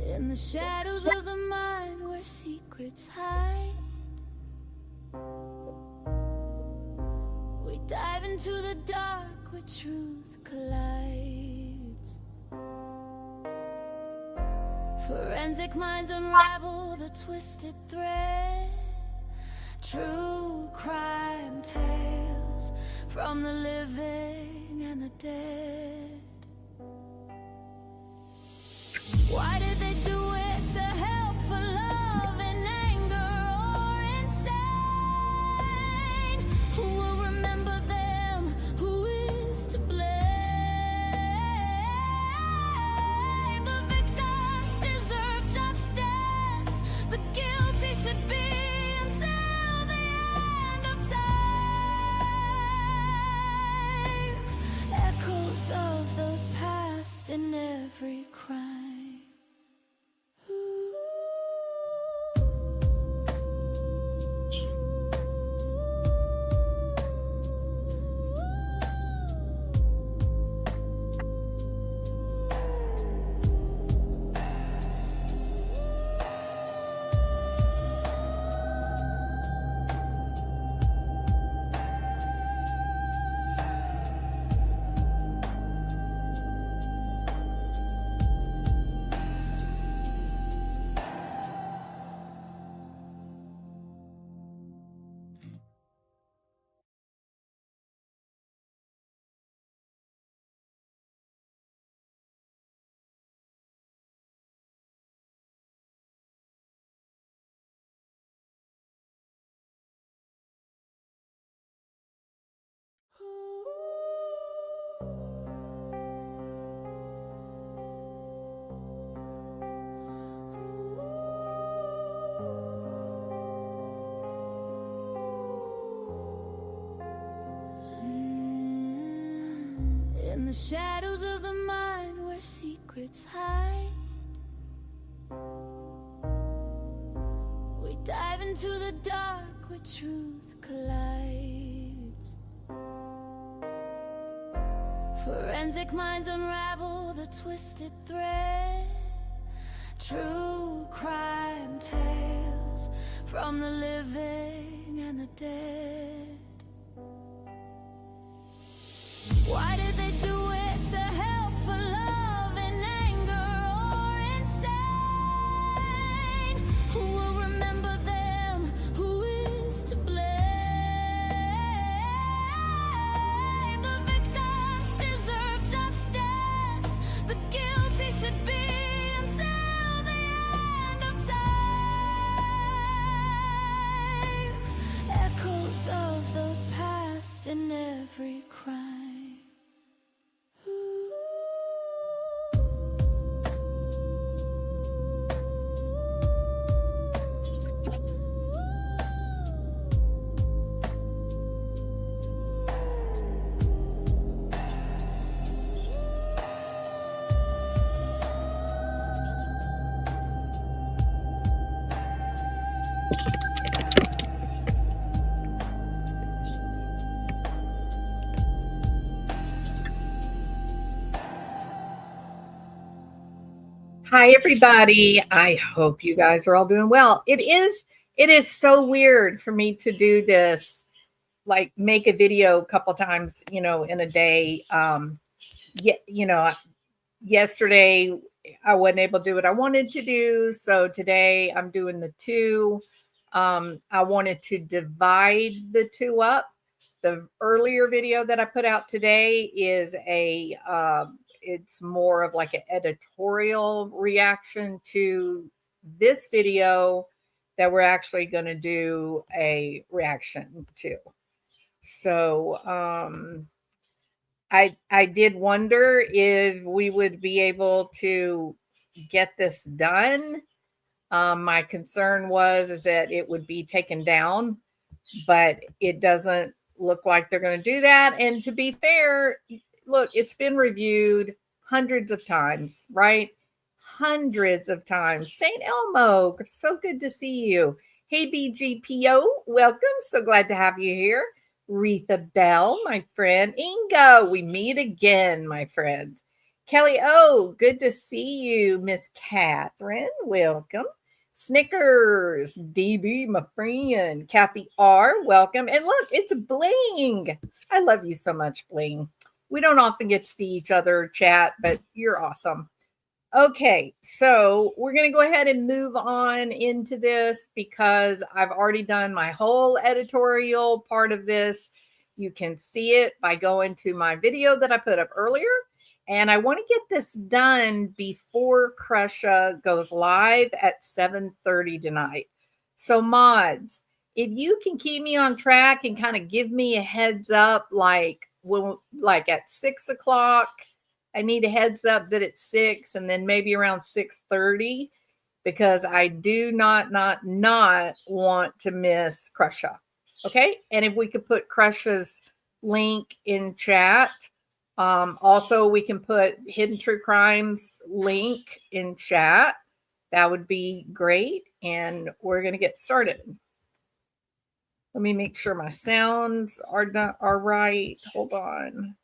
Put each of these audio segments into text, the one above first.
In the shadows of the mind where secrets hide, we dive into the dark where truth collides. Forensic minds unravel the twisted thread. True crime tales from the living and the dead. Why did they do it? To help, for love, in anger, or insane? Who will remember them? Who is to blame? The victims deserve justice. The guilty should be until the end of time. Echoes of the past in every crime. In the shadows of the mind where secrets hide, we dive into the dark where truth collides. Forensic minds unravel the twisted thread. True crime tales from the living and the dead. Why did they do it? To help, for love, in anger, or insane? Who will remember them? Who is to blame? The victims deserve justice. The guilty should be until the end of time. Echoes of the past in every crime. Hi, everybody. I hope you guys are all doing well. It is so weird for me to do this, like make a video a couple times, in a day. Yesterday I wasn't able to do what I wanted to do. So today I'm doing the two. I wanted to divide the two up. The earlier video that I put out today is it's more of like an editorial reaction to this video that we're actually going to do a reaction to. So I did wonder if we would be able to get this done. My concern is that it would be taken down, but it doesn't look like they're going to do that. And to be fair, look, it's been reviewed hundreds of times, right? hundreds of times. St. Elmo, so good to see you. Hey, BGPO, welcome. So glad to have you here. Retha Bell, my friend. Inga, we meet again, my friend. Kelly O, good to see you. Miss Catherine, welcome. Snickers, DB, my friend. Kathy R, welcome. And look, it's Bling. I love you so much, Bling. We don't often get to see each other chat, but you're awesome. Okay, so we're going to go ahead and move on into this because I've already done my whole editorial part of this. You can see it by going to my video that I put up earlier. And I want to get this done before Crusha goes live at 7:30 tonight. So mods, if you can keep me on track and kind of give me a heads up, like at 6 o'clock, I need a heads up that it's 6 and then maybe around 6:30, because I do not want to miss Crusha. Okay. And if we could put Crusha's link in chat. Also, we can put Hidden True Crimes link in chat. That would be great. And we're going to get started. Let me make sure my sounds are right. Hold on.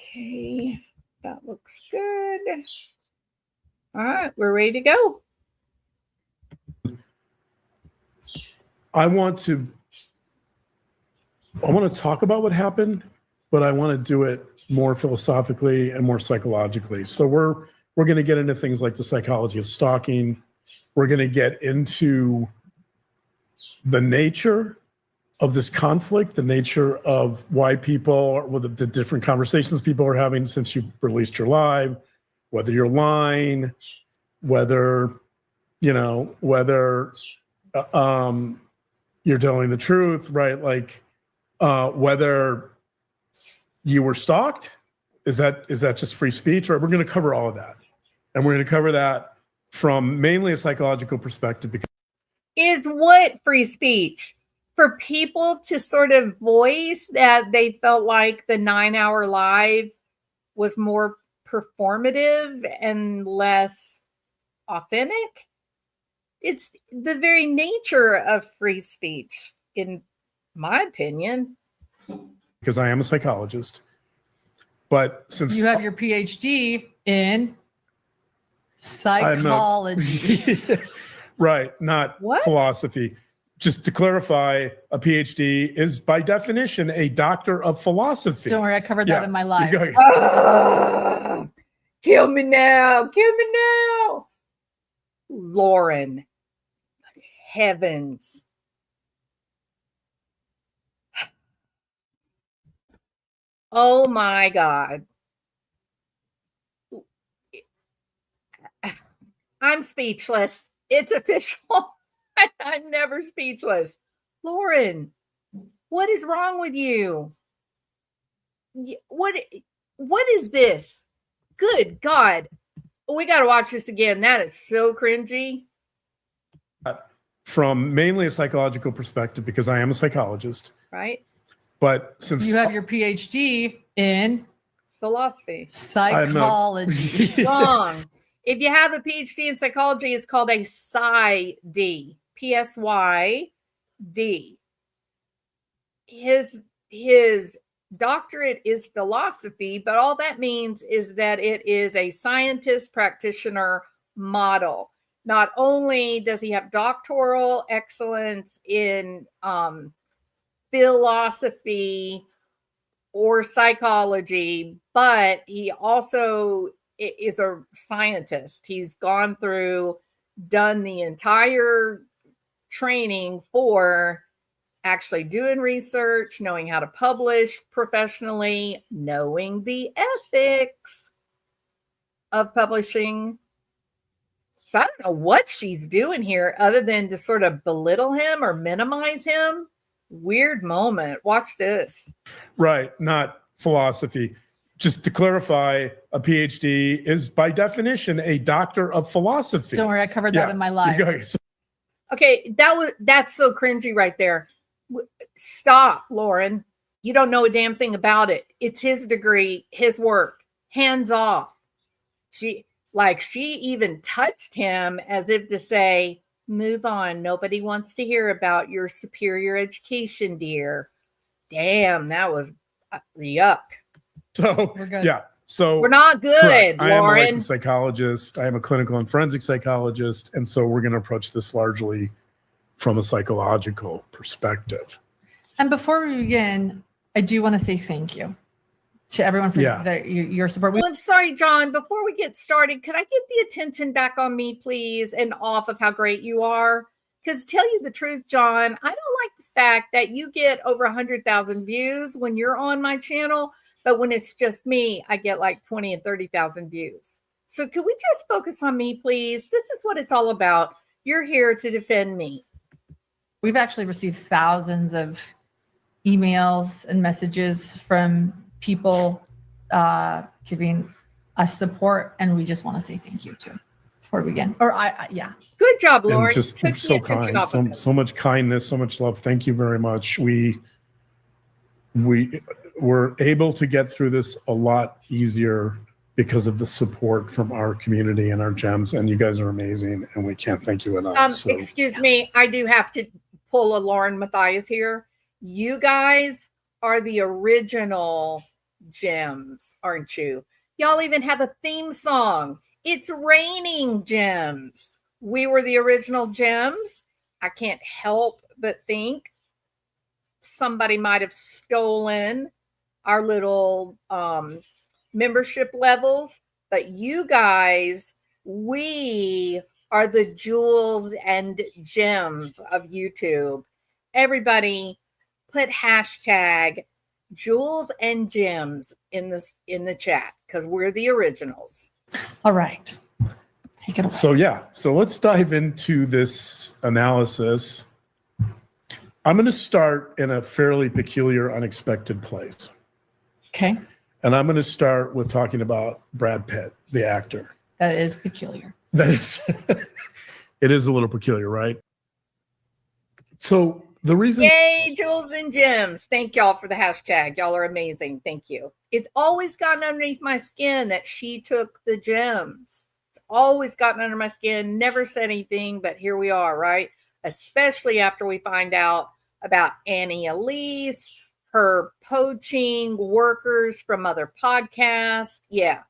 Okay, that looks good. All right, we're ready to go. I want to talk about what happened, but I want to do it more philosophically and more psychologically. So we're going to get into things like the psychology of stalking. We're going to get into the nature of this conflict, the nature of why people, the different conversations people are having since you released your live, whether you're lying, whether you're telling the truth, right? Like, whether you were stalked, is that just free speech? Right? We're going to cover all of that, and we're going to cover that from mainly a psychological perspective. Is what free speech? For people to sort of voice that they felt like the 9-hour live was more performative and less authentic. It's the very nature of free speech, in my opinion. Because I am a psychologist. But since you have your PhD in psychology. Right, not What? Philosophy. Just to clarify, a PhD is by definition a doctor of philosophy. Don't worry, I covered that in my live. Kill me now. Kill me now. Lauren. Heavens. Oh my God. I'm speechless. It's official. I'm never speechless. Lauren, what is wrong with you? What is this? Good God. We got to watch this again. That is so cringy. From mainly a psychological perspective, because I am a psychologist. Right? But since you have your PhD in philosophy. Psychology. Wrong. If you have a PhD in psychology, it's called a PsyD. PSYD. His doctorate is philosophy, but all that means is that it is a scientist practitioner model. Not only does he have doctoral excellence in philosophy or psychology, but he also is a scientist. He's done the entire training for actually doing research, knowing how to publish professionally, knowing the ethics of publishing. So I don't know what she's doing here other than to sort of belittle him or minimize him. Weird moment. Watch this. Right, not philosophy. Just to clarify, a PhD is by definition a doctor of philosophy. Don't worry, I covered that in my live. Okay, that's so cringy right there. Stop, Lauren. You don't know a damn thing about it. It's his degree, his work. Hands off. She even touched him as if to say, move on. Nobody wants to hear about your superior education, dear. Damn, that was yuck. So We're good. yeah. So We're not good, correct. I am a Lauren. licensed psychologist. I am a clinical and forensic psychologist. And so we're going to approach this largely from a psychological perspective. And before we begin, I do want to say thank you to everyone for your support. Well, I'm sorry, John. Before we get started, could I get the attention back on me, please, and off of how great you are? Because tell you the truth, John, I don't like the fact that you get over 100,000 views when you're on my channel, but when it's just me, I get like 20 and 30,000 views. So could we just focus on me, please? This is what it's all about. You're here to defend me. We've actually received thousands of emails and messages from people giving us support, and we just want to say thank you too before we begin. Or yeah. Good job, Lauren. And just so kind, so much kindness, so much love. Thank you very much. We were able to get through this a lot easier because of the support from our community and our gems, and you guys are amazing, and we can't thank you enough. Excuse me, I do have to pull a Lauren Matthias here. You guys are the original gems, aren't you? Y'all even have a theme song. It's raining gems. We were the original gems. I can't help but think somebody might have stolen our little membership levels, but you guys, we are the jewels and gems of YouTube. Everybody put hashtag jewels and gems in the chat, because we're the originals. All right. Take it away. So let's dive into this analysis. I'm going to start in a fairly peculiar, unexpected place. Okay. And I'm going to start with talking about Brad Pitt, the actor. That is peculiar. That is, it is a little peculiar, right? So the reason. Yay, jewels and gems. Thank y'all for the hashtag. Y'all are amazing. Thank you. It's always gotten underneath my skin that she took the gems. It's always gotten under my skin. Never said anything, but here we are, right? Especially after we find out about Annie Elise, her poaching workers from other podcasts. Yeah,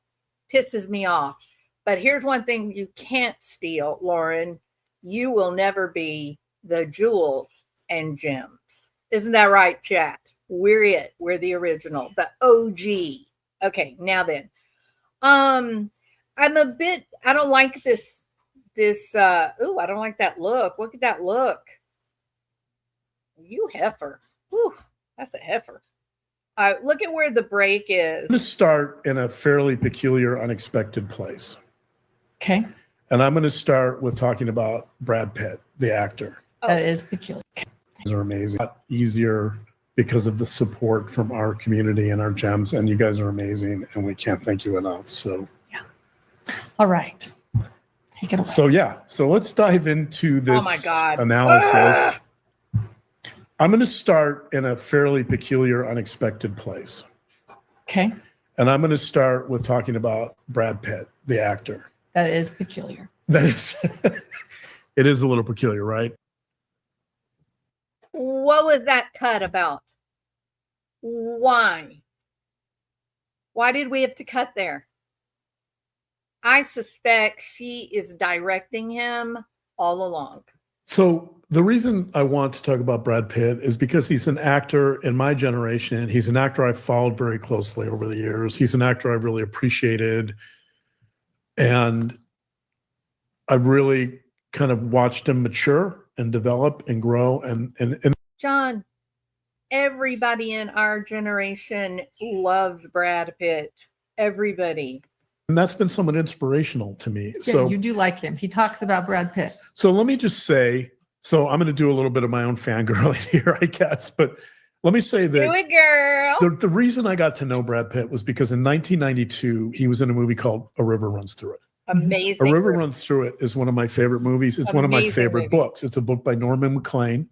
pisses me off. But here's one thing you can't steal, Lauren. You will never be the jewels and gems. Isn't that right, chat? We're it. We're the original, the OG. Okay, now then. I don't like this, I don't like that look. Look at that look. You heifer. Whew, that's a heifer. Look at where the break is. I'm going to start in a fairly peculiar, unexpected place. Okay. And I'm going to start with talking about Brad Pitt, the actor. That is peculiar. These are amazing. A lot easier because of the support from our community and our gems, and you guys are amazing, and we can't thank you enough. So yeah. All right. Take it away. So let's dive into this analysis. I'm going to start in a fairly peculiar, unexpected place. Okay. And I'm going to start with talking about Brad Pitt, the actor. That is peculiar. That is, it is a little peculiar, right? What was that cut about? Why? Why did we have to cut there? I suspect she is directing him all along. So the reason I want to talk about Brad Pitt is because he's an actor in my generation. He's an actor I've followed very closely over the years. He's an actor I've really appreciated. And I've really kind of watched him mature and develop and grow. And John, everybody in our generation loves Brad Pitt. Everybody. And that's been somewhat inspirational to me. Yeah, so you do like him. He talks about Brad Pitt. So let me just say, so I'm going to do a little bit of my own fangirling here, I guess. But let me say that do it, girl. The reason I got to know Brad Pitt was because in 1992, he was in a movie called A River Runs Through It. Amazing. A River Runs Through It is one of my favorite movies. It's one of my favorite books. It's a book by Norman MacLean,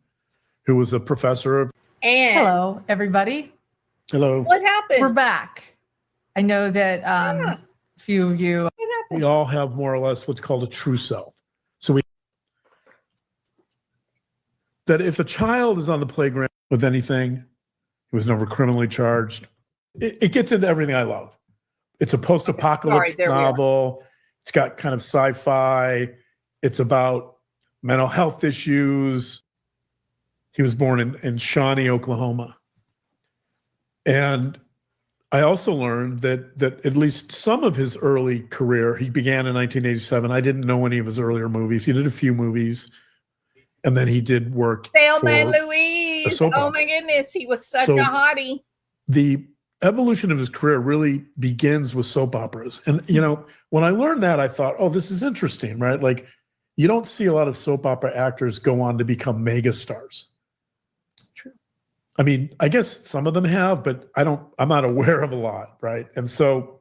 who was a professor of. And hello, everybody. Hello. What happened? We're back. I know that a few of you we all have more or less what's called a true self. So that if a child is on the playground with anything, he was never criminally charged. It gets into everything I love. It's a post-apocalyptic there we are. novel. It's got kind of sci-fi. It's about mental health issues. He was born in Shawnee, Oklahoma. And I also learned that at least some of his early career, he began in 1987. I didn't know any of his earlier movies. He did a few movies. And then he did work Thelma and for Louise. soap Oh opera. my goodness, he was such So- a hottie. The evolution of his career really begins with soap operas. And, you know, when I learned that, I thought, oh, this is interesting, right? Like, you don't see a lot of soap opera actors go on to become mega stars. True. I mean, I guess some of them have, but I'm not aware of a lot, right? And so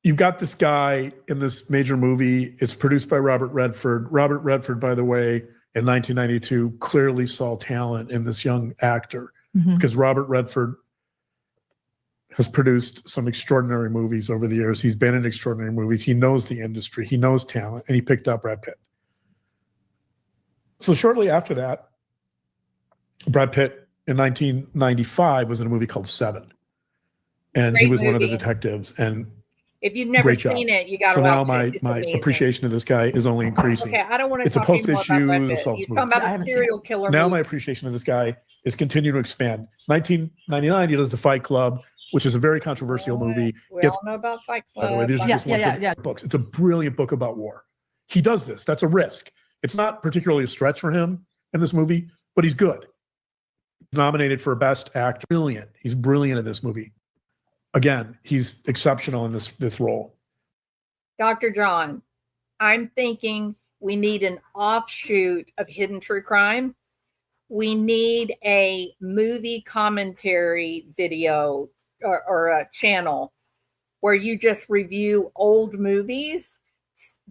you've got this guy in this major movie. It's produced by Robert Redford. Robert Redford, by the way, in 1992, clearly saw talent in this young actor because Robert Redford has produced some extraordinary movies over the years. He's been in extraordinary movies. He knows the industry. He knows talent, and he picked up Brad Pitt. So shortly after that, Brad Pitt in 1995 was in a movie called Seven, and he Great was one of the movie. detectives. And If you've never Great job. seen it, you got to so now watch it. It's my amazing. appreciation of this guy is only increasing. Okay, I don't want to It's a talk anymore about post-issue Brad Pitt. assault He's movie. talking about Yeah, I a haven't seen serial killer Now movie. my appreciation of this guy is continuing to expand. 1999, he does The Fight Club, which is a very controversial movie. We Gets, all know about Fight by the way, Club. these are Yeah, just ones of yeah. books. It's a brilliant book about war. He does this. That's a risk. It's not particularly a stretch for him in this movie, but he's good. He's nominated for Best Actor. Brilliant. He's brilliant in this movie. Again, he's exceptional in this role. Dr. John, I'm thinking we need an offshoot of Hidden True Crime. We need a movie commentary video or a channel where you just review old movies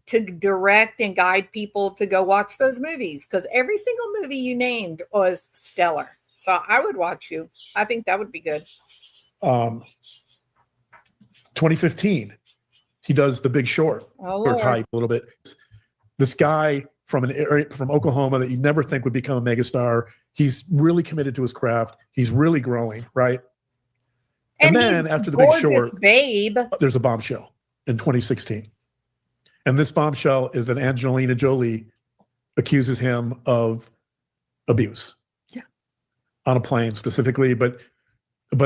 to direct and guide people to go watch those movies, because every single movie you named was stellar. So I would watch you. I think that would be good. 2015, he does The Big Short. Oh, Or Lord. type a little bit. This guy from an area from Oklahoma that you never think would become a megastar. He's really committed to his craft. He's really growing, right? And then he's after The Big gorgeous, Short, babe. there's a bombshell in 2016. And this bombshell is that Angelina Jolie accuses him of abuse. Yeah. On a plane specifically, but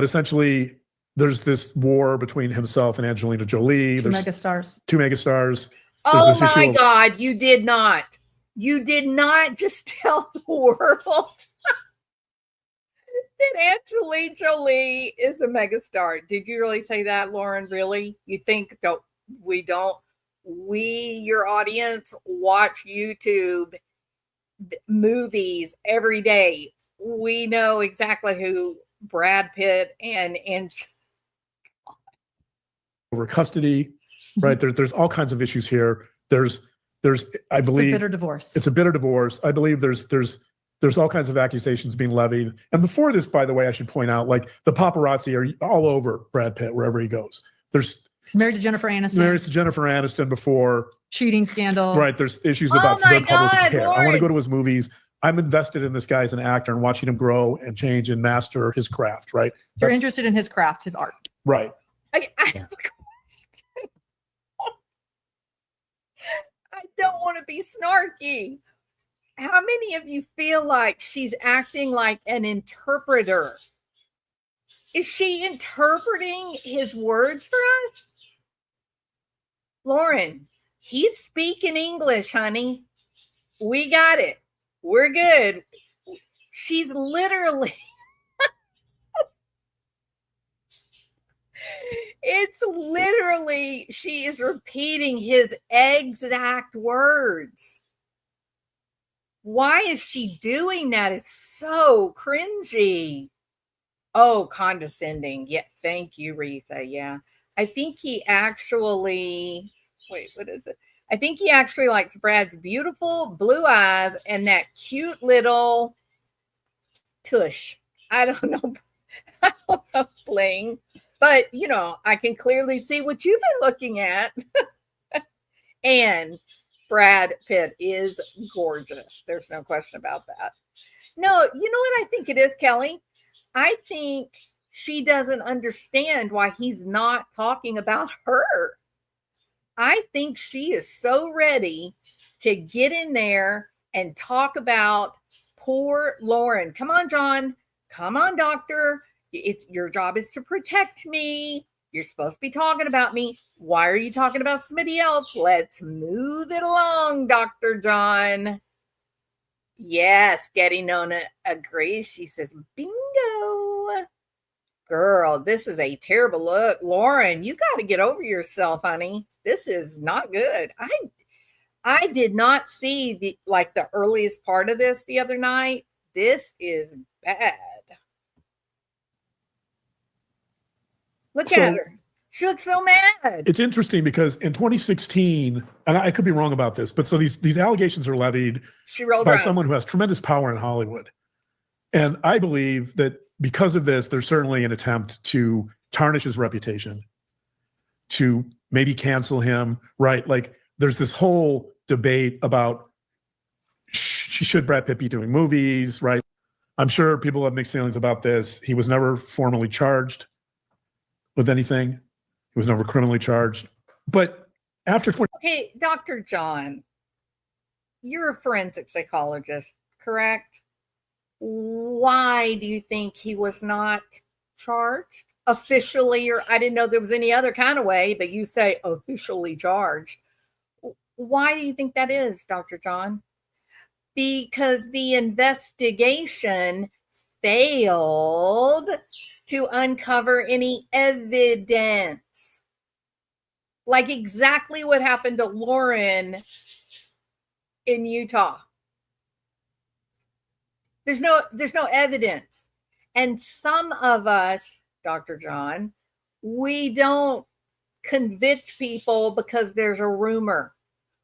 essentially there's this war between himself and Angelina Jolie. Two There's mega stars. two megastars. Oh this issue my of- God, you did not. You did not just tell the world that Angelina Jolie is a megastar. Did you really say that, Lauren? Really? You think we, your audience, watch YouTube movies every day. We know exactly who Brad Pitt and over custody, right? There's all kinds of issues here. There's I It's a believe bitter divorce. it's a bitter divorce. I believe there's all kinds of accusations being levied. And before this, by the way, I should point out, like the paparazzi are all over Brad Pitt wherever he goes. There's He's married to Jennifer Aniston. married to Jennifer Aniston before, Cheating scandal. right? There's issues Oh about my their public God, care. I want to Lauren. go to his movies. I'm invested in this guy as an actor and watching him grow and change and master his craft, right? You're That's- interested in his craft, his art. right. I don't want to be snarky. How many of you feel like she's acting like an interpreter? Is she interpreting his words for us? Lauren, he's speaking English, honey. We got it. We're good. She's literally it's literally, she is repeating his exact words. Why is she doing that? It's so cringy. Oh, condescending. Yeah, thank you, Retha. Yeah. I think he actually, wait, what is it? I think he actually likes Brad's beautiful blue eyes and that cute little tush. I don't know. I don't know, fling. But, I can clearly see what you've been looking at. And Brad Pitt is gorgeous. There's no question about that. No, you know what I think it is, Kelly? I think she doesn't understand why he's not talking about her. I think she is so ready to get in there and talk about poor Lauren. Come on, John. Come on, doctor. Your job is to protect me. You're supposed to be talking about me. Why are you talking about somebody else? Let's move it along, Dr. John. Yes, Getty Nona agrees. She says, bingo. Girl, this is a terrible look. Lauren, you got to get over yourself, honey. This is not good. I did not see the earliest part of this the other night. This is bad. Look at her. She looks so mad. It's interesting because in 2016, and I could be wrong about this, but so these allegations are levied by someone who has tremendous power in Hollywood. And I believe that because of this, there's certainly an attempt to tarnish his reputation, to maybe cancel him, right? Like there's this whole debate about should Brad Pitt be doing movies, right? I'm sure people have mixed feelings about this. He was never formally charged with anything. He was never criminally charged. But after 20... Okay, Dr. John, you're a forensic psychologist, correct? Why do you think he was not charged officially? Or I didn't know there was any other kind of way, but you say officially charged. Why do you think that is, Dr. John? Because the investigation failed to uncover any evidence. Like exactly what happened to Lauren in Utah. There's no evidence. And some of us, Dr. John, we don't convict people because there's a rumor.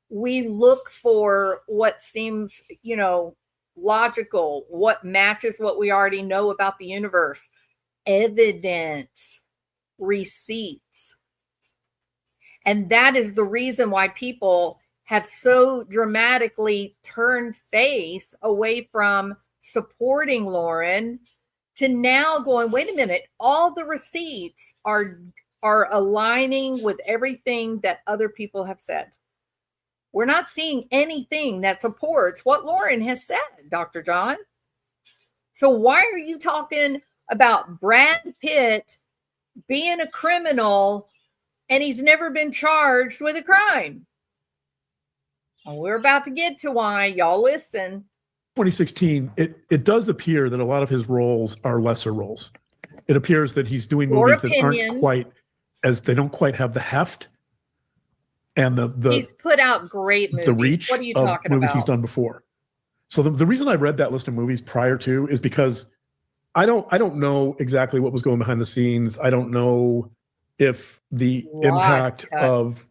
We look for what seems, logical, what matches what we already know about the universe. Evidence, receipts. And that is the reason why people have so dramatically turned face away from supporting Lauren to now going, wait a minute, all the receipts are aligning with everything that other people have said. We're not seeing anything that supports what Lauren has said, Dr. John. So why are you talking about Brad Pitt being a criminal and he's never been charged with a crime? Well, we're about to get to why. Y'all listen. 2016, it does appear that a lot of his roles are lesser roles. It appears that he's doing movies that aren't quite they don't quite have the heft and he's put out great movies. The reach what are you of talking movies about? He's done before. So the reason I read that list of movies prior to is because I don't know exactly what was going behind the scenes. I don't know if the impact of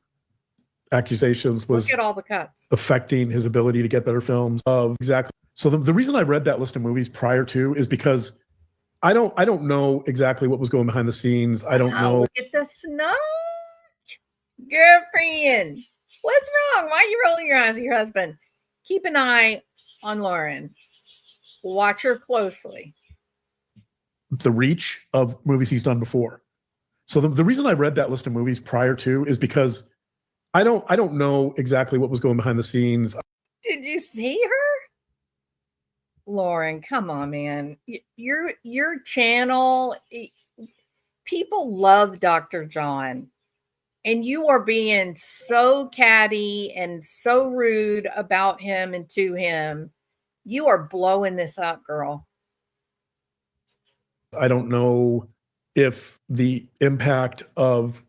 accusations was Look at all the cuts. affecting his ability to get better films. Exactly. So the reason I read that list of movies prior to is because I don't know exactly what was going behind the scenes. I don't know. Look at the snow. Girlfriend. What's wrong? Why are you rolling your eyes at your husband? Keep an eye on Lauren. Watch her closely. The reach of movies he's done before. So the reason I read that list of movies prior to is because I don't know exactly what was going behind the scenes. Did you see her? Lauren, come on, man. Your channel, people love Dr. John. And you are being so catty and so rude about him and to him. You are blowing this up, girl. I don't know if the impact of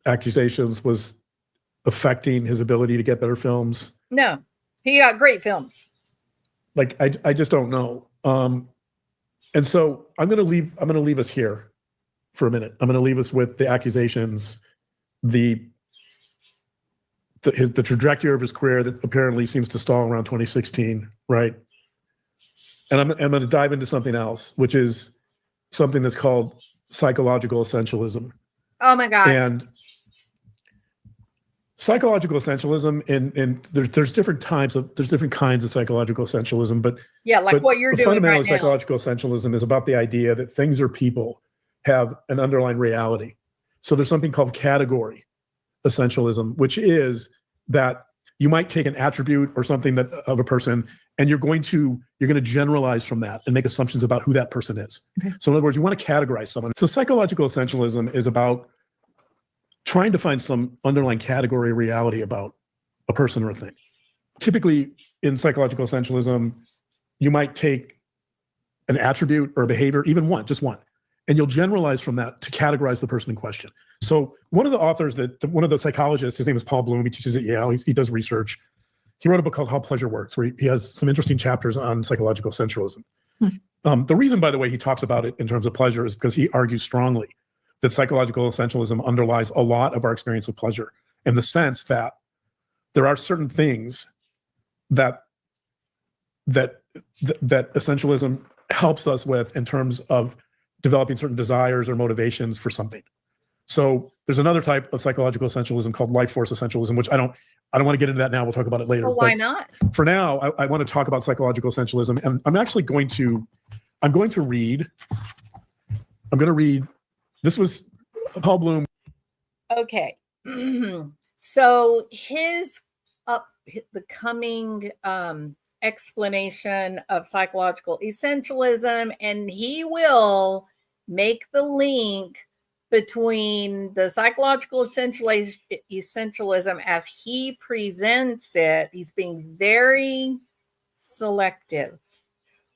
accusations was affecting his ability to get better films. No, he got great films. Like I just don't know. And so I'm gonna leave us here for a minute. I'm gonna leave us with the accusations, the trajectory of his career that apparently seems to stall around 2016, right? And I'm going to dive into something else, which is something that's called psychological essentialism. Oh my God. And psychological essentialism, and there's different kinds of psychological essentialism, but Yeah, like what you're doing fundamentally, right now. psychological essentialism is about the idea that things or people have an underlying reality. So there's something called category essentialism, which is that you might take an attribute or something that of a person, and you're going to generalize from that and make assumptions about who that person is. Okay. So in other words, you want to categorize someone. So psychological essentialism is about trying to find some underlying category reality about a person or a thing. Typically in psychological essentialism, you might take an attribute or a behavior, even just one, and you'll generalize from that to categorize the person in question. So one of the authors one of the psychologists, his name is Paul Bloom, he teaches at Yale, he does research. He wrote a book called How Pleasure Works, where he has some interesting chapters on psychological essentialism. The reason, by the way, he talks about it in terms of pleasure is because he argues strongly that psychological essentialism underlies a lot of our experience of pleasure, in the sense that there are certain things that essentialism helps us with in terms of developing certain desires or motivations for something. So there's another type of psychological essentialism called life force essentialism, which I don't want to get into that now. We'll talk about it later. Well, why But not? for now, I want to talk about psychological essentialism, and I'm going to read. This was Paul Bloom. Okay. So the coming explanation of psychological essentialism, and he will make the link between the psychological essentialism as he presents it. He's being very selective,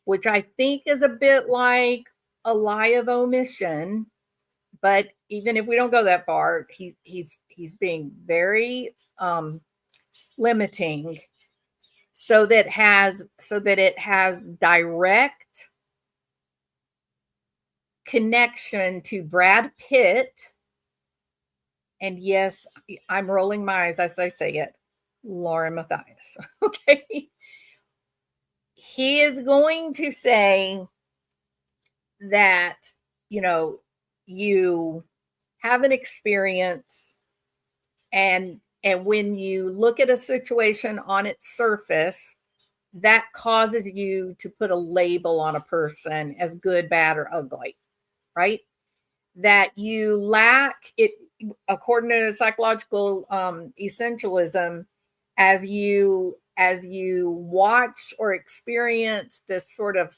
which I think is a bit like a lie of omission. But even if we don't go that far, he's being very limiting, so that it has direct connection to Brad Pitt. And yes, I'm rolling my eyes as I say it, Lauren Matthias. Okay. He is going to say that, you have an experience, and when you look at a situation on its surface, that causes you to put a label on a person as good, bad, or ugly, right? That you lack it, according to psychological essentialism, as you watch or experience this sort of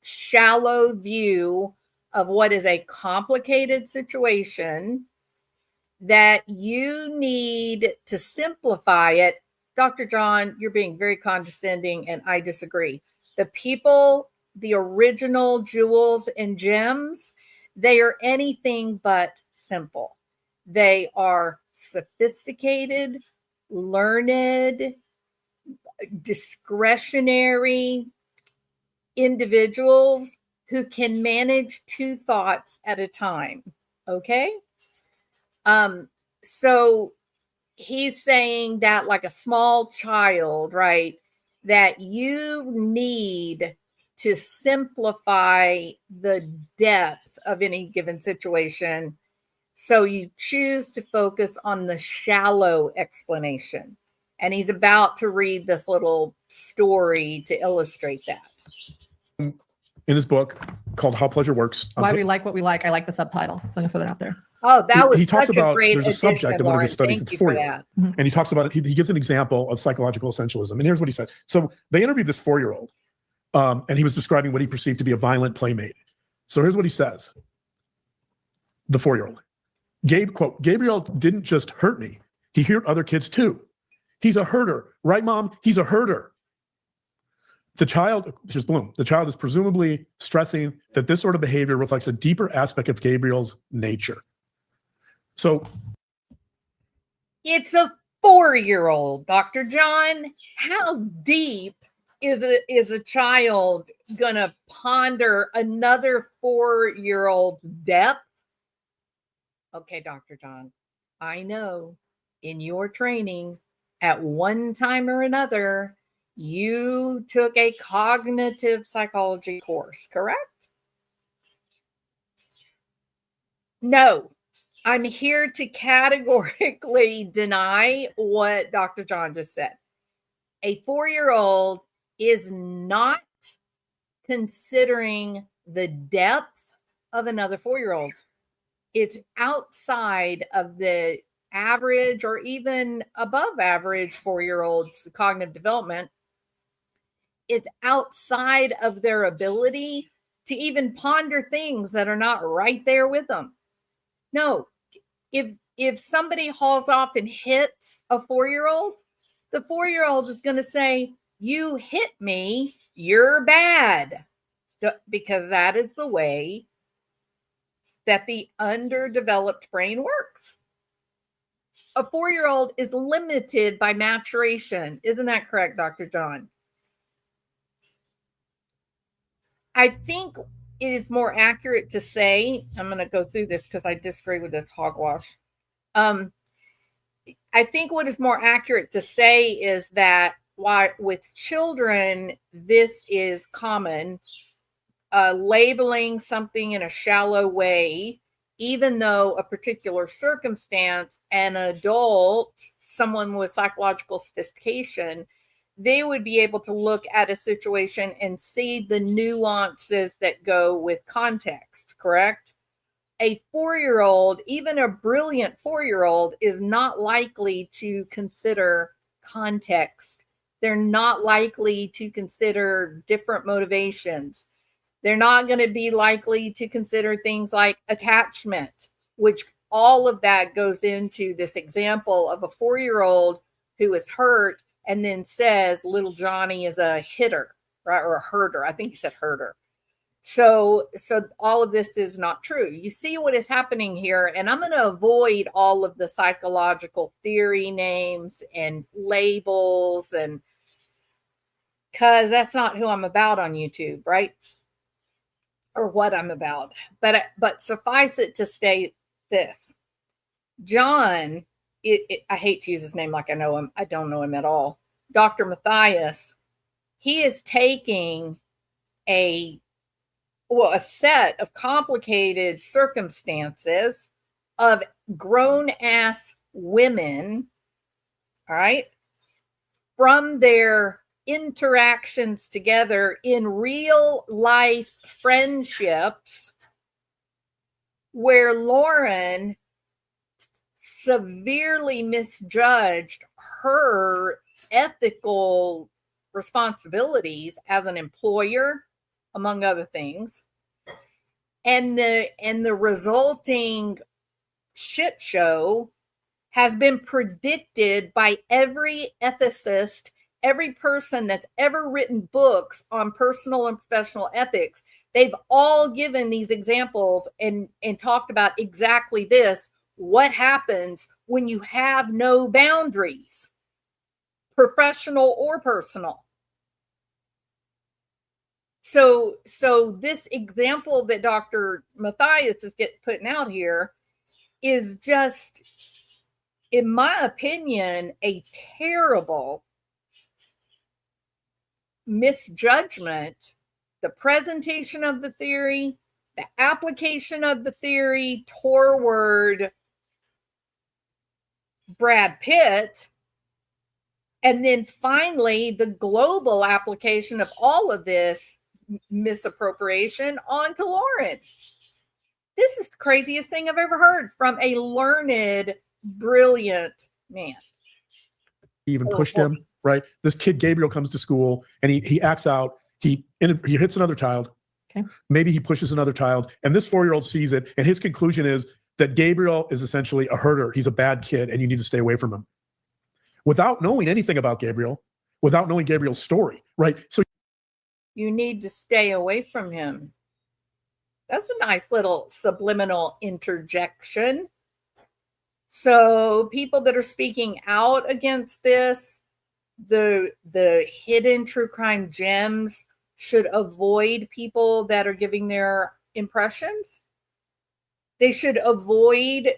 shallow view of what is a complicated situation, that you need to simplify it. Dr. John, you're being very condescending, and I disagree. The people, the original jewels and gems, they are anything but simple. They are sophisticated, learned, discretionary individuals who can manage two thoughts at a time. Okay? So he's saying that, like a small child, right, that you need to simplify the depth of any given situation. So you choose to focus on the shallow explanation. And he's about to read this little story to illustrate that. In his book called How Pleasure Works. Why we like what we like. I like the subtitle. So I'm going to throw that out there. Oh, that was he talks such about, a great there's a addition, subject in one of Lauren. his studies, Thank it's you for 4-year-old. that. And he talks about it. He gives an example of psychological essentialism. And here's what he said. So they interviewed this 4-year-old, and he was describing what he perceived to be a violent playmate. So here's what he says. The 4-year-old. Quote, Gabriel didn't just hurt me. He hurt other kids too. He's a herder. Right, Mom? He's a herder. The child is presumably stressing that this sort of behavior reflects a deeper aspect of Gabriel's nature. So it's a 4-year-old, Dr. John. How deep is a child gonna ponder another 4-year-old's depth? Okay, Dr. John, I know in your training at one time or another, you took a cognitive psychology course, correct? No, I'm here to categorically deny what Dr. John just said. A 4-year-old is not considering the depth of another 4-year-old. It's outside of the average or even above average 4-year-olds' cognitive development. It's outside of their ability to even ponder things that are not right there with them. No, if somebody hauls off and hits a 4-year-old, the 4-year-old is going to say, "You hit me, you're bad," because that is the way that the underdeveloped brain works. A 4-year-old is limited by maturation. Isn't that correct, Dr. John? I think it is more accurate to say, I'm going to go through this because I disagree with this hogwash. I think what is more accurate to say is that while with children, this is common, labeling something in a shallow way, even though a particular circumstance, an adult, someone with psychological sophistication, they would be able to look at a situation and see the nuances that go with context, correct? A 4-year-old, even a brilliant 4-year-old, is not likely to consider context. They're not likely to consider different motivations. They're not going to be likely to consider things like attachment, which all of that goes into this example of a 4-year-old who is hurt and then says little Johnny is a hitter, right? Or a herder. I think he said herder. So all of this is not true. You see what is happening here, and I'm going to avoid all of the psychological theory names and labels, and because that's not who I'm about on YouTube, right? Or what I'm about. But suffice it to state this. John, I hate to use his name like I know him. I don't know him at all. Dr. Matthias, he is taking a set of complicated circumstances of grown-ass women, all right, from their interactions together in real life friendships, where Lauren severely misjudged her ethical responsibilities as an employer, among other things, and the resulting shit show has been predicted by every ethicist, every person that's ever written books on personal and professional ethics. They've all given these examples and talked about exactly this. What happens when you have no boundaries, professional or personal? So this example that Dr. Matthias is putting out here is just, in my opinion, a terrible misjudgment. The presentation of the theory, the application of the theory toward Brad Pitt, and then finally the global application of all of this misappropriation onto Lauren. This is the craziest thing I've ever heard from a learned, brilliant man. He even pushed him, right? This kid, Gabriel, comes to school and he acts out. He hits another child. Okay. Maybe he pushes another child. And this 4-year-old sees it. And his conclusion is that Gabriel is essentially a herder. He's a bad kid and you need to stay away from him. Without knowing anything about Gabriel, without knowing Gabriel's story, right? So you need to stay away from him. That's a nice little subliminal interjection. So people that are speaking out against this, the hidden true crime gems, should avoid people that are giving their impressions. They should avoid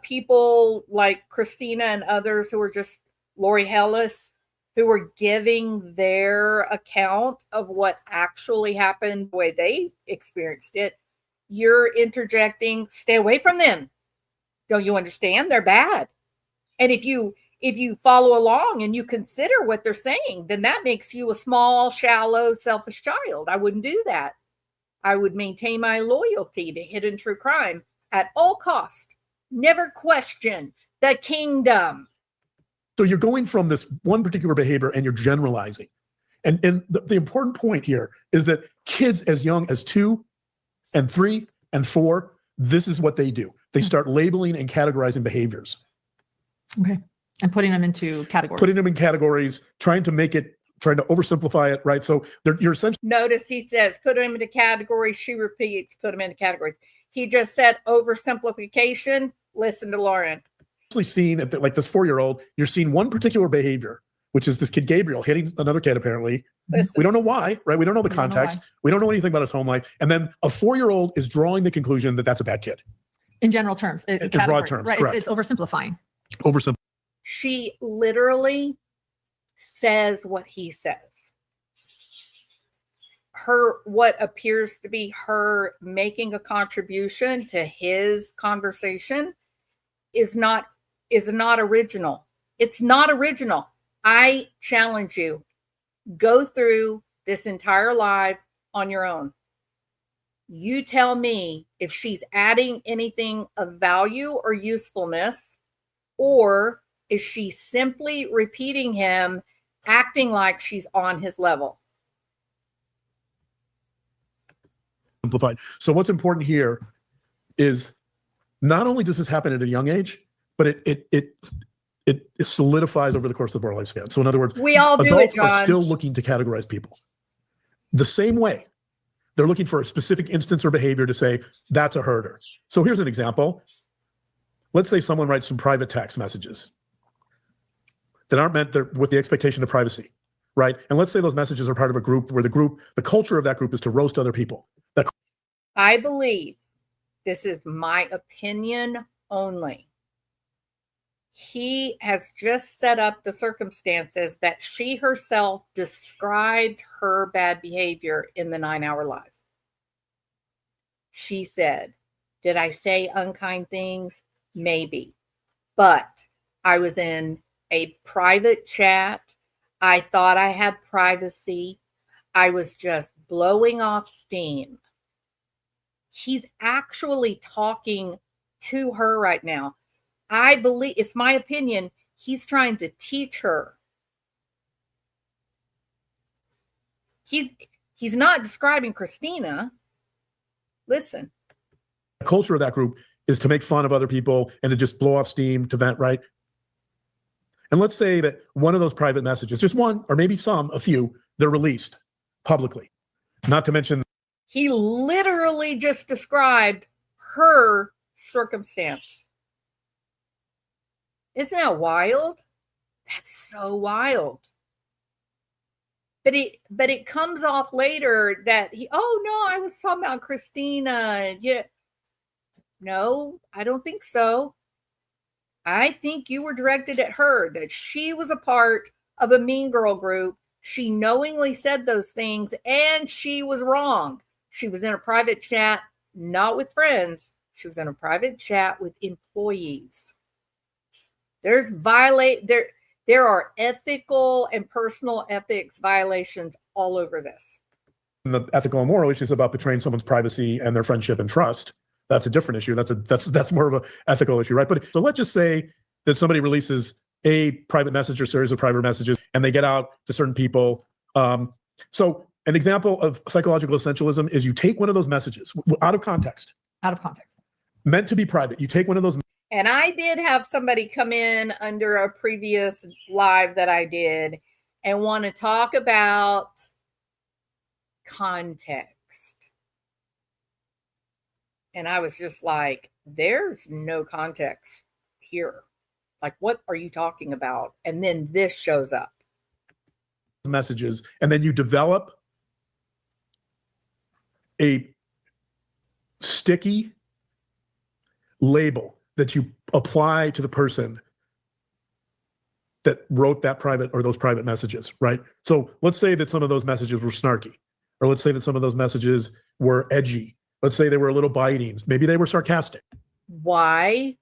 people like Christina and others who are just Lori Hellis, who were giving their account of what actually happened, the way they experienced it. you're interjecting, stay away from them. Don't you understand? They're bad. And if you follow along and you consider what they're saying, then that makes you a small, shallow, selfish child. I wouldn't do that. I would maintain my loyalty to hidden true crime at all cost. Never question the kingdom. So you're going from this one particular behavior and you're generalizing. And the important point here is that kids as young as 2 and 3 and 4, this is what they do. They start labeling and categorizing behaviors. Okay. And putting them into categories. Putting them in categories, trying to oversimplify it, right? So you're essentially Notice he says, put them into categories. She repeats, put them into categories. He just said oversimplification. Listen to Lauren. seeing at like this 4-year-old, you're seeing one particular behavior, which is this kid Gabriel hitting another kid apparently. Listen. We don't know why, right? We don't know the We don't know context. why. We don't know anything about his home life. And then a 4-year-old is drawing the conclusion that that's a bad kid. In general terms. In broad category, terms, right? correct. It's oversimplifying. Oversimplified. She literally says what he says. What appears to be her making a contribution to his conversation is not original. It's not original. I challenge you, go through this entire live on your own. You tell me if she's adding anything of value or usefulness, or is she simply repeating him, acting like she's on his level? Simplified. So what's important here is not only does this happen at a young age, but it solidifies over the course of our lifespan. So in other words, We all do it, adults are John. still looking to categorize people the same way. They're looking for a specific instance or behavior to say that's a herder. So here's an example. Let's say someone writes some private text messages that aren't meant with the expectation of privacy, right? And let's say those messages are part of a group where the culture of that group is to roast other people. I believe, this is my opinion only, he has just set up the circumstances that she herself described her bad behavior in the 9-hour live. She said, did I say unkind things? Maybe. But I was in a private chat. I thought I had privacy. I was just blowing off steam. He's actually talking to her right now. I believe, it's my opinion, he's trying to teach her. He's not describing Christina. Listen. The culture of that group is to make fun of other people and to just blow off steam, to vent, right? And let's say that one of those private messages, just one, or maybe a few, they're released publicly. Not to mention, He literally just described her circumstance. Isn't that wild? That's so wild. But it comes off later that I was talking about Christina. Yeah. No, I don't think so. I think you were directed at her, that she was a part of a mean girl group. She knowingly said those things and she was wrong. She was in a private chat, not with friends. She was in a private chat with employees. There are ethical and personal ethics violations all over this. the ethical and moral issues about betraying someone's privacy and their friendship and trust. That's a different issue. That's more of an ethical issue, right? But so let's just say that somebody releases a private message or series of private messages and they get out to certain people. So an example of psychological essentialism is you take one of those messages out of context, meant to be private. You take one of those. And I did have somebody come in under a previous live that I did and want to talk about context. And I was just like, there's no context here. Like, what are you talking about? And then this shows up. Messages, and then you develop a sticky label that you apply to the person that wrote that private or those private messages, right? So let's say that some of those messages were snarky, or let's say that some of those messages were edgy, Let's say they were a little biting. Maybe they were sarcastic. Why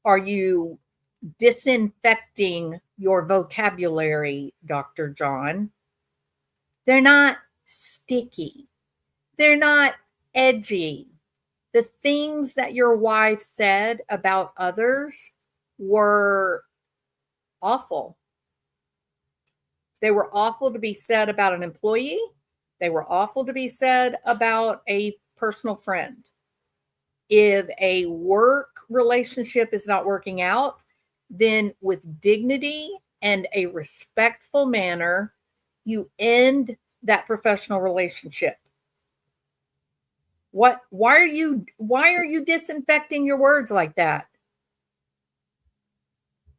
are you disinfecting your vocabulary, Dr. John? They're not sticky. They're not edgy. The things that your wife said about others were awful. They were awful to be said about an employee. They were awful to be said about a personal friend. If a work relationship is not working out, then with dignity and a respectful manner, you end that professional relationship. Why are you disinfecting your words like that?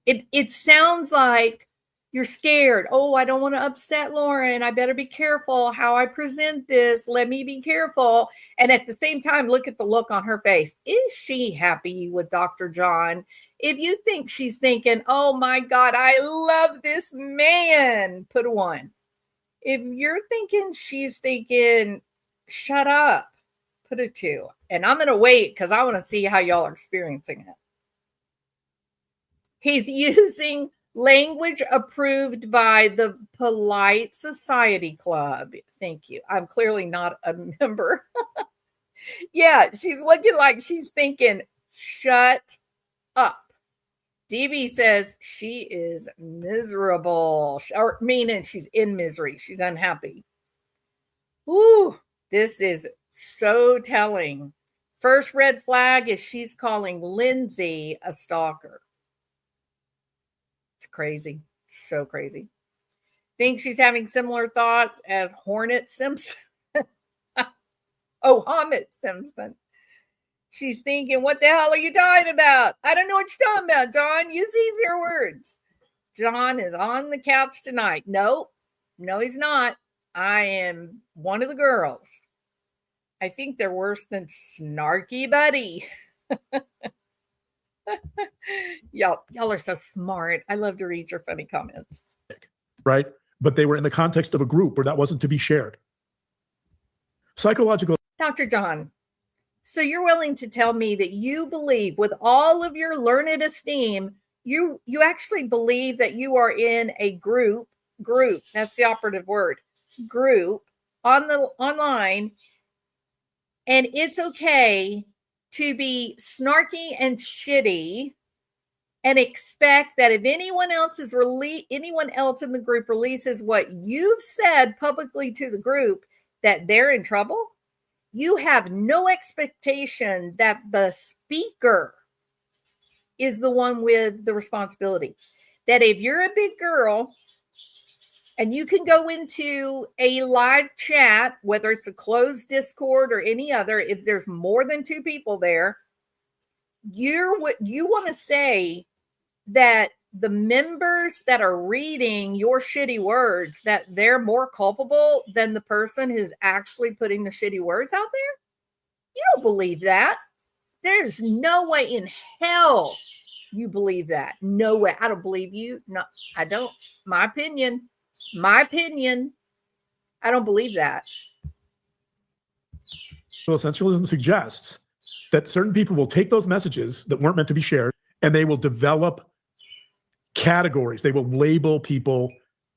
It sounds like you're scared. Oh, I don't want to upset Lauren. I better be careful how I present this. Let me be careful. And at the same time, look at the look on her face. Is she happy with Dr. John? If you think she's thinking, oh my God, I love this man, put a 1. If you're thinking she's thinking, shut up, put a 2. And I'm going to wait because I want to see how y'all are experiencing it. He's using language approved by the Polite Society Club. Thank you. I'm clearly not a member. Yeah, she's looking like she's thinking, shut up. DB says she is miserable, or meaning she's in misery. She's unhappy. Ooh, this is so telling. First red flag is she's calling Lindsay a stalker. It's crazy. So crazy. Think she's having similar thoughts as Hornet Simpson. Oh, Hamid Simpson. She's thinking, what the hell are you talking about? I don't know what you're talking about, John. Use easier words. John is on the couch tonight. No, he's not. I am one of the girls. I think they're worse than Snarky Buddy. Y'all are so smart. I love to read your funny comments. Right? But they were in the context of a group where that wasn't to be shared. Psychological. Dr. John, so you're willing to tell me that you believe, with all of your learned esteem, you actually believe that you are in a group, that's the operative word, group online, and it's okay to be snarky and shitty and expect that if anyone else in the group releases what you've said publicly to the group, that they're in trouble? You have no expectation that the speaker is the one with the responsibility. That if you're a big girl and you can go into a live chat, whether it's a closed Discord or any other, if there's more than 2 people there, you want to say that the members that are reading your shitty words, that they're more culpable than the person who's actually putting the shitty words out there? You don't believe that. There's no way in hell you believe that. No way. I don't believe you. No, I don't. My opinion. I don't believe that. Essentialism suggests that certain people will take those messages that weren't meant to be shared and they will develop categories. They will label people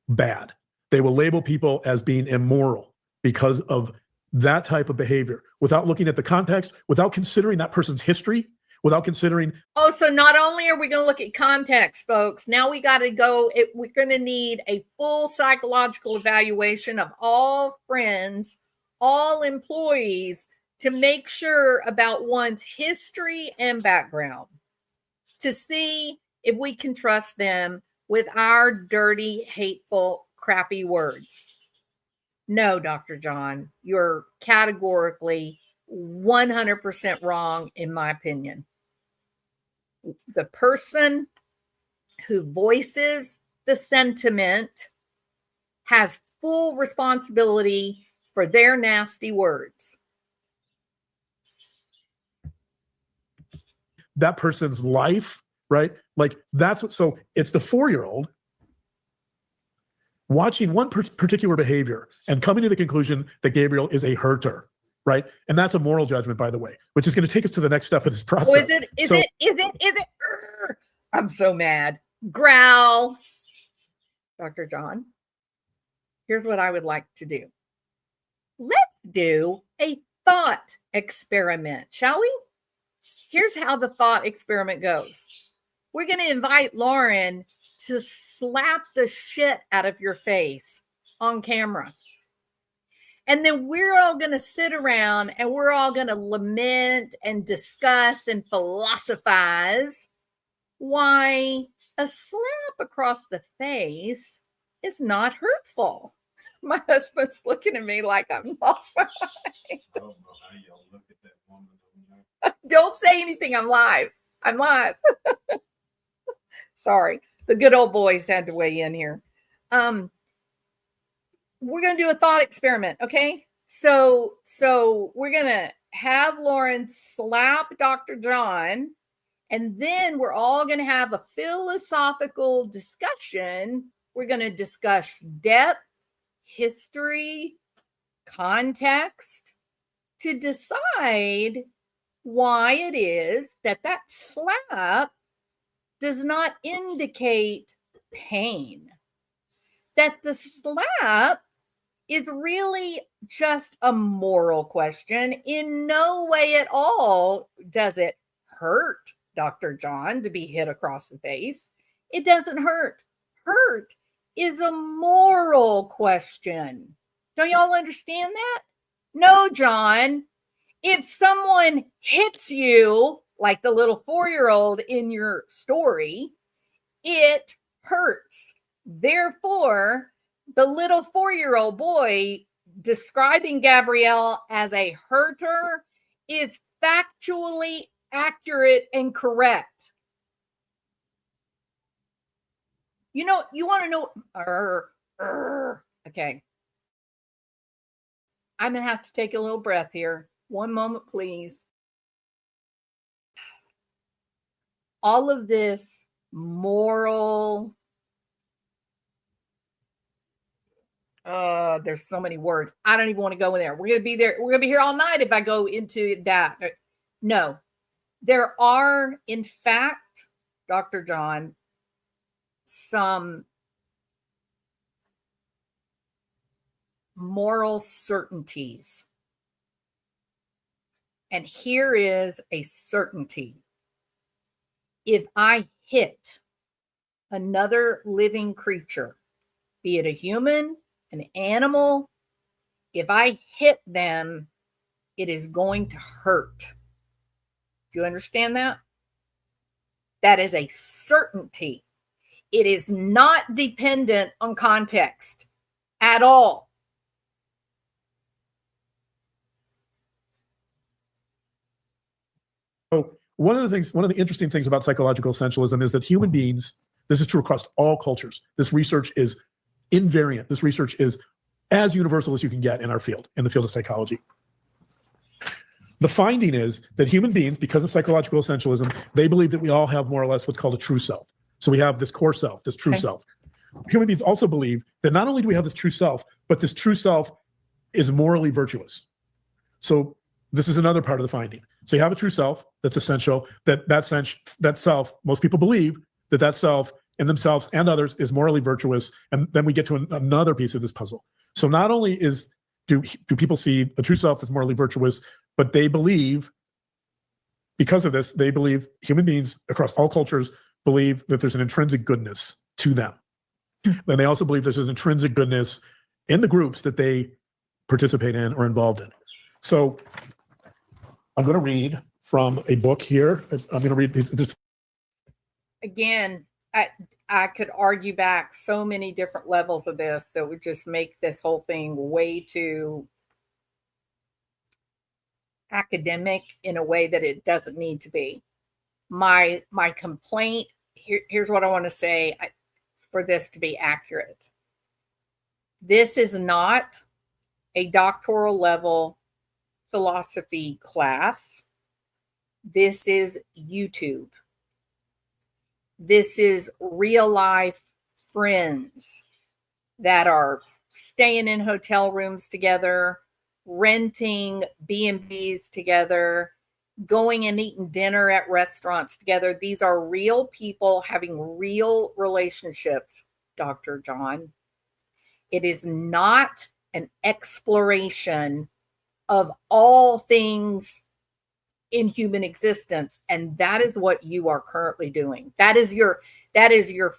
bad. They will label people as being immoral because of that type of behavior without looking at the context, without considering that person's history, without considering. Oh, so not only are we going to look at context, folks, now we got to go. We're going to need a full psychological evaluation of all friends, all employees, to make sure about one's history and background, to see if we can trust them with our dirty, hateful, crappy words. No, Dr. John, you're categorically 100% wrong, in my opinion. The person who voices the sentiment has full responsibility for their nasty words. That person's life, right? Like that's what, so it's the 4-year-old watching one particular behavior and coming to the conclusion that Gabriel is a herter. right? And that's a moral judgment, by the way, which is going to take us to the next step of this process. Oh, is it? I'm so mad. Growl. Dr. John, here's what I would like to do. Let's do a thought experiment, shall we? Here's how the thought experiment goes. We're going to invite Lauren to slap the shit out of your face on camera. And then we're all going to sit around and we're all going to lament and discuss and philosophize why a slap across the face is not hurtful. My husband's looking at me like I'm lost my mind. I don't know how y'all look at that woman over there. Don't say anything. I'm live. Sorry. The good old boys had to weigh in here. We're going to do a thought experiment. Okay. So we're going to have Lauren slap Dr. John, and then we're all going to have a philosophical discussion. We're going to discuss depth, history, context to decide why it is that slap does not indicate pain. That the slap is really just a moral question. In no way at all does it hurt Dr. John to be hit across the face. It doesn't hurt. Hurt is a moral question. Don't y'all understand that? No, John. If someone hits you, like the little 4-year-old in your story, it hurts. Therefore, the little 4-year-old boy describing Gabrielle as a hurter is factually accurate and correct. You know, you want to know, okay. I'm going to have to take a little breath here. One moment, please. All of this moral, there's so many words. I don't even want to go in there. We're going to be there. We're going to be here all night if I go into that. No, there are, in fact, Dr. John, some moral certainties. And here is a certainty. If I hit another living creature, be it a human, an animal, if I hit them, it is going to hurt. Do you understand that? That is a certainty. It is not dependent on context at all. So one of the interesting things about psychological essentialism is that human beings, this is true across all cultures. This research is invariant. This research is as universal as you can get in our field, in the field of psychology. The finding is that human beings, because of psychological essentialism, they believe that we all have more or less what's called a true self. So we have this core self, this true self. Human beings also believe that not only do we have this true self, but this true self is morally virtuous. So this is another part of the finding. So you have a true self that's essential, that self, most people believe that self in themselves and others is morally virtuous. And then we get to another piece of this puzzle. So not only do people see a true self that's morally virtuous, but they believe, because of this, they believe, human beings across all cultures believe that there's an intrinsic goodness to them. And they also believe there's an intrinsic goodness in the groups that they participate in or involved in. So I'm going to read from a book here. I'm going to read this. Again, I could argue back so many different levels of this that would just make this whole thing way too academic in a way that it doesn't need to be. My complaint, here's what I want to say for this to be accurate. This is not a doctoral level philosophy class. This is YouTube. This is real life friends that are staying in hotel rooms together, renting B&Bs together, going and eating dinner at restaurants together. These are real people having real relationships, Dr. John. It is not an exploration of all things in human existence, and that is what you are currently doing. That is your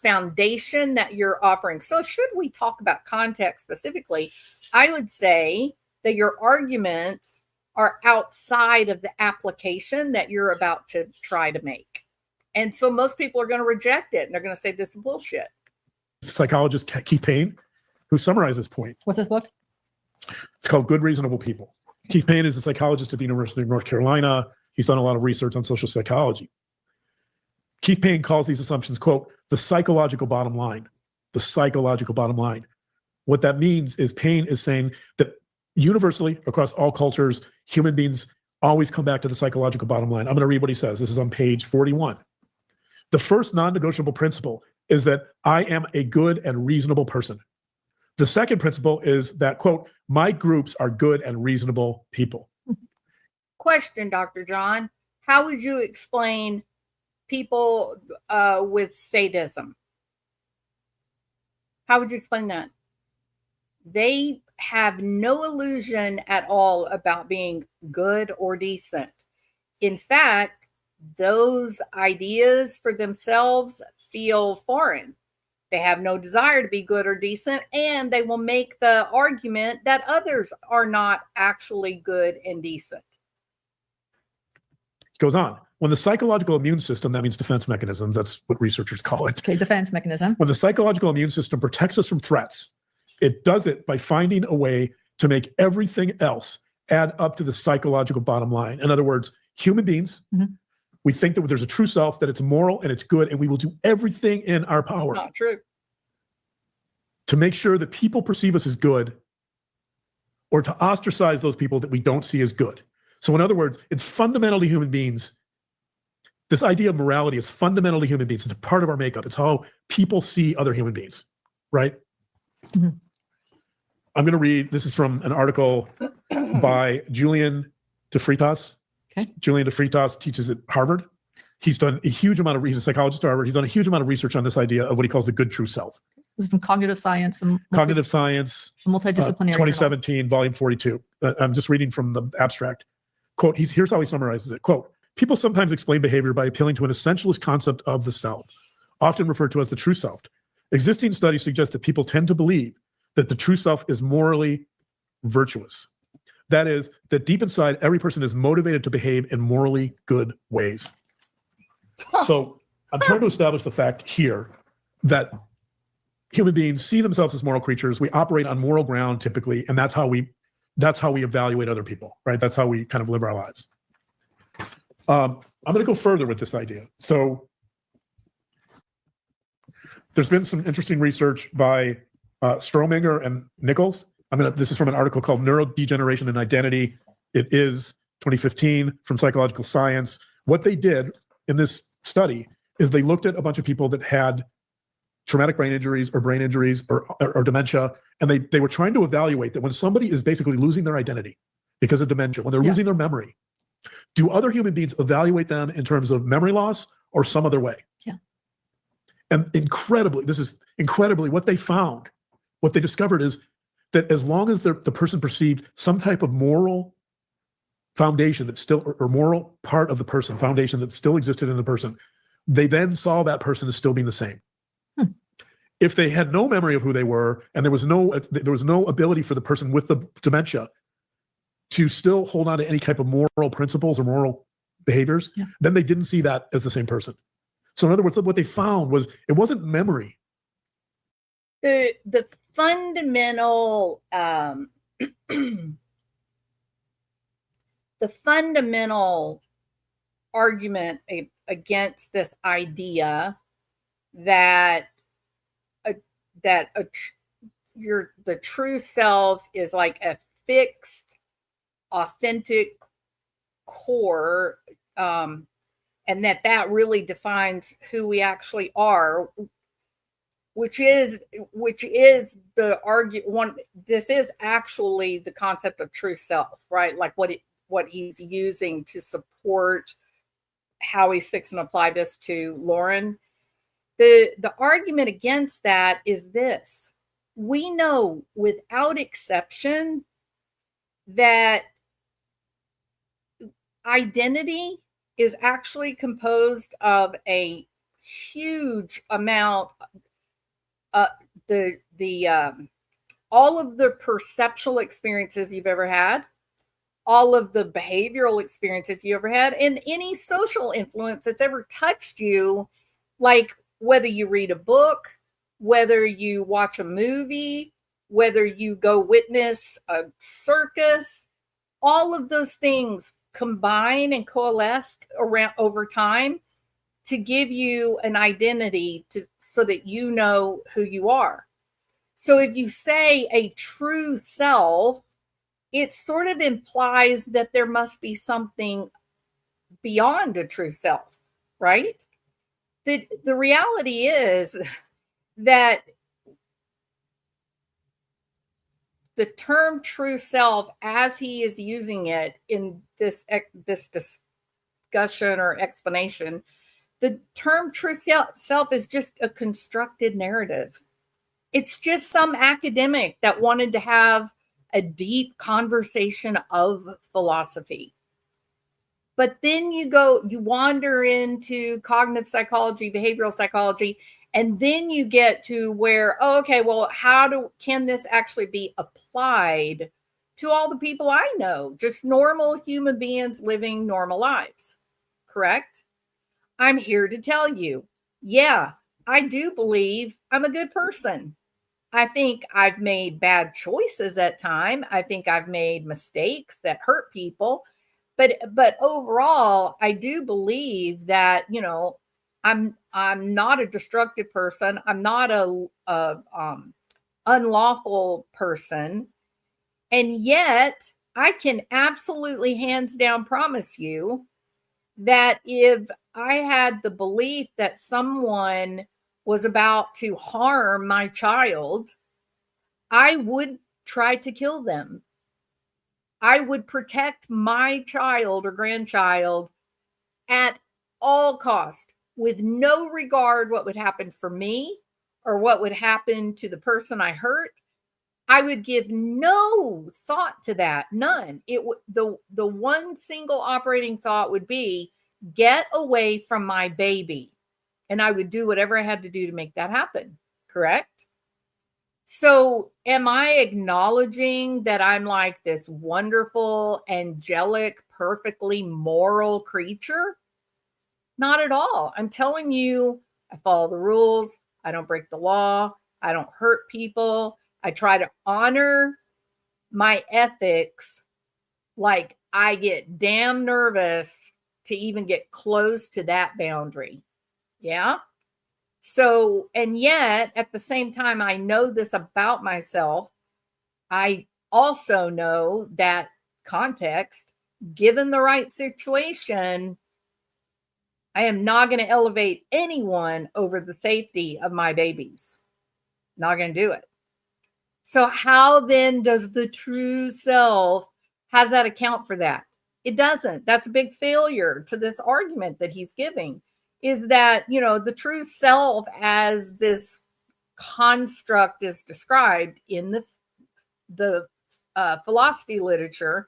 foundation that you're offering. So should we talk about context specifically, I would say that your arguments are outside of the application that you're about to try to make. And so most people are going to reject it, and they're going to say this is bullshit. Psychologist Keith Payne, who summarized this point. What's this book? It's called Good Reasonable People. Keith Payne is a psychologist at the University of North Carolina. He's done a lot of research on social psychology. Keith Payne calls these assumptions, quote, the psychological bottom line. The psychological bottom line. What that means is Payne is saying that universally across all cultures, human beings always come back to the psychological bottom line. I'm going to read what he says. This is on page 41. The first non-negotiable principle is that I am a good and reasonable person. The second principle is that, quote, my groups are good and reasonable people. Question, Dr. John, how would you explain people with sadism? How would you explain that? They have no illusion at all about being good or decent. In fact, those ideas for themselves feel foreign. They have no desire to be good or decent, and they will make the argument that others are not actually good and decent. Goes on. When the psychological immune system, that means defense mechanism, that's what researchers call it. Okay, defense mechanism. When the psychological immune system protects us from threats, it does it by finding a way to make everything else add up to the psychological bottom line. In other words, human beings, we think that there's a true self, that it's moral and it's good, and we will do everything in our power Not true. to make sure that people perceive us as good, or to ostracize those people that we don't see as good. So in other words, it's fundamentally human beings. This idea of morality is fundamentally human beings. It's a part of our makeup. It's how people see other human beings, right? Mm-hmm. I'm going to read, this is from an article by Julian DeFreitas. Okay. Julian DeFreitas teaches at Harvard. He's done a huge amount of, he's a psychologist at Harvard. He's done a huge amount of research on this idea of what he calls the good true self. This is from Cognitive Science and Cognitive Science, Multidisciplinary. 2017, volume 42. I'm just reading from the abstract. Quote, here's how he summarizes it. Quote, people sometimes explain behavior by appealing to an essentialist concept of the self, often referred to as the true self. Existing studies suggest that people tend to believe that the true self is morally virtuous. That is, that deep inside, every person is motivated to behave in morally good ways. So I'm trying to establish the fact here that human beings see themselves as moral creatures. We operate on moral ground typically, and that's how we evaluate other people, right? That's how we kind of live our lives. I'm going to go further with this idea. So there's been some interesting research by Strominger and Nichols. This is from an article called Neurodegeneration and Identity. It is 2015 from Psychological Science. What they did in this study is they looked at a bunch of people that had traumatic brain injuries or dementia, and they were trying to evaluate that when somebody is basically losing their identity because of dementia, when they're losing their memory, do other human beings evaluate them in terms of memory loss or some other way? Yeah. And incredibly, what they found, what they discovered is that as long as the person perceived some type of moral foundation that still, or moral part of the person, foundation that still existed in the person, they then saw that person as still being the same. If they had no memory of who they were, and there was no ability for the person with the dementia to still hold on to any type of moral principles or moral behaviors, then they didn't see that as the same person. So in other words, what they found was it wasn't memory. The fundamental the fundamental argument against this idea that the true self is like a fixed, authentic core, and that really defines who we actually are. which is the one. This is actually the concept of true self, right? Like what he's using to support how he's fixing to apply this to Lauren. The argument against that is this: we know without exception that identity is actually composed of a huge amount. All of the perceptual experiences you've ever had, all of the behavioral experiences you ever had, and any social influence that's ever touched you, like whether you read a book, whether you watch a movie, whether you go witness a circus, all of those things combine and coalesce around over time to give you an identity so that you know who you are. So if you say a true self, it sort of implies that there must be something beyond a true self, right? The reality is that the term true self, as he is using it in this discussion or explanation, the term true self is just a constructed narrative. It's just some academic that wanted to have a deep conversation of philosophy. But then you wander into cognitive psychology, behavioral psychology, and then you get to where, can this actually be applied to all the people I know, just normal human beings living normal lives, correct? I'm here to tell you, yeah, I do believe I'm a good person. I think I've made bad choices at time. I think I've made mistakes that hurt people. But overall, I do believe that, I'm not a destructive person. I'm not a unlawful person. And yet I can absolutely hands down promise you that if I had the belief that someone was about to harm my child, I would try to kill them. I would protect my child or grandchild at all costs, with no regard what would happen for me or what would happen to the person I hurt. I would give no thought to that, none. The one single operating thought would be, get away from my baby. And I would do whatever I had to do to make that happen, correct? So am I acknowledging that I'm like this wonderful, angelic, perfectly moral creature? Not at all. I'm telling you, I follow the rules. I don't break the law. I don't hurt people. I try to honor my ethics. Like, I get damn nervous to even get close to that boundary. Yeah. So, and yet at the same time, I know this about myself. I also know that context, given the right situation, I am not going to elevate anyone over the safety of my babies. Not going to do it. So how then does the true self, how does that account for that? It doesn't. That's a big failure to this argument that he's giving, is that, the true self as this construct is described in the philosophy literature,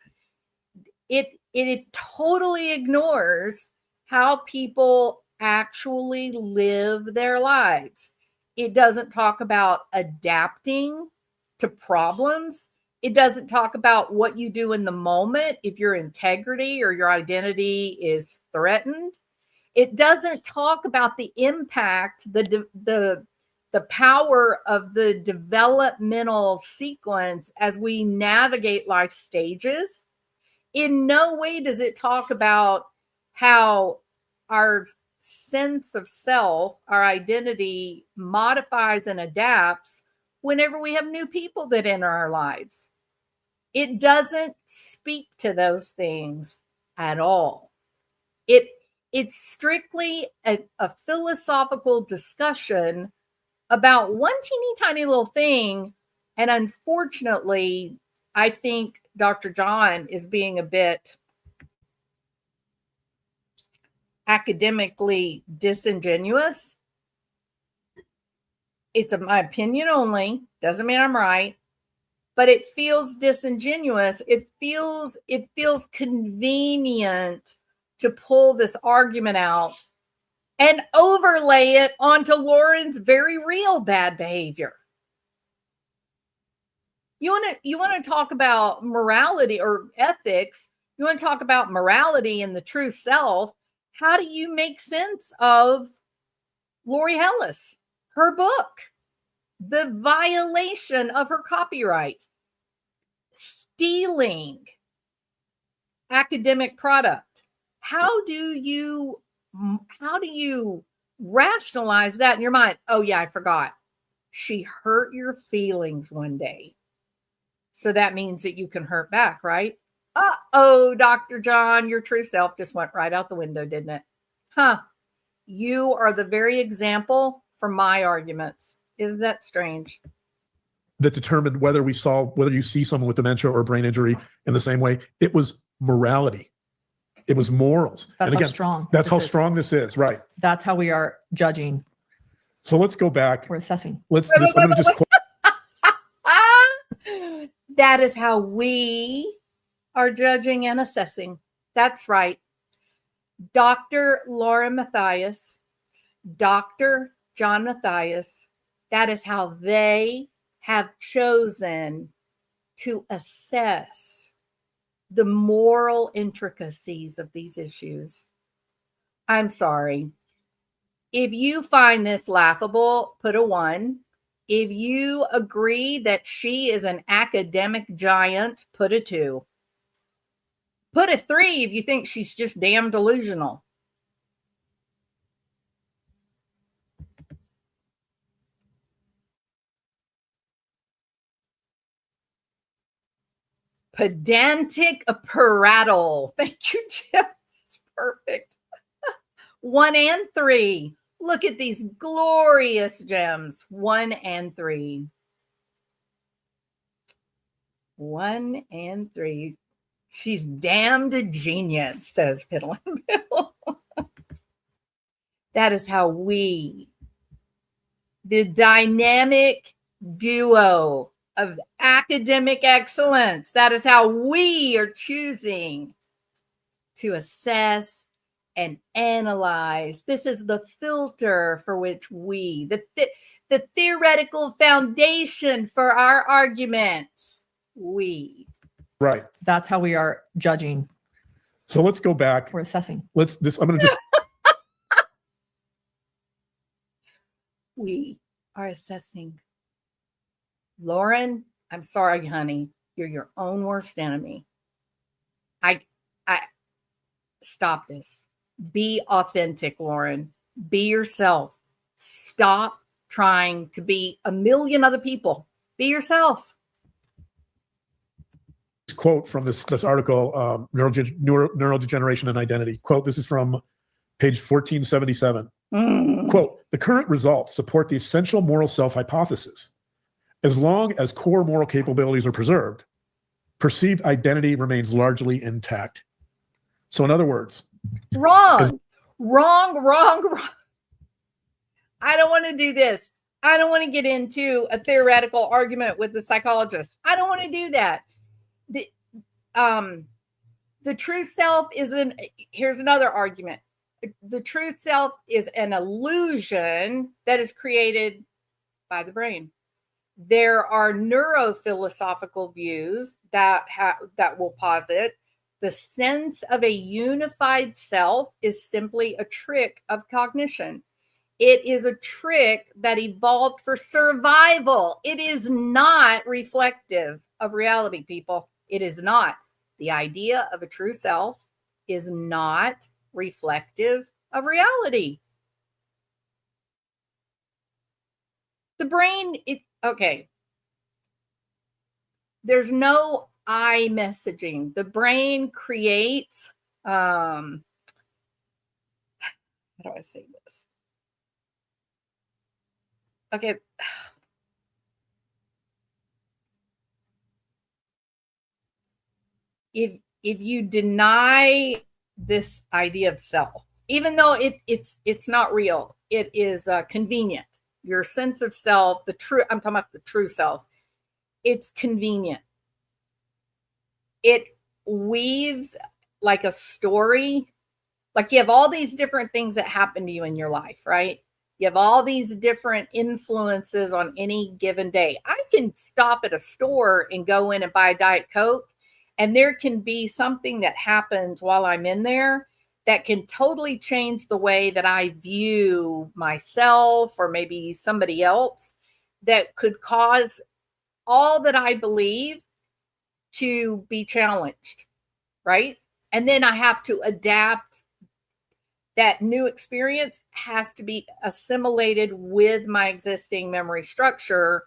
it totally ignores how people actually live their lives. It doesn't talk about adapting to problems. It doesn't talk about what you do in the moment if your integrity or your identity is threatened. It doesn't talk about the impact, the power of the developmental sequence as we navigate life stages. In no way does it talk about how our sense of self, our identity, modifies and adapts whenever we have new people that enter our lives. It doesn't speak to those things at all. It's strictly a philosophical discussion about one teeny tiny little thing. And unfortunately, I think Dr. John is being a bit academically disingenuous. It's my opinion only, doesn't mean I'm right, but it feels disingenuous. It feels convenient to pull this argument out and overlay it onto Lauren's very real bad behavior. You want to talk about morality or ethics, you want to talk about morality and the true self. How do you make sense of Lori Hellis, her book, the violation of her copyright, stealing academic product? How do you rationalize that in your mind? Oh yeah, I forgot. She hurt your feelings one day. So that means that you can hurt back, right? Uh-oh, Dr. John, your true self just went right out the window, didn't it? Huh. You are the very example for my arguments. Isn't that strange? That determined whether you see someone with dementia or brain injury in the same way. It was morality. It was morals. That's and again, how strong. That's how this is. strong this is, right? That's how we are judging. So let's go back. We're assessing. I'm going to just quote. That is how we are judging and assessing. That's right. Dr. Laura Mathias, Dr. John Mathias, that is how they have chosen to assess the moral intricacies of these issues. I'm sorry. If you find this laughable, put a 1. If you agree that she is an academic giant, put a 2. Put a 3 if you think she's just damn delusional. Pedantic prattle. Thank you, Jim. That's perfect. 1 and 3. Look at these glorious gems. 1 and 3. 1 and 3. She's damned a genius, says Piddle and Bill. That is how we, the dynamic duo of academic excellence, that is how we are choosing to assess and analyze. This is the filter for which we, the theoretical foundation for our arguments. We. Right. That's how we are judging. So let's go back. We're assessing. I'm going to just. We are assessing. Lauren, I'm sorry, honey. You're your own worst enemy. I stop this. Be authentic, Lauren. Be yourself. Stop trying to be a million other people. Be yourself. Quote from this article, Neurodegeneration and Identity. Quote, this is from page 1477. Quote, the current results support the essential moral self hypothesis. As long as core moral capabilities are preserved, perceived identity remains largely intact. So in other words, wrong. I don't want to do this. I don't want to get into a theoretical argument with the psychologist. I don't want to do that. The true self here's another argument. The true self is an illusion that is created by the brain. There are neurophilosophical views that will posit the sense of a unified self is simply a trick of cognition. It is a trick that evolved for survival. It is not reflective of reality, people. It is not. The idea of a true self is not reflective of reality. The brain, okay. There's no I messaging. The brain creates, how do I say this? Okay. If you deny this idea of self, even though it's not real, it is convenient. Your sense of self, the true, I'm talking about the true self, it's convenient. It weaves like a story. Like you have all these different things that happen to you in your life, right? You have all these different influences on any given day. I can stop at a store and go in and buy a Diet Coke, and there can be something that happens while I'm in there that can totally change the way that I view myself or maybe somebody else, that could cause all that I believe to be challenged, right? And then I have to adapt. That new experience has to be assimilated with my existing memory structure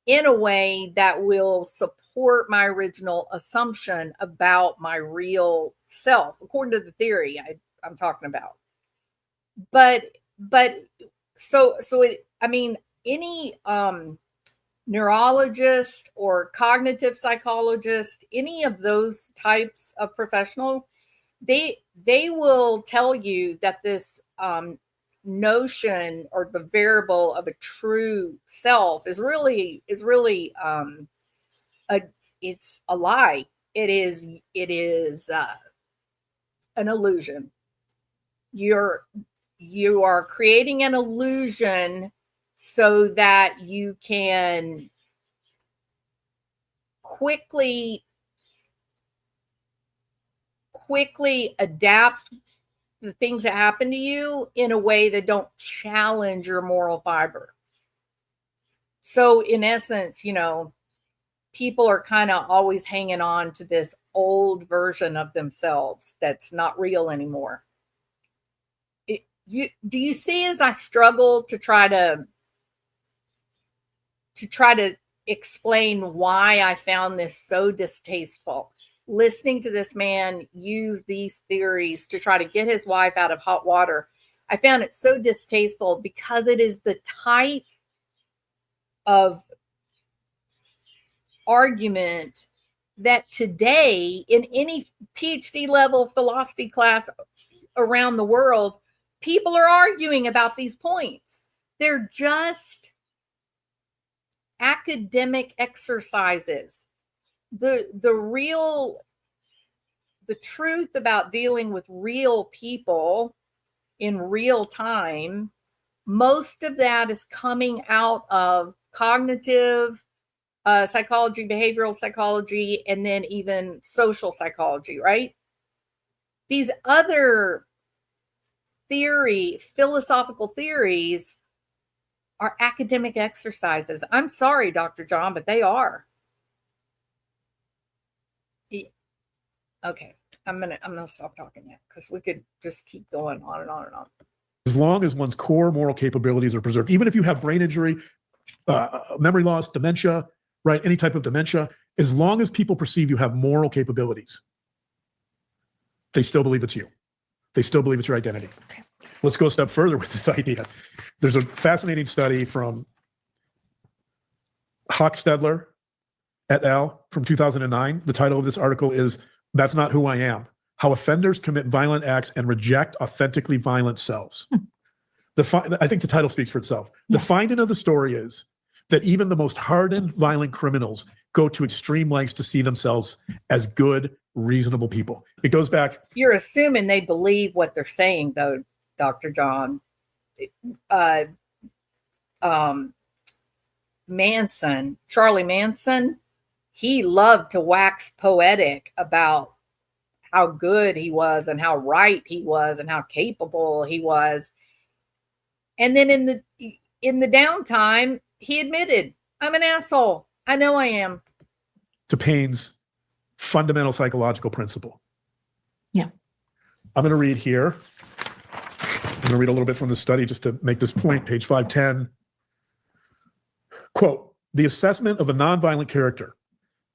in a way that will support my original assumption about my real self, according to the theory I'm talking about. But so it, I mean, any neurologist or cognitive psychologist, any of those types of professional, they will tell you that this notion or the variable of a true self is really it's a lie. It is an illusion. You are creating an illusion so that you can quickly adapt the things that happen to you in a way that don't challenge your moral fiber. So in essence, people are kind of always hanging on to this old version of themselves that's not real anymore. Do you see, as I struggle to try to explain why I found this so distasteful, listening to this man use these theories to try to get his wife out of hot water? I found it so distasteful because it is the type of argument that today in any PhD level philosophy class around the world, people are arguing about these points. They're just academic exercises. The truth about dealing with real people in real time, most of that is coming out of cognitive psychology, behavioral psychology, and then even social psychology, right? These other philosophical theories are academic exercises. I'm sorry, Dr. John, but they are. Okay, I'm gonna stop talking now because we could just keep going on and on and on. As long as one's core moral capabilities are preserved, even if you have brain injury, memory loss, dementia, right? Any type of dementia, as long as people perceive you have moral capabilities, they still believe it's you. They still believe it's your identity. Okay. Let's go a step further with this idea. There's a fascinating study from Hochstedler et al. From 2009. The title of this article is "That's Not Who I Am: How Offenders Commit Violent Acts and Reject Authentically Violent Selves." I think the title speaks for itself. Yeah. The finding of the story is that even the most hardened violent criminals go to extreme lengths to see themselves as good, reasonable people. It goes back. You're assuming they believe what they're saying, though, Dr. John. Charlie Manson, he loved to wax poetic about how good he was and how right he was and how capable he was. And then in the downtime, he admitted, I'm an asshole. I know I am. To Payne's fundamental psychological principle. Yeah. I'm going to read here. I'm going to read a little bit from the study just to make this point, page 510. Quote, "The assessment of a nonviolent character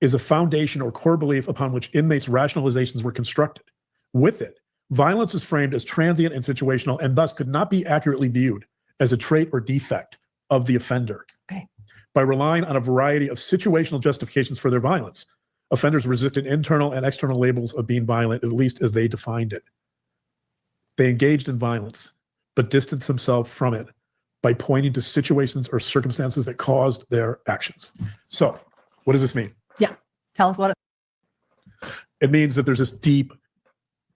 is a foundation or core belief upon which inmates' rationalizations were constructed. With it, violence is framed as transient and situational and thus could not be accurately viewed as a trait or defect of the offender. Okay. By relying on a variety of situational justifications for their violence, offenders resisted internal and external labels of being violent, at least as they defined it. They engaged in violence, but distanced themselves from it by pointing to situations or circumstances that caused their actions. So, what does this mean? Tell us what It means that there's this deep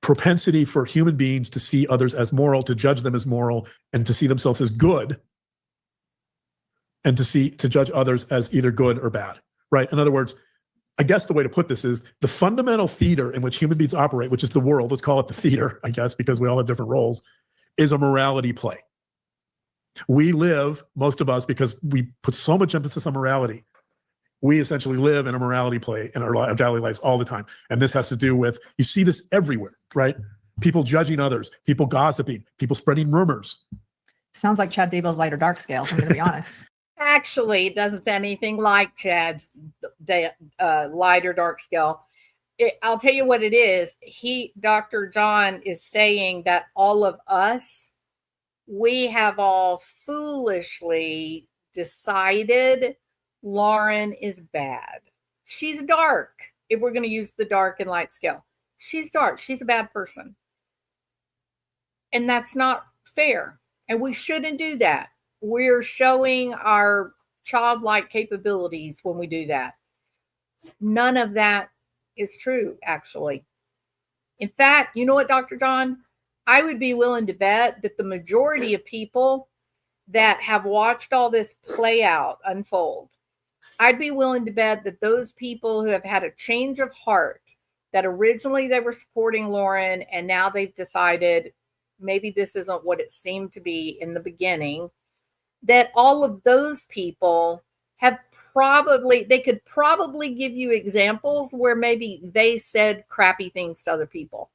propensity for human beings to see others as moral, to judge them as moral, and to see themselves as good, and to judge others as either good or bad, right? In other words, I guess the way to put this is the fundamental theater in which human beings operate, which is the world, let's call it the theater, I guess, because we all have different roles, is a morality play. We live, most of us, because we put so much emphasis on morality, we essentially live in a morality play in our daily lives all the time. And this has to do with, you see this everywhere, right? People judging others, people gossiping, people spreading rumors. sounds like Chad Daybell's light or dark scale. I'm going to be honest. Actually, it doesn't sound anything like Chad's light or dark scale. I'll tell you what it is. Dr. John is saying that all of us, we have all foolishly decided Lauren is bad. She's dark. If we're going to use the dark and light scale, she's dark. She's a bad person. And that's not fair. And we shouldn't do that. We're showing our childlike capabilities when we do that. None of that is true, actually. In fact, you know what, Dr. John? I would be willing to bet that the majority of people that have watched all this play out, unfold, I'd be willing to bet that those people who have had a change of heart, that originally they were supporting Lauren and now they've decided maybe this isn't what it seemed to be in the beginning, that all of those people have they could probably give you examples where maybe they said crappy things to other people,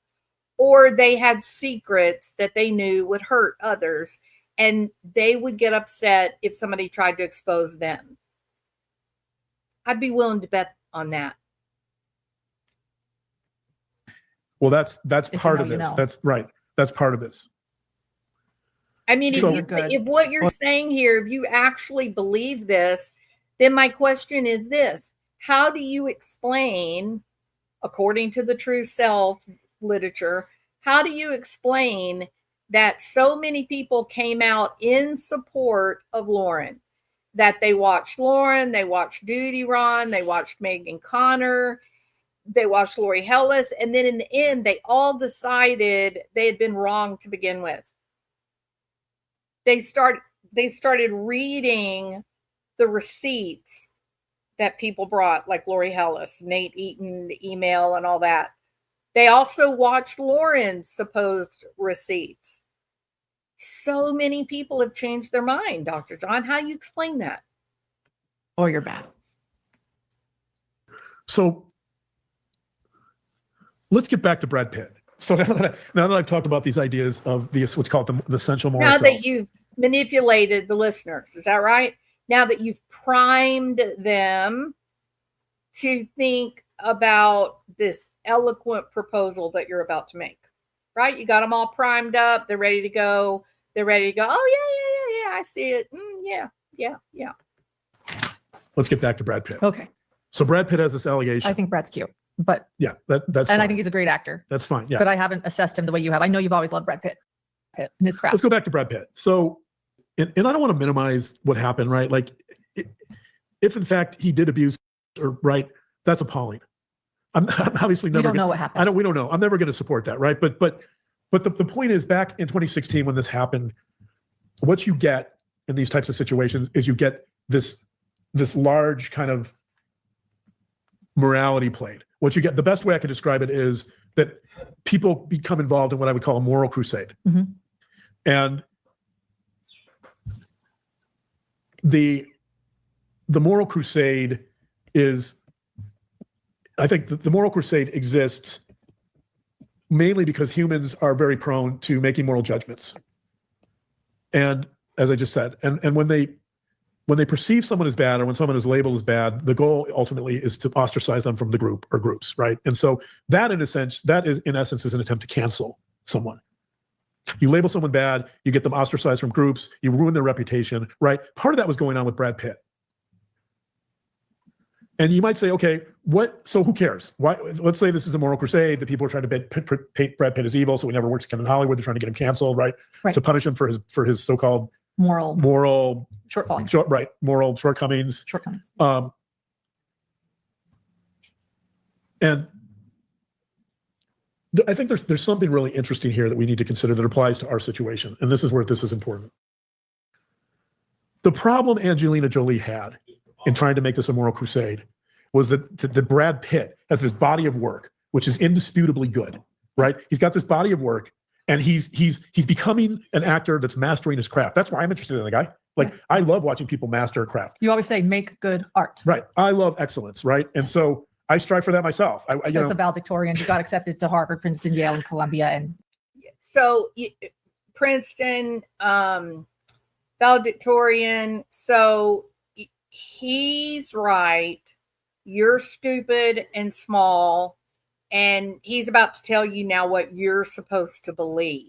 or they had secrets that they knew would hurt others, and they would get upset if somebody tried to expose them. I'd be willing to bet on that. Well, that's If part you of know, you this. know. That's right. That's part of this. I mean, So- if what you're saying here, if you actually believe this, then my question is this: how do you explain, according to the True Self literature, how do you explain that so many people came out in support of Lauren? That they watched Lauren, they watched Duty Ron, they watched Megan Connor, they watched Lori Hellis, and then in the end, they all decided they had been wrong to begin with. They started reading the receipts that people brought, like Lori Hellis, Nate Eaton, the email and all that. They also watched Lauren's supposed receipts. So many people have changed their mind, Dr. John. How do you explain that? Or you're bad. So let's get back to Brad Pitt. So now that I've talked about these ideas of what's called the essential moral Now self. that you've manipulated the listeners, is that right? Now that you've primed them to think about this eloquent proposal that you're about to make, right? You got them all primed up. They're ready to go. They're ready to go. Oh, yeah. I see it. Yeah. Let's get back to Brad Pitt. Okay. So Brad Pitt has this allegation. I think Brad's cute, but, Yeah, that's and fine. I think he's a great actor, That's fine. Yeah. but I haven't assessed him the way you have. I know you've always loved Brad Pitt and his craft. Let's go back to Brad Pitt. So, and I don't want to minimize what happened, right? Like, if in fact he did abuse her, right, that's appalling. I'm obviously We never. don't know what happened. We don't know. I'm never going to support that, right? But the point is, back in 2016 when this happened, what you get in these types of situations is you get this large kind of morality played. What you get, the best way I could describe it is that people become involved in what I would call a moral crusade. Mhm. And the moral crusade is, I think the moral crusade exists mainly because humans are very prone to making moral judgments. And as I just said, and when they perceive someone as bad or when someone is labeled as bad, the goal ultimately is to ostracize them from the group or groups, right? And so that in essence is an attempt to cancel someone. You label someone bad, you get them ostracized from groups, you ruin their reputation, right? Part of that was going on with Brad Pitt. And you might say, okay, so who cares? Why? Let's say this is a moral crusade that people are trying to paint Brad Pitt as evil, so he never works again in Hollywood. They're trying to get him canceled, right? Right. To punish him for his so-called Moral moral shortfalls. moral shortcomings. Shortcomings. And I think there's something really interesting here that we need to consider that applies to our situation. And this is where this is important. The problem Angelina Jolie had in trying to make this a moral crusade was that Brad Pitt has this body of work, which is indisputably good, right? He's got this body of work, and he's becoming an actor that's mastering his craft. That's why I'm interested in the guy. Like, I love watching people master a craft. You always say, make good art. Right. I love excellence, right? And so I strive for that myself. Says the valedictorian who got accepted to Harvard, Princeton, Yale, and Columbia. And So Princeton, valedictorian. So he's right. You're stupid and small. And he's about to tell you now what you're supposed to believe.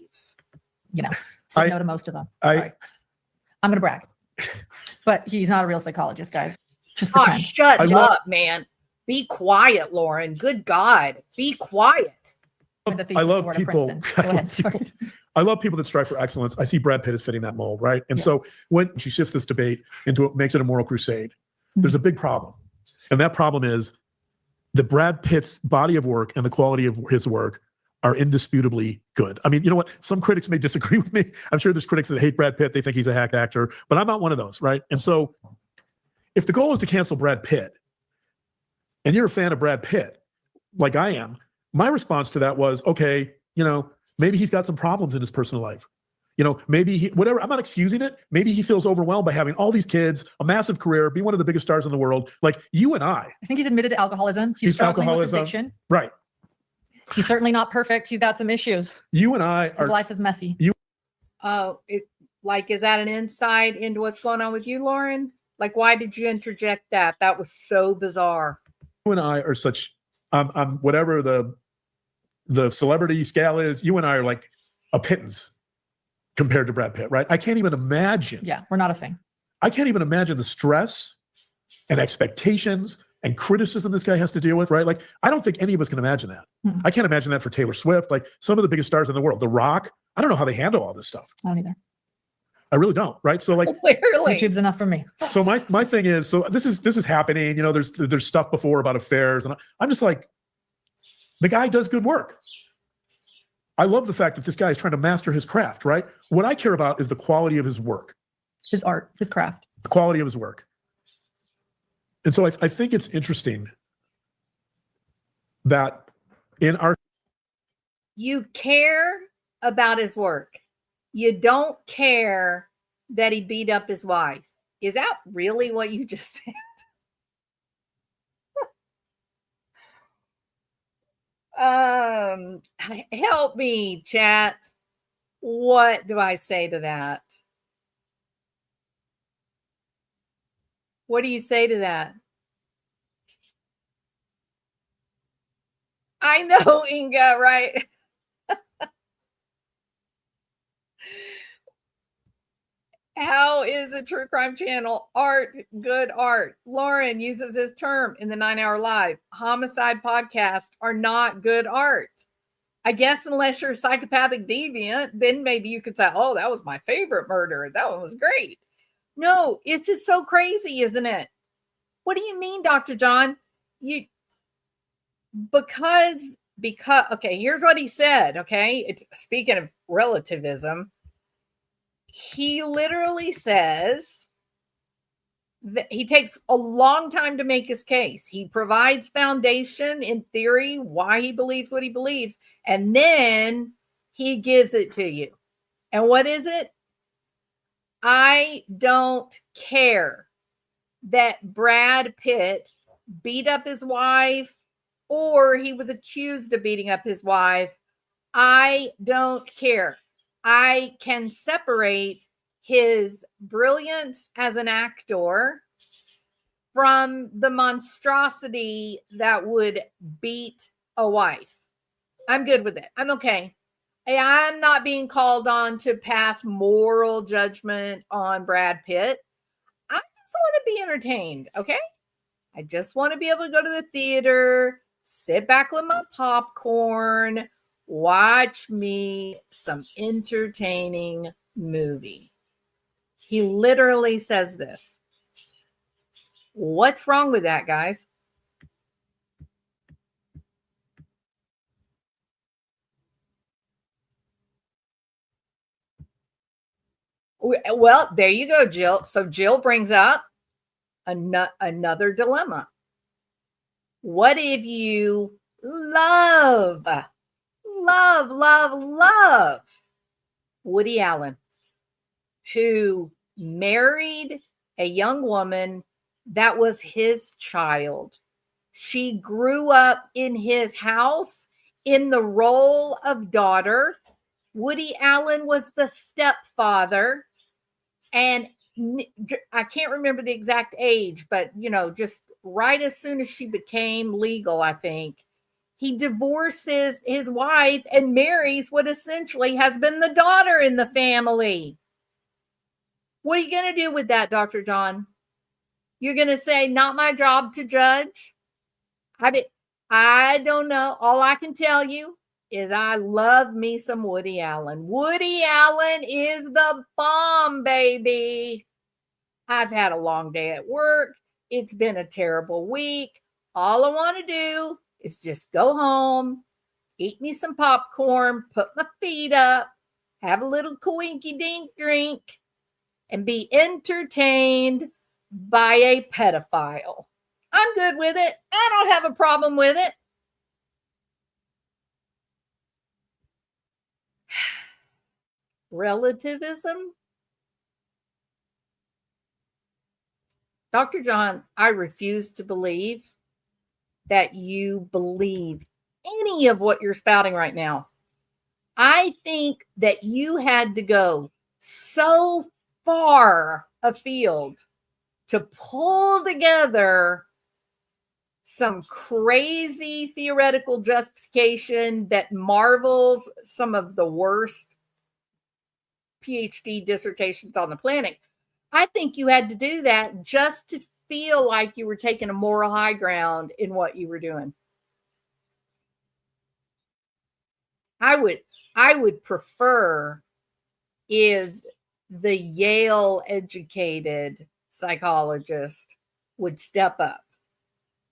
said no to most of them. Sorry. I'm going to brag. But he's not a real psychologist, guys. Just Oh, pretend. shut up, man. Be quiet, Lauren. Good God. Be quiet. I love people. Go ahead. Sorry. I love people that strive for excellence. I see Brad Pitt as fitting that mold, right? And so when she shifts this debate into makes it a moral crusade, there's a big problem. And that problem is that Brad Pitt's body of work and the quality of his work are indisputably good. I mean, you know what? Some critics may disagree with me. I'm sure there's critics that hate Brad Pitt. They think he's a hack actor, but I'm not one of those, right? And so if the goal is to cancel Brad Pitt, and you're a fan of Brad Pitt, like I am, my response to that was, okay, maybe he's got some problems in his personal life. Maybe whatever, I'm not excusing it. Maybe he feels overwhelmed by having all these kids, a massive career, be one of the biggest stars in the world. Like you and I think he's admitted to alcoholism. He's struggling with addiction. Right. He's certainly not perfect. He's got some issues. You and I His life is messy. Oh, is that an insight into what's going on with you, Lauren? Like, why did you interject that? That was so bizarre. You and I are such, whatever the celebrity scale is, you and I are like a pittance compared to Brad Pitt, right? I can't even imagine. Yeah, we're not a thing. I can't even imagine the stress and expectations and criticism this guy has to deal with, right? Like, I don't think any of us can imagine that. Mm-hmm. I can't imagine that for Taylor Swift, like some of the biggest stars in the world, The Rock. I don't know how they handle all this stuff. I don't either. I really don't, right? So like, Clearly. YouTube's enough for me. so my thing is, so this is happening. There's stuff before about affairs, and I'm just like, the guy does good work. I love the fact that this guy is trying to master his craft, right? What I care about is the quality of his work, His art, his craft. the quality of his work. And so I think it's interesting that in our You care about his work. You don't care that he beat up his wife. Is that really what you just said? Help me, chat. What do I say to that? What do you say to that? I know, Inga, right? How is a true crime channel art good art? Lauren uses this term in the 9 Hour Live. Homicide podcasts are not good art. I guess unless you're a psychopathic deviant, then maybe you could say, oh, that was my favorite murder. That one was great. No, it's just so crazy, isn't it? What do you mean, Dr. John? Because okay, here's what he said. Okay, it's speaking of relativism. He literally says that he takes a long time to make his case. He provides foundation in theory why he believes what he believes, and then he gives it to you. And what is it? I don't care that Brad Pitt beat up his wife or he was accused of beating up his wife. I don't care. I can separate his brilliance as an actor from the monstrosity that would beat a wife. I'm good with it. I'm okay. I'm not being called on to pass moral judgment on Brad Pitt. I just want to be entertained, okay? I just want to be able to go to the theater, sit back with my popcorn, watch me some entertaining movie. He literally says this. What's wrong with that, guys? Well, there you go, Jill. So Jill brings up another dilemma. What if you love Woody Allen, who married a young woman that was his child? She grew up in his house in the role of daughter. Woody Allen was the stepfather. And I can't remember the exact age, but just right as soon as she became legal, I think, he divorces his wife and marries what essentially has been the daughter in the family. What are you going to do with that, Dr. John? You're going to say, not my job to judge? I don't know. All I can tell you is I love me some Woody Allen. Woody Allen is the bomb, baby. I've had a long day at work. It's been a terrible week. All I want to do is just go home, eat me some popcorn, put my feet up, have a little coinky dink drink, and be entertained by a pedophile. I'm good with it. I don't have a problem with it. Relativism? Dr. John, I refuse to believe that you believe any of what you're spouting right now. I think that you had to go so far afield to pull together some crazy theoretical justification that marvels some of the worst PhD dissertations on the planet. I think you had to do that just to feel like you were taking a moral high ground in what you were doing. I would prefer if the Yale educated psychologist would step up.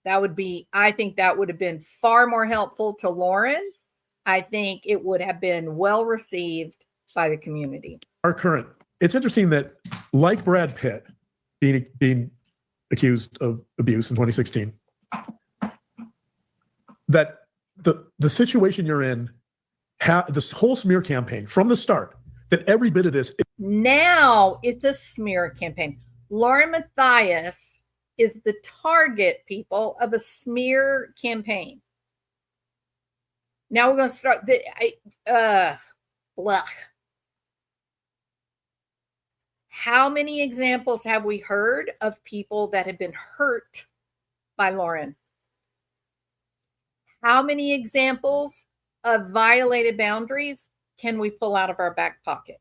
I think that would have been far more helpful to Lauren. I think it would have been well received by the community. It's interesting that, like Brad Pitt being accused of abuse in 2016, that the situation you're in, this whole smear campaign from the start, that every bit of this. Now it's a smear campaign. Lauren Matthias is the target, people, of a smear campaign. Now we're going to start blah. How many examples have we heard of people that have been hurt by Lauren? How many examples of violated boundaries can we pull out of our back pocket?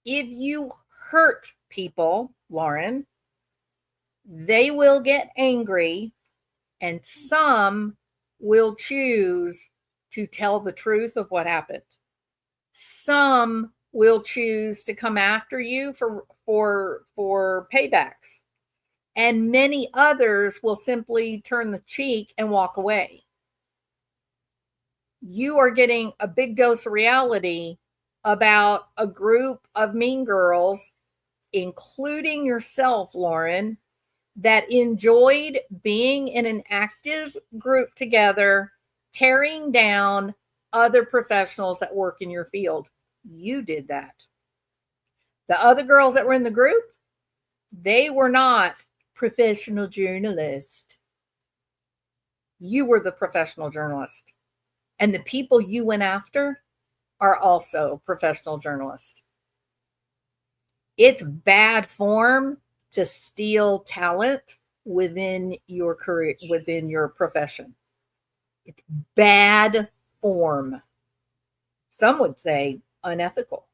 If you hurt people, Lauren, they will get angry, and some will choose to tell the truth of what happened. Some will choose to come after you for paybacks, and many others will simply turn the cheek and walk away. You are getting a big dose of reality about a group of mean girls, including yourself, Lauren, that enjoyed being in an active group together, tearing down other professionals that work in your field. You did that. The other girls that were in the group, they were not professional journalists. You were the professional journalist. And the people you went after are also professional journalists. It's bad form to steal talent within your career, within your profession. It's bad form. Some would say unethical.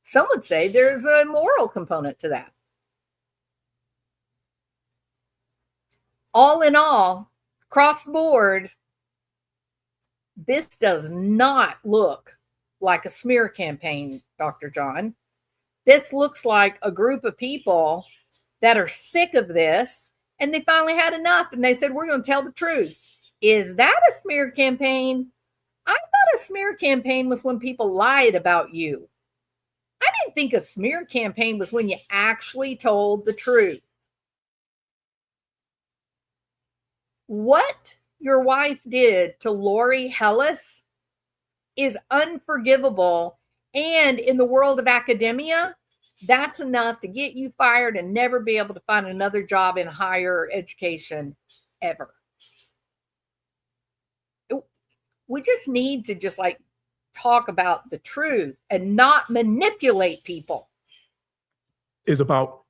Some would say there's a moral component to that. All in all, cross board, this does not look like a smear campaign, Dr. John. This looks like a group of people that are sick of this, and they finally had enough, and they said, we're going to tell the truth. Is that a smear campaign? I thought a smear campaign was when people lied about you. I didn't think a smear campaign was when you actually told the truth. What your wife did to Lori Hellis is unforgivable. And in the world of academia, that's enough to get you fired and never be able to find another job in higher education ever. We just need to just like talk about the truth and not manipulate people. Is about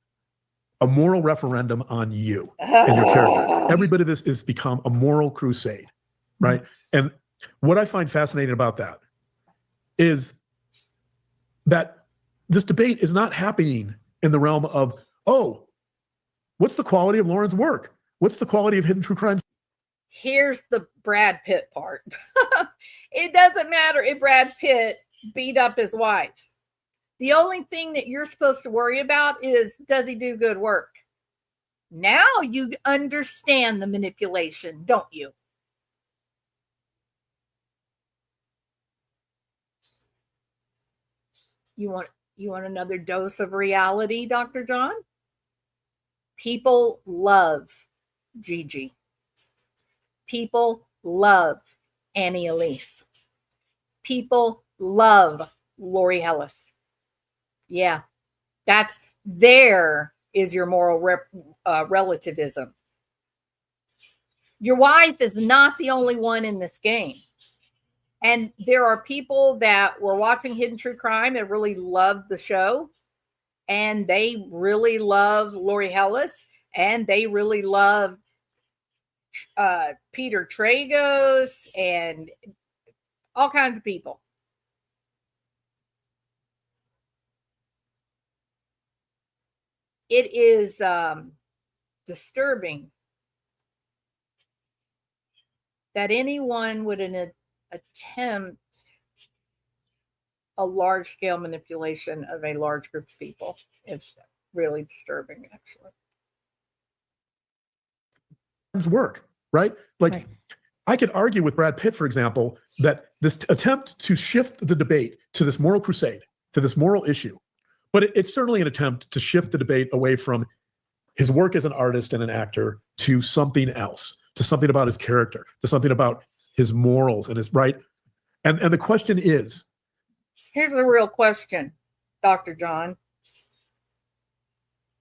a moral referendum on you and your character. Every bit of this is become a moral crusade, right? And what I find fascinating about that is that this debate is not happening in the realm of, oh, what's the quality of Lauren's work? What's the quality of Hidden True Crime? Here's the Brad Pitt part. It doesn't matter if Brad Pitt beat up his wife. The only thing that you're supposed to worry about is, does he do good work? Now you understand the manipulation, don't you? You want another dose of reality, Dr. John? People love Gigi. People love Annie Elise. People love Lori Hellis. Yeah, there is your moral relativism. Your wife is not the only one in this game. And there are people that were watching Hidden True Crime and really loved the show. And they really love Lori Hellis. And they really love Peter Tragos and all kinds of people. It is disturbing that anyone would attempt a large-scale manipulation of a large group of people. It's really disturbing, actually. Work, right? Like, Right. I could argue with Brad Pitt, for example, that this attempt to shift the debate to this moral crusade, to this moral issue, but it's certainly an attempt to shift the debate away from his work as an artist and an actor to something else, to something about his character, to something about his morals and his right. And the question is, here's the real question, Dr. John.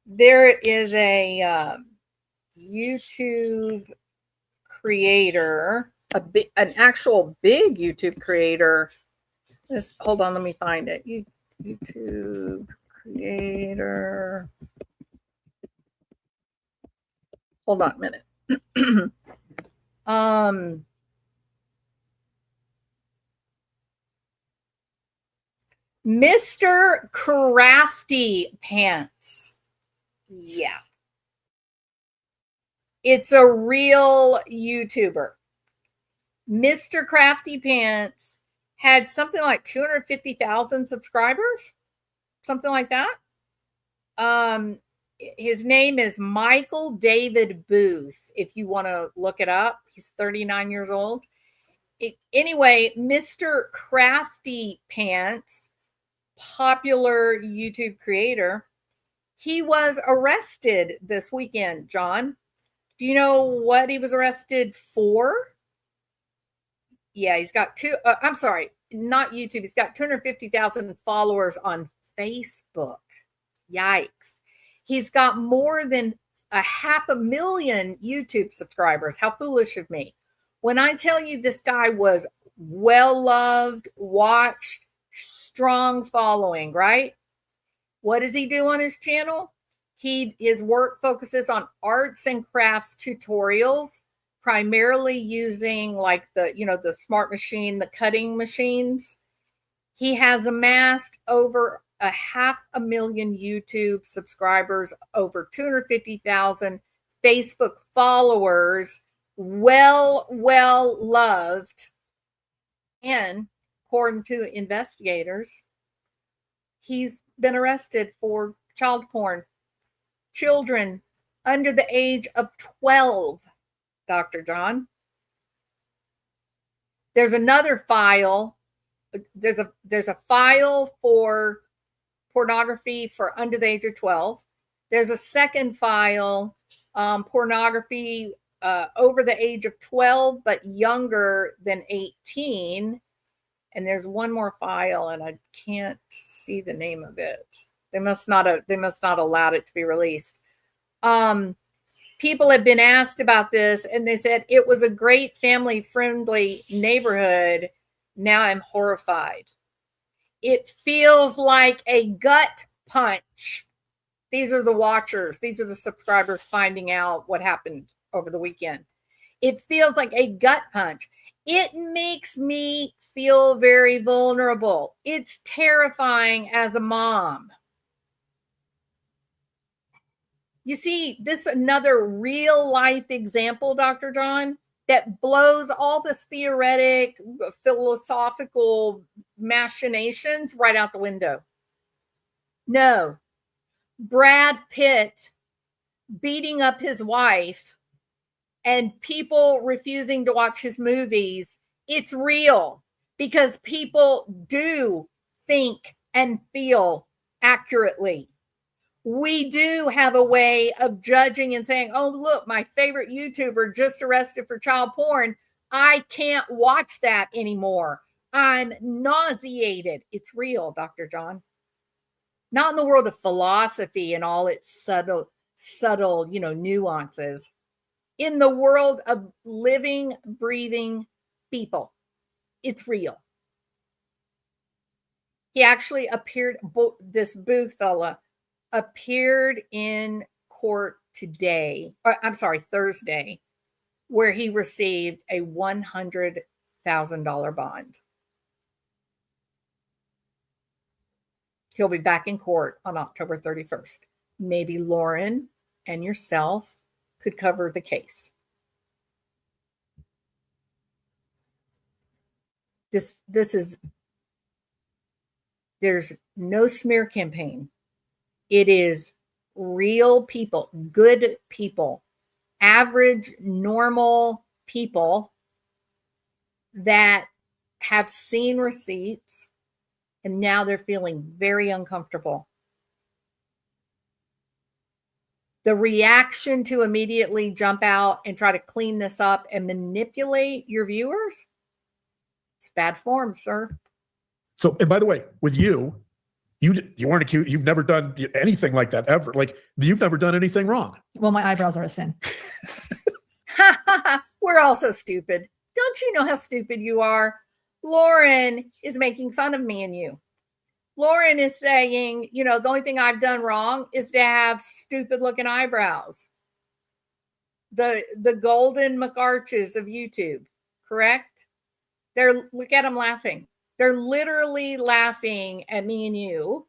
There is a YouTube creator, an actual big YouTube creator. Hold on, let me find it. YouTube creator. Hold on a minute. Mr. Crafty Pants. Yeah. It's a real YouTuber. Mr. Crafty Pants had something like 250,000 subscribers, something like that. His name is Michael David Booth, if you want to look it up. He's 39 years old. Anyway, Mr. Crafty Pants, popular YouTube creator, he was arrested this weekend, John. Do you know what he was arrested for? Yeah, he's got I'm sorry, not YouTube. He's got 250,000 followers on Facebook. Yikes. He's got more than 500,000 YouTube subscribers. How foolish of me. When I tell you this guy was well-loved, watched, strong following, right? What does he do on his channel? His work focuses on arts and crafts tutorials primarily using like the smart machine, the cutting machines. He has amassed over 500,000 YouTube subscribers, over 250,000 Facebook followers, well loved. And according to investigators, he's been arrested for child porn. Children under the age of 12, Dr. John. There's another file. There's a file for pornography for under the age of 12. There's a second file, pornography over the age of 12, but younger than 18. And there's one more file, and I can't see the name of it. They must not allowed it to be released. People have been asked about this, and they said it was a great family-friendly neighborhood. Now I'm horrified. It feels like a gut punch. These are the watchers. These are the subscribers finding out what happened over the weekend. It feels like a gut punch. It makes me feel very vulnerable. It's terrifying as a mom. You see, this is another real life example, Dr. John, that blows all this theoretic, philosophical machinations right out the window. No, Brad Pitt beating up his wife and people refusing to watch his movies, it's real because people do think and feel accurately. We do have a way of judging and saying, oh, look, my favorite YouTuber just arrested for child porn. I can't watch that anymore. I'm nauseated. It's real, Dr. John. Not in the world of philosophy and all its subtle, nuances. In the world of living, breathing people, it's real. He actually appeared, this Booth fella appeared in court Thursday, where he received a $100,000 bond. He'll be back in court on October 31st. Maybe Lauren and yourself could cover the case. There's no smear campaign. It is real people, good people, average, normal people that have seen receipts, and now they're feeling very uncomfortable. The reaction to immediately jump out and try to clean this up and manipulate your viewers, it's bad form, sir. So, and by the way, with you weren't accused. You've never done anything like that ever. Like, you've never done anything wrong. Well, my eyebrows are a sin. We're all so stupid. Don't you know how stupid you are? Lauren is making fun of me and you. Lauren is saying, the only thing I've done wrong is to have stupid looking eyebrows. The golden McArches of YouTube, correct? Look at them laughing. They're literally laughing at me and you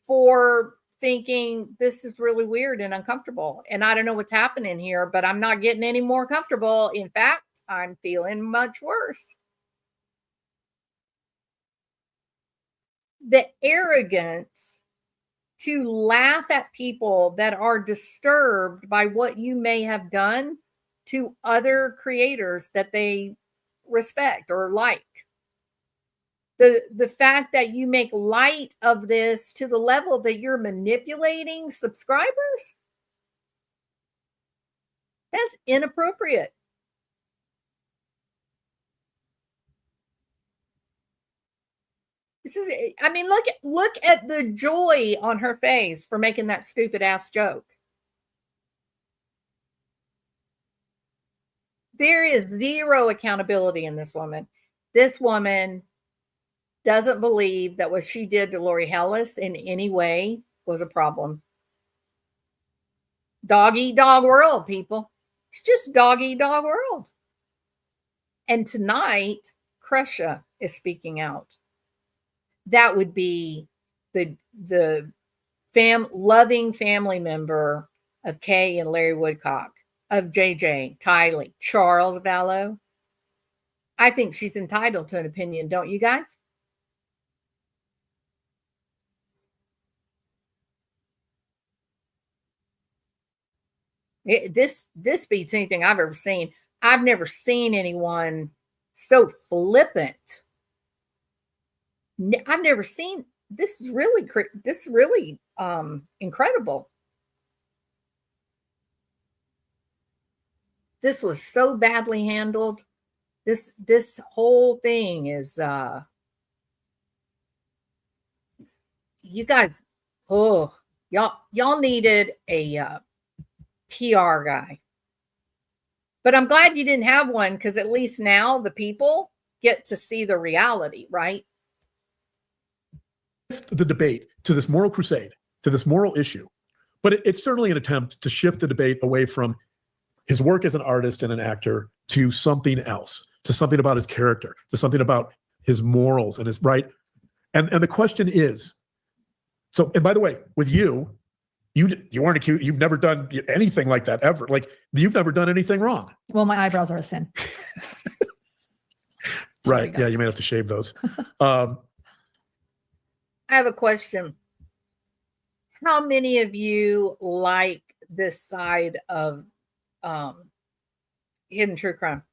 for thinking this is really weird and uncomfortable. And I don't know what's happening here, but I'm not getting any more comfortable. In fact, I'm feeling much worse. The arrogance to laugh at people that are disturbed by what you may have done to other creators that they respect or like. The fact that you make light of this to the level that you're manipulating subscribers, that's inappropriate. Look at the joy on her face for making that stupid ass joke. There is zero accountability in this woman. This woman doesn't believe that what she did to Lori Hellis in any way was a problem. Dog eat dog world, people. It's just dog eat dog world. And tonight, Crusha is speaking out. That would be the loving family member of Kay and Larry Woodcock, of JJ, Tylee, Charles Vallow. I think she's entitled to an opinion, don't you guys? This beats anything I've ever seen. I've never seen anyone so flippant. I've never seen this. Is really incredible. This was so badly handled. This whole thing is you guys, y'all needed a PR guy. But I'm glad you didn't have one, because at least now the people get to see the reality, right? The debate to this moral crusade, to this moral issue. But it's certainly an attempt to shift the debate away from his work as an artist and an actor to something else, to something about his character, to something about his morals and his right. And the question is, so, and by the way, with you weren't accused, you've never done anything like that ever. Like, you've never done anything wrong. Well, my eyebrows are a sin. Right. Yeah, you may have to shave those. I have a question. How many of you like this side of Hidden True Crime?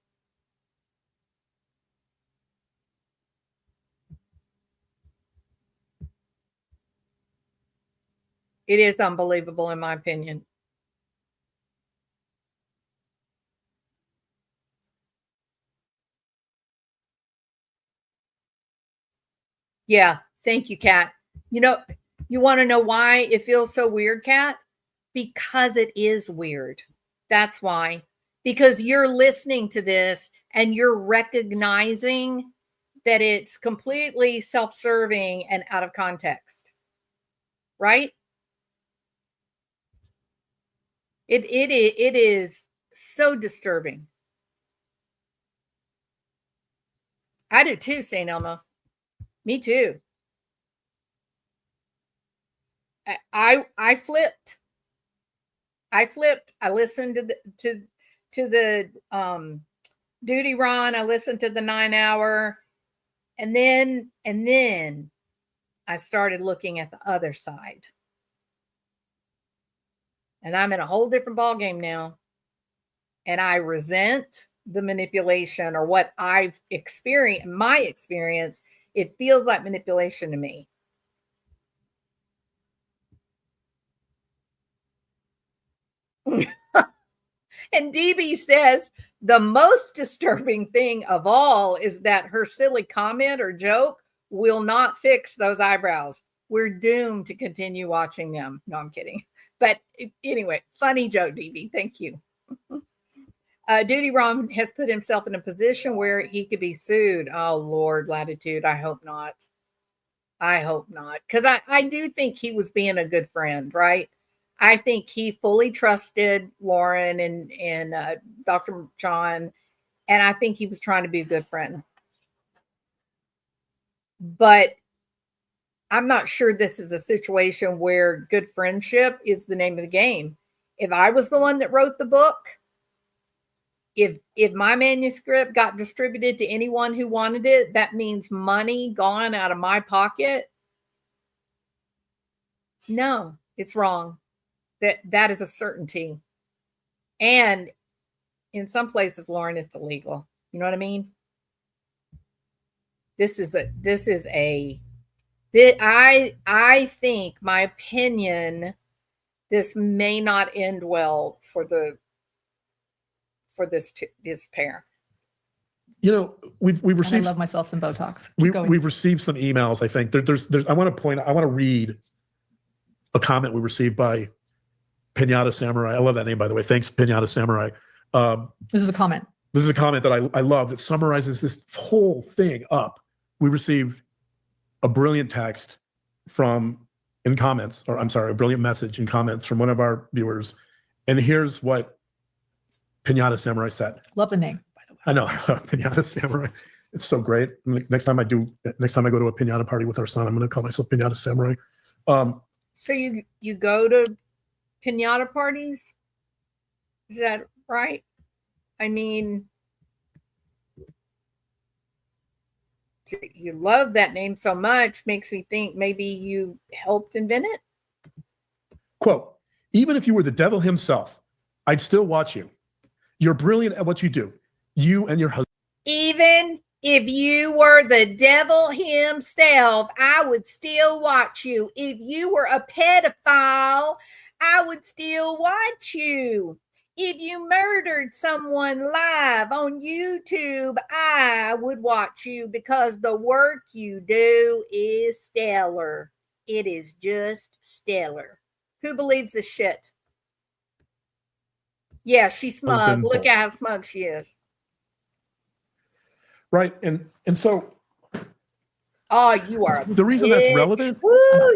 It is unbelievable, in my opinion. Yeah, thank you, Kat. You know, you want to know why it feels so weird, Kat? Because it is weird. That's why. Because you're listening to this and you're recognizing that it's completely self-serving and out of context. Right? It is so disturbing. I do too, St. Elmo. Me too. I flipped. I listened to the Duty Ron. I listened to the 9 hour, and then I started looking at the other side. And I'm in a whole different ballgame now. And I resent the manipulation, or what I've experienced, my experience. It feels like manipulation to me. And DB says the most disturbing thing of all is that her silly comment or joke will not fix those eyebrows. We're doomed to continue watching them. No, I'm kidding. But anyway, funny joke, DB. Thank you. Duty Ron has put himself in a position where he could be sued. Oh, Lord, Latitude. I hope not. I hope not. Because I do think he was being a good friend, right? I think he fully trusted Lauren and Dr. John, and I think he was trying to be a good friend. But I'm not sure this is a situation where good friendship is the name of the game. If I was the one that wrote the book, if my manuscript got distributed to anyone who wanted it, that means money gone out of my pocket. No, it's wrong. That is a certainty. And in some places, Lauren, it's illegal. You know what I mean? I think, my opinion, this may not end well for this pair. You know, we've received. I love myself some Botox. We've received some emails. I think there's. I want to read a comment we received by Pinata Samurai. I love that name, by the way. Thanks, Pinata Samurai. This is a comment. This is a comment that I love that summarizes this whole thing up. We received a brilliant text a brilliant message in comments from one of our viewers. And here's what Pinata Samurai set. Love the name, by the way. I know Pinata Samurai. It's so great. Next time I go to a pinata party with our son, I'm going to call myself Pinata Samurai. So you go to pinata parties? Is that right? I mean, you love that name so much, makes me think maybe you helped invent it. Quote, even if you were the devil himself, I'd still watch you. You're brilliant at what you do. You and your husband. Even if you were the devil himself, I would still watch you. If you were a pedophile, I would still watch you. If you murdered someone live on YouTube, I would watch you because the work you do is stellar. It is just stellar. Who believes this shit? Yeah, she's smug. Husband Look boss. at how smug she is. Right. And so Oh, you are. the reason that's relevant, Woo,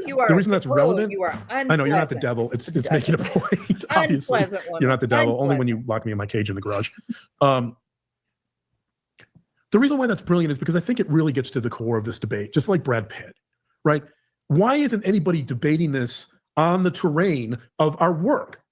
you are. the reason that's relevant, You are. I know you're not the unpleasant. devil. It's making a point. Obviously, Unpleasant woman. you're not the devil. Only when Unpleasant. you lock me in my cage in the garage. The reason why that's brilliant is because I think it really gets to the core of this debate, just like Brad Pitt, right? Why isn't anybody debating this on the terrain of our work?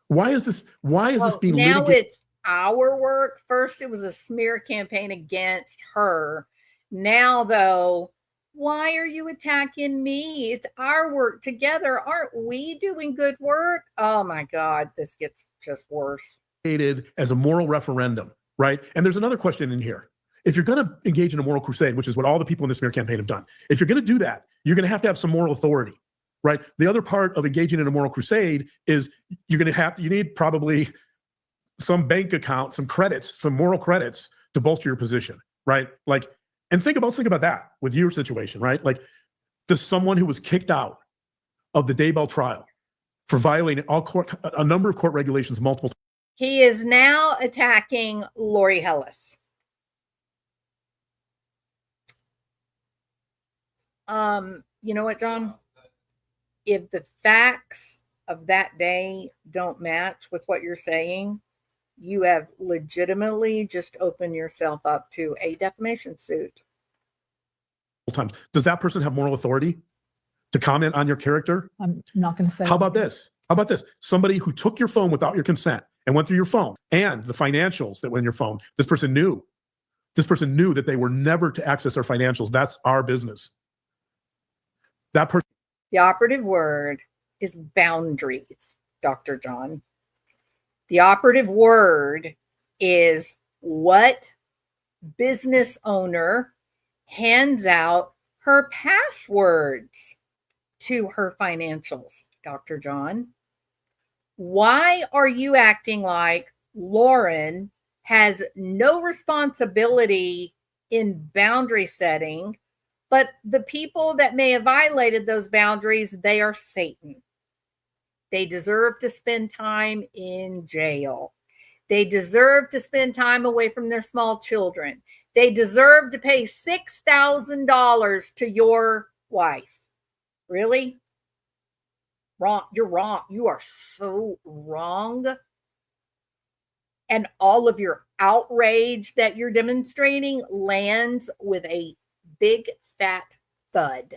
Why is this being now litigated? it's our work. First, it was a smear campaign against her. Now, though, why are you attacking me? It's our work together. Aren't we doing good work? Oh my God, this gets just worse. As a moral referendum, right? And there's another question in here. If you're going to engage in a moral crusade, which is what all the people in the smear campaign have done, if you're going to do that, you're going to have some moral authority, right? The other part of engaging in a moral crusade is you need probably some bank account, some credits, some moral credits to bolster your position, right? Like, and think about that with your situation, right? Like, does someone who was kicked out of the Daybell trial for violating a number of court regulations multiple times? He is now attacking Lori Hellis. You know what, John? If the facts of that day don't match with what you're saying, you have legitimately just opened yourself up to a defamation suit. Times. Does that person have moral authority to comment on your character? I'm not going to say. How about this? Somebody who took your phone without your consent and went through your phone and the financials that went in your phone. This person knew that they were never to access our financials. That's our business. That person. The operative word is boundaries, Dr. John. The operative word is what business owner hands out her passwords to her financials, Dr. John. Why are you acting like Lauren has no responsibility in boundary setting, but the people that may have violated those boundaries, they are Satan? They deserve to spend time in jail. They deserve to spend time away from their small children. They deserve to pay $6,000 to your wife. Really? Wrong. You're wrong. You are so wrong. And all of your outrage that you're demonstrating lands with a big fat thud.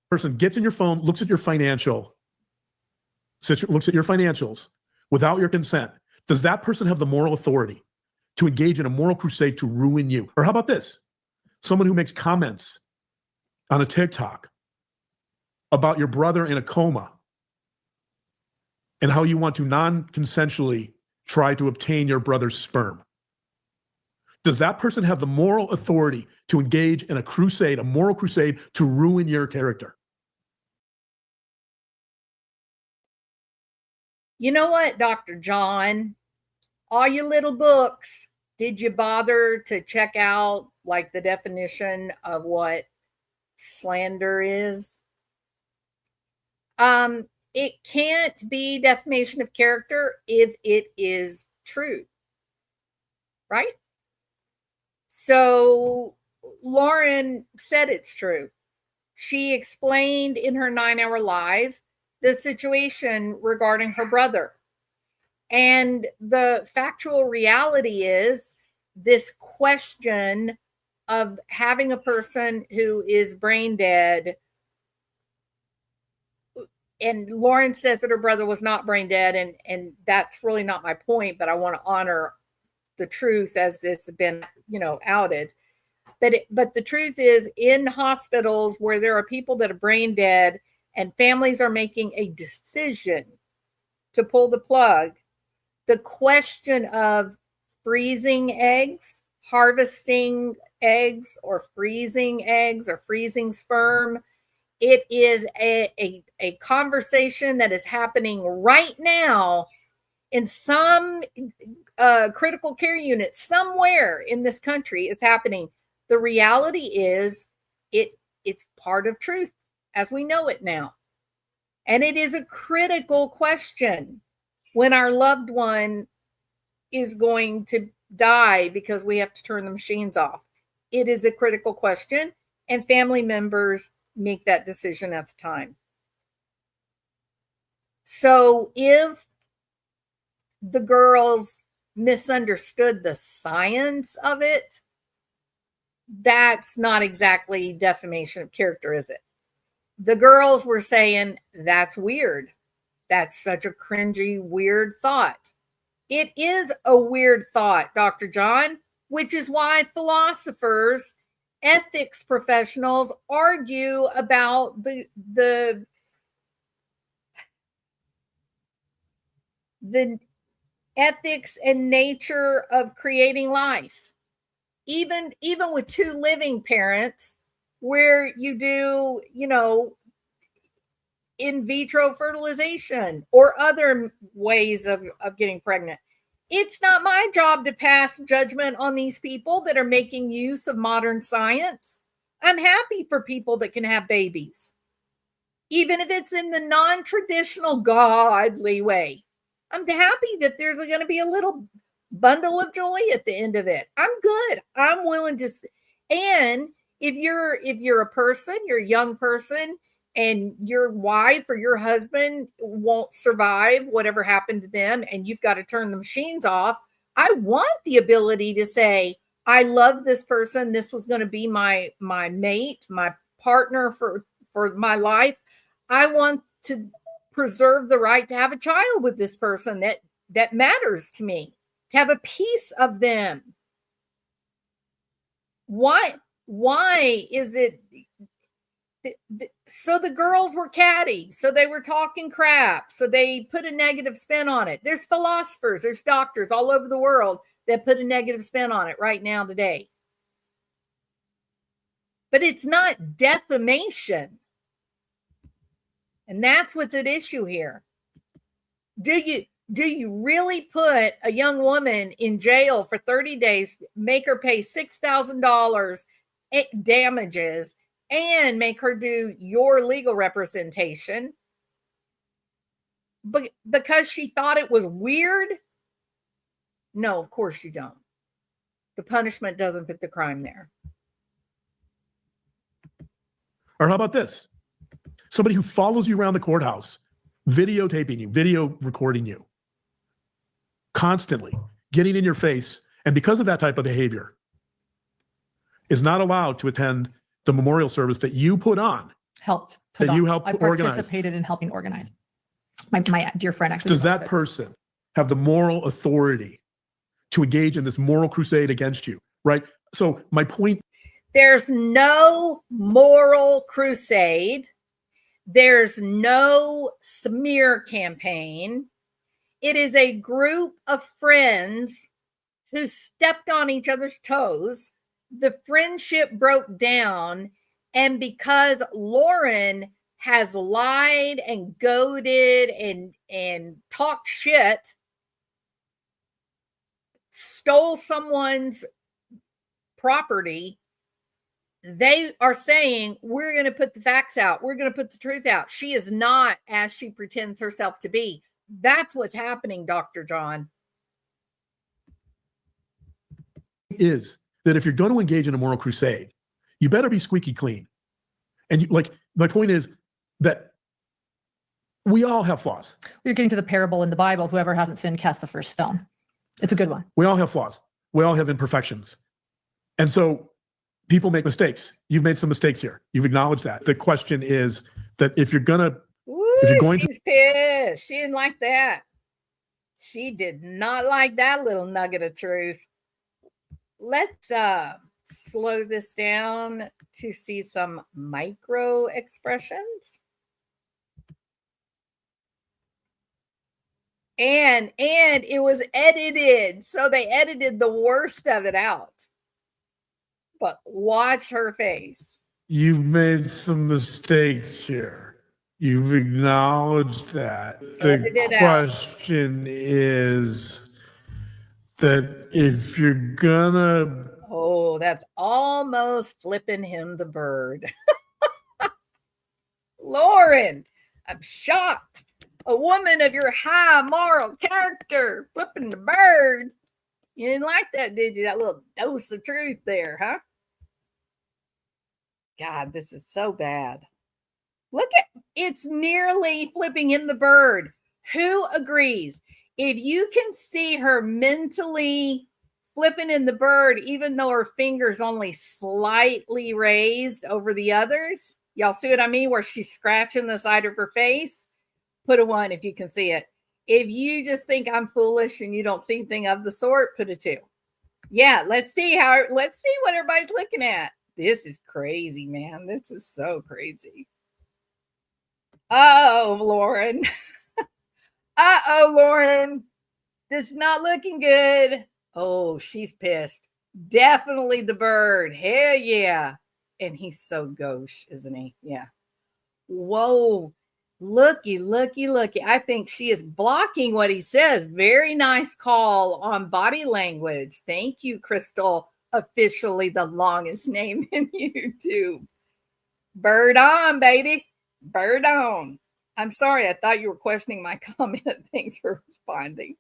Person gets in your phone, looks at your financials without your consent. Does that person have the moral authority to engage in a moral crusade to ruin you? Or how about this? Someone who makes comments on a TikTok about your brother in a coma and how you want to non-consensually try to obtain your brother's sperm. Does that person have the moral authority to engage in a crusade, a moral crusade to ruin your character? You know what, Dr. John? All your little books, did you bother to check out like the definition of what slander is? It can't be defamation of character if it is true, right? So Lauren said it's true. She explained in her 9-hour live the situation regarding her brother. And the factual reality is this question of having a person who is brain dead. And Lauren says that her brother was not brain dead, and that's really not my point, but I want to honor the truth as it's been, outed. But the truth is, in hospitals where there are people that are brain dead and families are making a decision to pull the plug, the question of freezing eggs, harvesting eggs, or freezing sperm, it is a conversation that is happening right now in some critical care unit somewhere in this country. It's happening. The reality is it's part of truth as we know it now. And it is a critical question when our loved one is going to die because we have to turn the machines off. It is a critical question, and family members make that decision at the time. So if the girls misunderstood the science of it, that's not exactly defamation of character, is it? The girls were saying, that's weird. That's such a cringy, weird thought. It is a weird thought, Dr. John, which is why philosophers, ethics professionals argue about the ethics and nature of creating life. Even with two living parents, where you do, in vitro fertilization or other ways of getting pregnant. It's not my job to pass judgment on these people that are making use of modern science. I'm happy for people that can have babies, even if it's in the non-traditional godly way. I'm happy that there's going to be a little bundle of joy at the end of it. I'm good. I'm willing to. And if you're a person, you're a young person, and your wife or your husband won't survive whatever happened to them, and you've got to turn the machines off, I want the ability to say, I love this person. This was going to be my mate, my partner for my life. I want to preserve the right to have a child with this person that matters to me, to have a piece of them. Why is it? So the girls were catty. So they were talking crap. So they put a negative spin on it. There's philosophers, there's doctors all over the world that put a negative spin on it right now today. But it's not defamation. And that's what's at issue here. Do you really put a young woman in jail for 30 days, make her pay $6,000 damages, and make her do your legal representation because she thought it was weird? No, of course you don't. The punishment doesn't fit the crime there. Or how about this? Somebody who follows you around the courthouse, videotaping you, video recording you, constantly getting in your face, and because of that type of behavior, is not allowed to attend the memorial service that you put on. Helped. You helped I organize. participated in helping organize. My dear friend actually. Does that person have the moral authority to engage in this moral crusade against you? Right. So my point. There's no moral crusade. There's no smear campaign. It is a group of friends who stepped on each other's toes. The friendship broke down, and because Lauren has lied and goaded and talked shit, stole someone's property, they are saying, we're going to put the facts out. We're going to put the truth out. She is not as she pretends herself to be. That's what's happening, Dr. John. Is that if you're going to engage in a moral crusade, you better be squeaky clean. And my point is that We all have flaws. You're getting to the parable in the Bible, whoever hasn't sinned, cast the first stone. It's a good one. We all have flaws. We all have imperfections. And so people make mistakes. You've made some mistakes here. You've acknowledged that. The question is that if you're going She's pissed. She didn't like that. She did not like that little nugget of truth. Let's slow this down to see some micro expressions. And it was edited. So they edited the worst of it out. But watch her face. You've made some mistakes here. You've acknowledged that. Edit The it out. question is that if you're gonna, Oh, that's almost flipping him the bird. Lauren, I'm shocked. A woman of your high moral character flipping the bird. You didn't like that, did you? That little dose of truth there, huh? God, this is so bad. Look at it's nearly flipping him the bird. Who agrees? If you can see her mentally flipping in the bird, even though her finger's only slightly raised over the others, y'all see what I mean? Where she's scratching the side of her face. Put a 1 if you can see it. If you just think I'm foolish and you don't see anything of the sort, put a 2. Yeah, let's see what everybody's looking at. This is crazy, man. This is so crazy. Oh, Lauren. Lauren. This is not looking good. Oh, she's pissed. Definitely the bird. Hell yeah. And he's so gauche, isn't he? Yeah. Whoa. Looky. I think she is blocking what he says. Very nice call on body language. Thank you, Crystal. Officially the longest name in YouTube. Bird on, baby. Bird on. I'm sorry. I thought you were questioning my comment. Thanks for responding.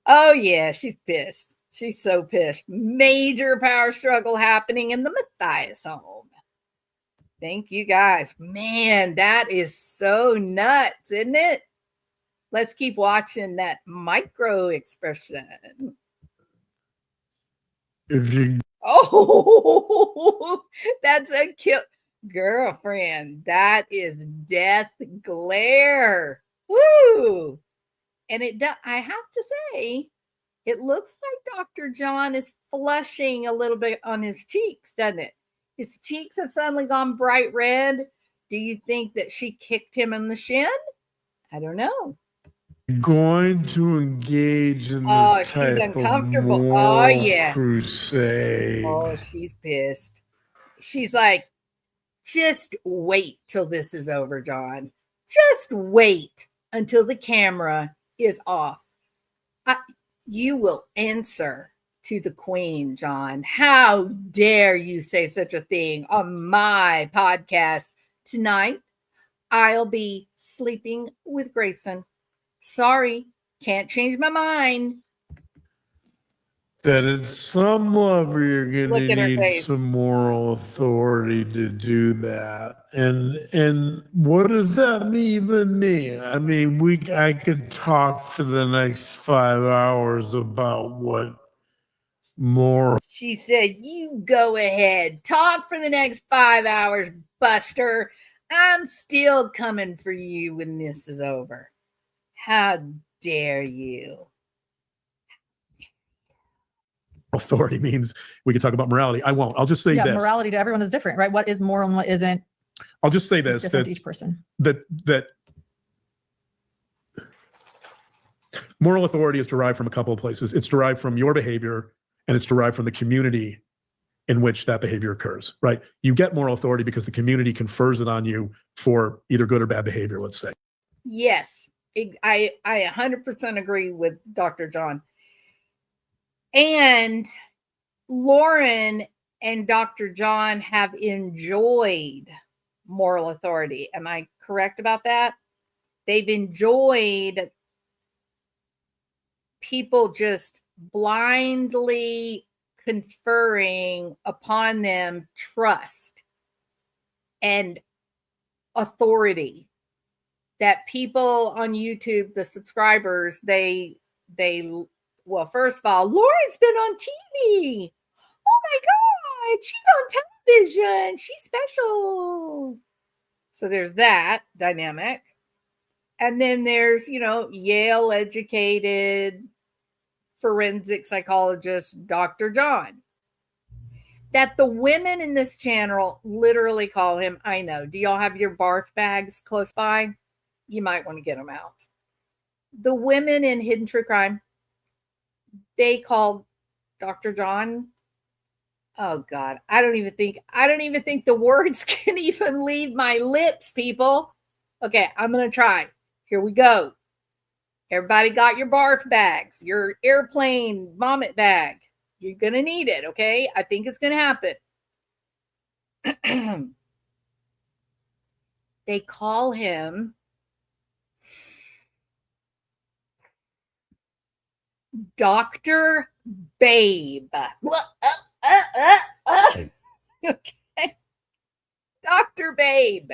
Oh, yeah. She's pissed. She's so pissed. Major power struggle happening in the Matthias home. Thank you, guys. Man, that is so nuts, isn't it? Let's keep watching that micro expression. if you Oh, that's a kill. Girlfriend, that is death glare. Woo! And I have to say, it looks like Dr. John is flushing a little bit on his cheeks, doesn't it? His cheeks have suddenly gone bright red. Do you think that she kicked him in the shin? I don't know. going to engage in Oh, this she's type of uncomfortable. Oh, moral yeah. crusade, Oh, she's pissed. She's like, just wait till this is over, John. Just wait until the camera is off. You will answer to the queen, John. How dare you say such a thing on my podcast? Tonight, I'll be sleeping with Grayson. Sorry, can't change my mind. that at some level you're going Look to at her need face. some moral authority to do that. And what does that even mean? I mean, I could talk for the next 5 hours about what moral. She said, you go ahead. Talk for the next 5 hours, Buster. I'm still coming for you when this is over. How dare you? authority means. We could talk about morality. I won't. I'll just say Yeah, this. morality to everyone is different, right? What is moral and what isn't I'll just say is this, different that to each person. that moral authority is derived from a couple of places. It's derived from your behavior, and it's derived from the community in which that behavior occurs, right? You get moral authority because the community confers it on you for either good or bad behavior, let's say. Yes, I 100% agree with Dr. John. And Lauren and Dr. John have enjoyed moral authority. Am I correct about that? They've enjoyed people just blindly conferring upon them trust and authority. that people on YouTube, the subscribers, well, first of all, Lauren's been on TV. Oh my God, she's on television. She's special. So there's that dynamic. And then there's, Yale educated forensic psychologist, Dr. John. That the women in this channel literally call him, I know. Do y'all have your barf bags close by? You might want to get them out. The women in Hidden True Crime, they call Dr. John. Oh God, I don't even think the words can even leave my lips, people. Okay, I'm going to try. Here we go. Everybody got your barf bags, your airplane vomit bag. You're going to need it, okay? I think it's going to happen. They call him Dr. Babe. Okay. Dr. Babe.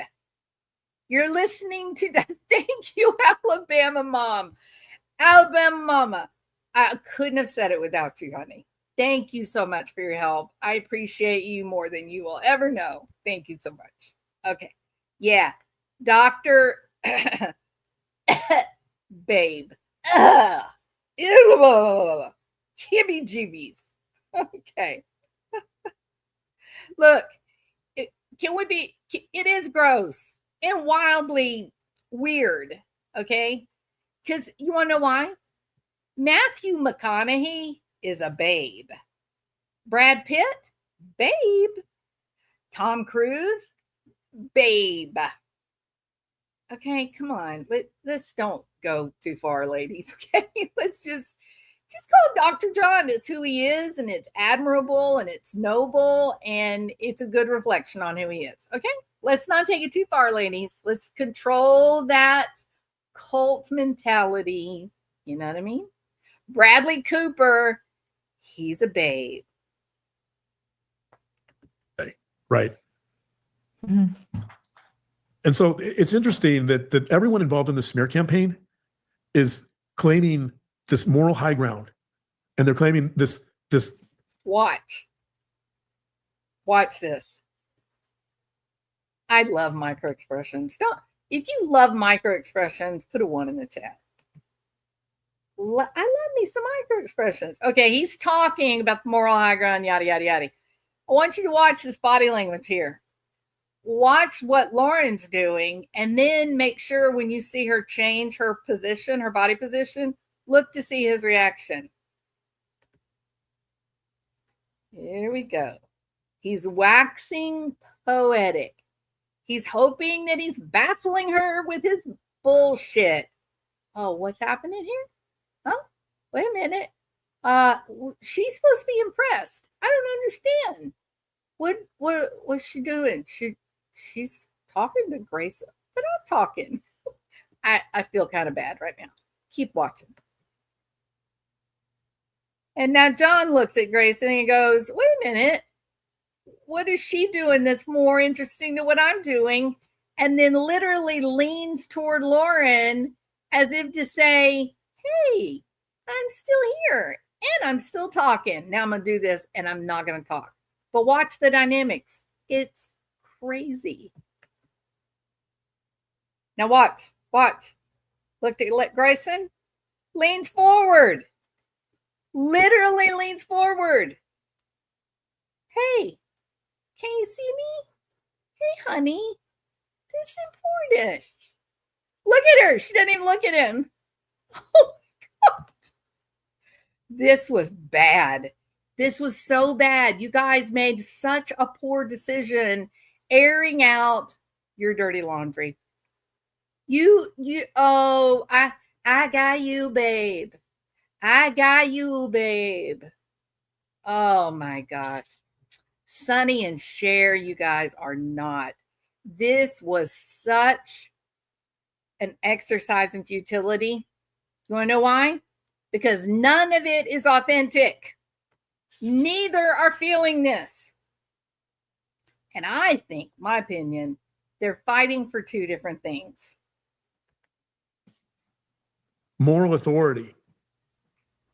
You're listening to that. Thank you, Alabama Mom. Alabama Mama. I couldn't have said it without you, honey. Thank you so much for your help. I appreciate you more than you will ever know. Thank you so much. Okay. Yeah. Dr. Babe. Jibby jibbies. Okay. Look, it is gross and wildly weird. Okay. Because you want to know why? Matthew McConaughey is a babe. Brad Pitt, babe. Tom Cruise, babe. Okay, come on. Let's don't go too far, ladies. Okay, let's just call Dr. John. It's who he is, and it's admirable, and it's noble, and it's a good reflection on who he is. Okay, let's not take it too far, ladies. Let's control that cult mentality. You know what I mean? Bradley Cooper, he's a babe. Right. Mm-hmm. And so it's interesting that everyone involved in the smear campaign is claiming this moral high ground. And they're claiming this. Watch this. I love micro expressions. If you love micro expressions, put a 1 in the chat. I love me some micro expressions. Okay, he's talking about the moral high ground, yada, yada, yada. I want you to watch this body language here. Watch what Lauren's doing, and then make sure when you see her change her position, her body position, look to see his reaction. Here we go. He's waxing poetic. He's hoping that he's baffling her with his bullshit. Oh, what's happening here? Oh, wait a minute. She's supposed to be impressed. I don't understand. What's she doing? She's talking to Grace, but I'm talking. I feel kind of bad right now. Keep watching. And now John looks at Grace and he goes, wait a minute. What is she doing that's more interesting than what I'm doing? And then literally leans toward Lauren as if to say, hey, I'm still here and I'm still talking. Now I'm going to do this and I'm not going to talk. But watch the dynamics. It's crazy. Now watch. Look at Grayson. Leans forward. Literally leans forward. Hey, can you see me? Hey, honey. This is important. Look at her. She doesn't even look at him. Oh my God. This was bad. This was so bad. You guys made such a poor decision airing out your dirty laundry. I got you, babe. I got you, babe. Oh my God. Sonny and Cher, you guys are not. This was such an exercise in futility. You want to know why? Because none of it is authentic. Neither are feeling this. And I think, my opinion, they're fighting for two different things. moral authority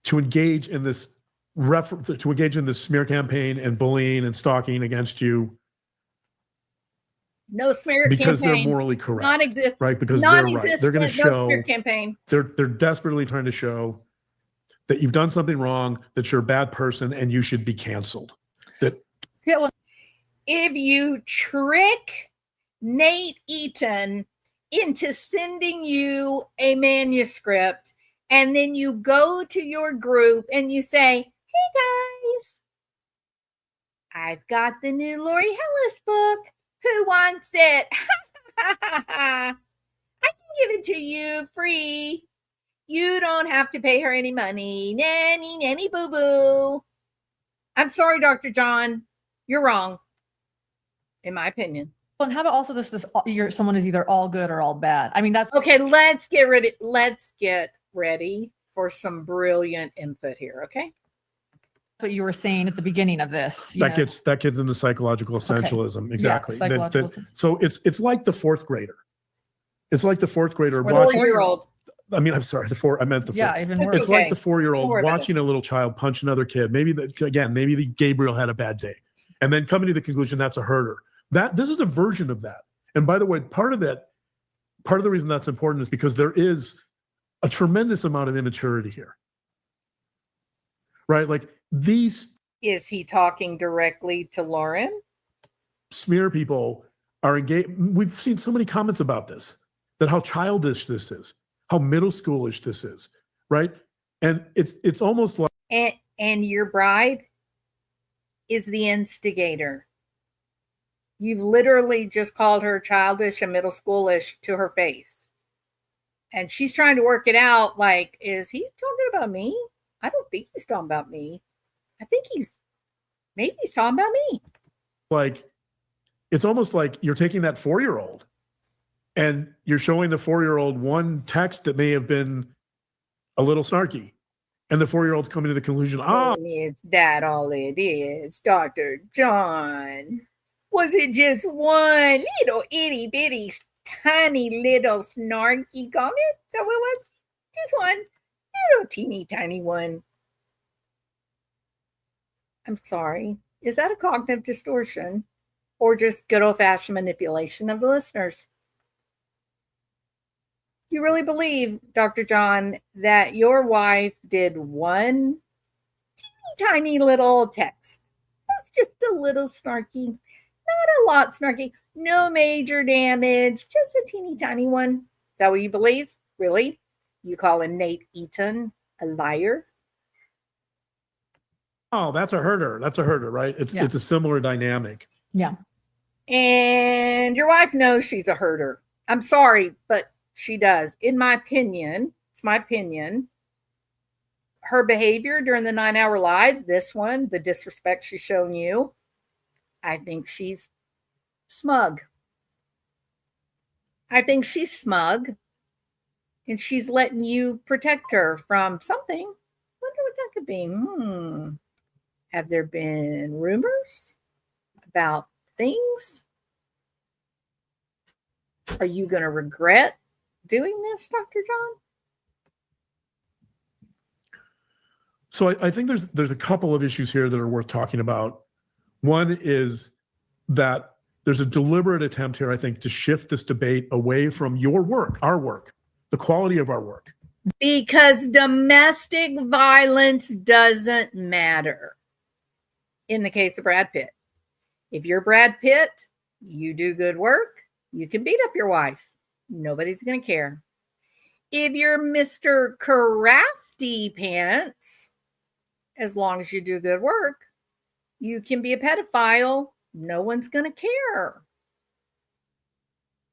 to engage in this smear campaign and bullying and stalking against you No smear because campaign. they're morally correct, Non-existent. right? Because they're right. Non-existent. They're going to No smear show campaign. they're desperately trying to show that you've done something wrong, that you're a bad person, and you should be canceled. That Yeah, well, If you trick Nate Eaton into sending you a manuscript, and then you go to your group and you say, "Hey guys, I've got the new Lori Hellis book. Who wants it? I can give it to you free. You don't have to pay her any money. Nanny, nanny, boo boo." I'm sorry, Dr. John. You're wrong, in my opinion. and how about also this someone is either all good or all bad? I mean, that's Okay, let's get ready for some brilliant input here. Okay. what you were saying at the beginning of this. that gets into psychological essentialism. Exactly. psychological essentialism. So it's like the fourth grader. It's like the fourth grader Or the watching. 4-year-old. I mean, I'm sorry. I meant the Yeah, four. even It's worse. It's like the okay. 4-year-old Don't worry about watching a little child punch another kid. Maybe the Gabriel had a bad day, and then coming to the conclusion that's a herder. This is a version of that. And by the way, part of the reason that's important is because there is a tremendous amount of immaturity here, right? Like these Is he talking directly to Lauren? smear people are engaged. We've seen so many comments about this, that how childish this is, how middle schoolish this is, right? And it's almost like And your bride is the instigator. You've literally just called her childish and middle schoolish to her face. And she's trying to work it out like, is he talking about me? I don't think he's talking about me. I think maybe he's talking about me. it's almost like you're taking that 4-year-old and you're showing the 4-year-old one text that may have been a little snarky. And the 4-year-old's coming to the conclusion, Is that all it is, Dr. John? Was it just one little itty bitty tiny little snarky comment? So it was just one little teeny tiny one. I'm sorry. Is that a cognitive distortion or just good old fashioned manipulation of the listeners? You really believe, Dr. John, that your wife did one teeny tiny little text? That's just a little snarky, not a lot snarky, no major damage, just a teeny tiny one. Is that what you believe? Really? You calling Nate Eaton a liar? oh, that's a herder. That's a herder, right? It's a similar dynamic. Yeah. And your wife knows she's a herder. I'm sorry, but she does. In my opinion, it's my opinion, her behavior during the 9-hour live, this one, the disrespect she's shown you, I think she's smug. I think she's smug and she's letting you protect her from something. Wonder what that could be. Have there been rumors about things? Are you going to regret doing this, Dr. John? So I think there's a couple of issues here that are worth talking about. One is that there's a deliberate attempt here, I think, to shift this debate away from your work, our work, the quality of our work. Because domestic violence doesn't matter in the case of Brad Pitt. If you're Brad Pitt, you do good work, you can beat up your wife. Nobody's going to care. If you're Mr. Crafty Pants, as long as you do good work, you can be a pedophile. No one's going to care.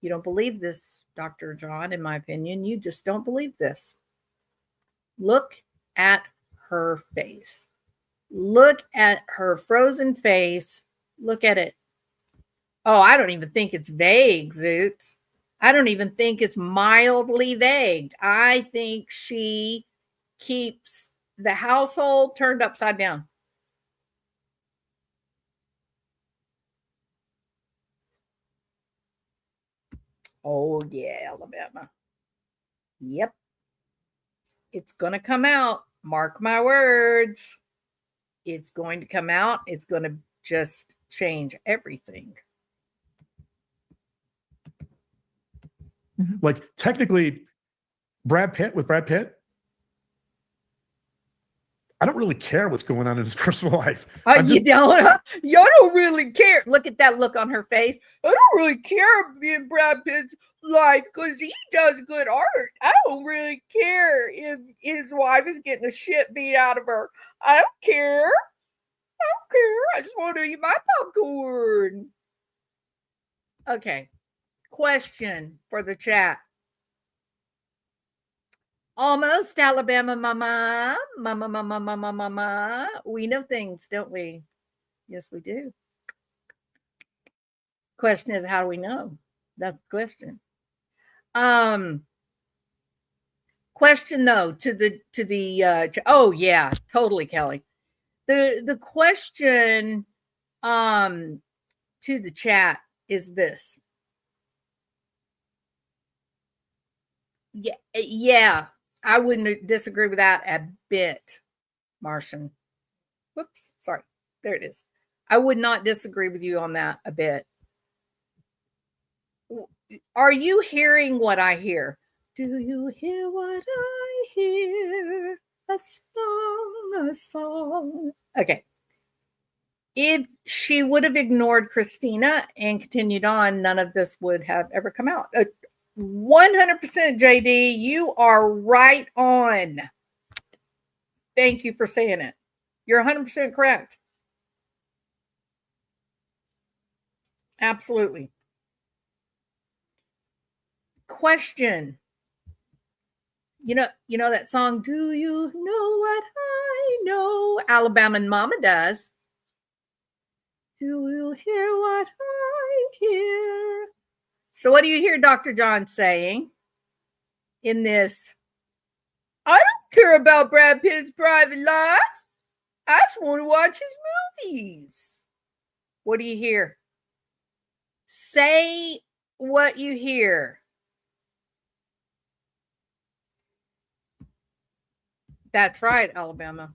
You don't believe this, Dr. John, in my opinion. You just don't believe this. Look at her face. Look at her frozen face. Look at it. Oh, I don't even think it's vague, Zoots. I don't even think it's mildly vague. I think she keeps the household turned upside down. Oh, yeah, Alabama. Yep. It's going to come out. Mark my words. It's going to come out. It's going to just change everything. Like technically, Brad Pitt, I don't really care what's going on in his personal life. You don't? You don't really care. Look at that look on her face. I don't really care in Brad Pitt's life because he does good art. I don't really care if his wife is getting the shit beat out of her. I don't care. I just want to eat my popcorn. Okay. Question for the chat. Almost Alabama mama. We know things, don't we? Yes, we do. Question is, how do we know? That's the question. Question though to the oh yeah, totally, Kelly. The question to the chat is this. Yeah, I wouldn't disagree with that a bit, Martian. Whoops, sorry. There it is. I would not disagree with you on that a bit. Are you hearing what I hear? Do you hear what I hear? A song. Okay. If she would have ignored Christina and continued on, none of this would have ever come out. 100% JD, you are right on. Thank you for saying it. You're 100% correct. Absolutely. Question. You know that song, Do You Know What I Know? Alabama Mama does. Do you hear what I hear? So what do you hear Dr. John saying in this? I don't care about Brad Pitt's private life. I just want to watch his movies. What do you hear? Say what you hear. That's right, Alabama.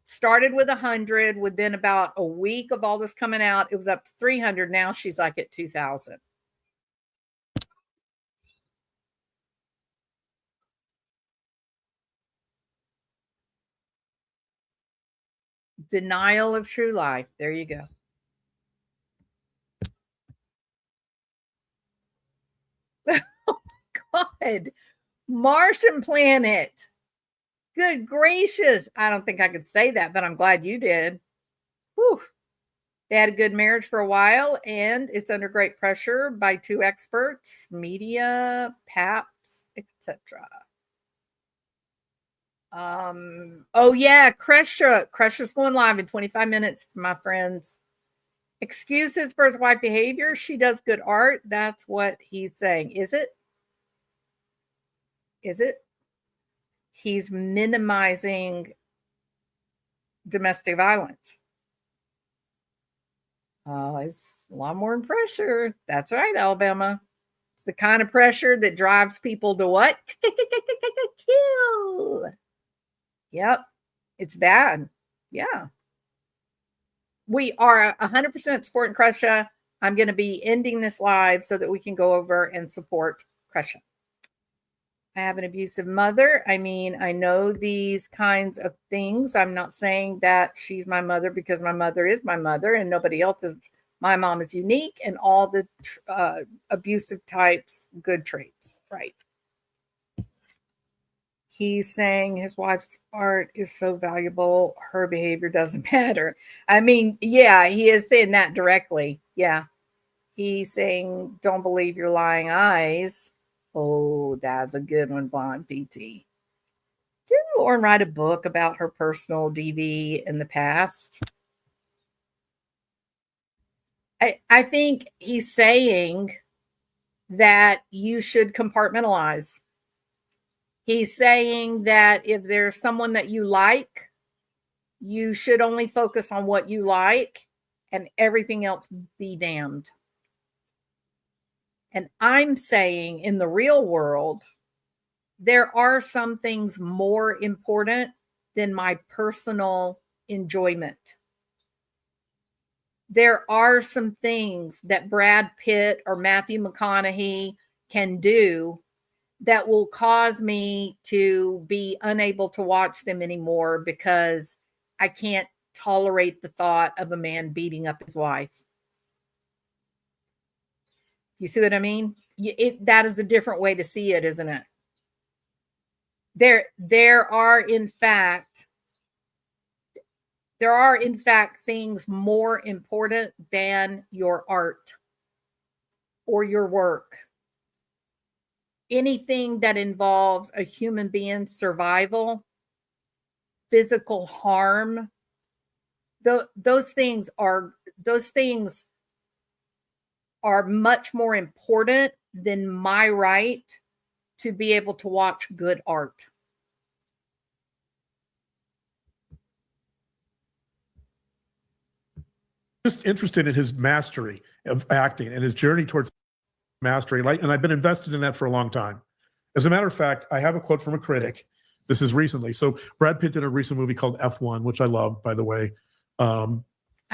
Started with 100. Within about a week of all this coming out, it was up to 300. Now she's like at 2,000. Denial of true life. There you go. Oh, God. Martian planet. Good gracious. I don't think I could say that, but I'm glad you did. Whew. They had a good marriage for a while, and it's under great pressure by two experts, media, PAPS, etc. Oh yeah, Cresha's going live in 25 minutes for my friends. Excuses for his wife behavior. She does good art. That's what he's saying. Is it? Is it? He's minimizing domestic violence. Oh, it's a lot more pressure. That's right, Alabama. It's the kind of pressure that drives people to what? Kill. Yep. It's bad. Yeah. We are 100% supporting Cresha. I'm going to be ending this live so that we can go over and support Cresha. I have an abusive mother. I mean, I know these kinds of things. I'm not saying that she's my mother because my mother is my mother and nobody else is. My mom is unique and all the abusive types, good traits, right? He's saying his wife's art is so valuable. Her behavior doesn't matter. I mean, yeah, he is saying that directly. Yeah. He's saying, don't believe your lying eyes. Oh, that's a good one, Blonde PT. Didn't Lauren write a book about her personal DV in the past? I think he's saying that you should compartmentalize. He's saying that if there's someone that you like, you should only focus on what you like and everything else be damned. And I'm saying in the real world, there are some things more important than my personal enjoyment. There are some things that Brad Pitt or Matthew McConaughey can do that will cause me to be unable to watch them anymore because I can't tolerate the thought of a man beating up his wife. You see what I mean? That is a different way to see it, isn't it? There are in fact things more important than your art or your work. Anything that involves a human being's survival, physical harm, those things are much more important than my right to be able to watch good art. Just interested in his mastery of acting and his journey towards mastery. And I've been invested in that for a long time. As a matter of fact, I have a quote from a critic. This is recently. So Brad Pitt did a recent movie called F1, which I love, by the way. I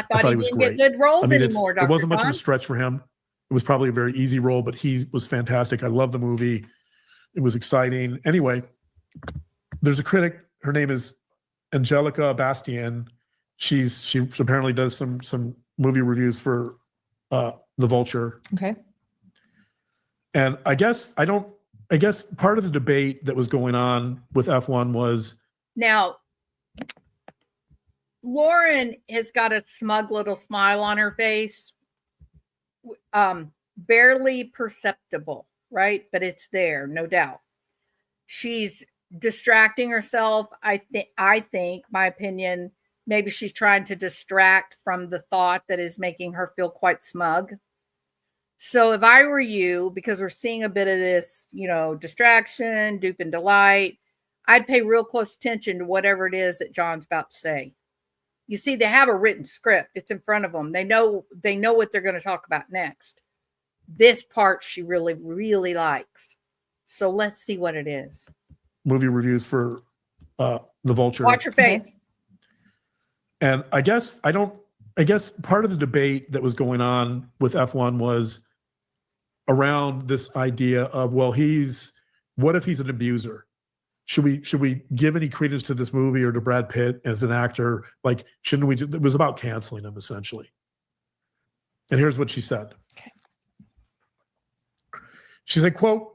thought he he was didn't great. get good roles I mean, anymore, it wasn't much of Dr. a stretch for him. It was probably a very easy role, but he was fantastic. I love the movie. It was exciting. Anyway, there's a critic. Her name is Angelica Bastian. She apparently does some movie reviews for The Vulture. Okay. And I guess part of the debate that was going on with F1 was, Now, Lauren has got a smug little smile on her face. Barely perceptible, right? But it's there, no doubt. She's distracting herself. I think, my opinion, maybe she's trying to distract from the thought that is making her feel quite smug. So if I were you, because we're seeing a bit of this, distraction, dupe and delight, I'd pay real close attention to whatever it is that John's about to say. You see, they have a written script. It's in front of them. They know what they're going to talk about next. This part she really, really likes. So let's see what it is. movie reviews for The Vulture. Watch your face. And I guess part of the debate that was going on with F1 was around this idea of, well, what if he's an abuser? Should we give any credence to this movie or to Brad Pitt as an actor? Like, shouldn't we? It was about canceling him, essentially. And here's what she said. Okay. She said, quote,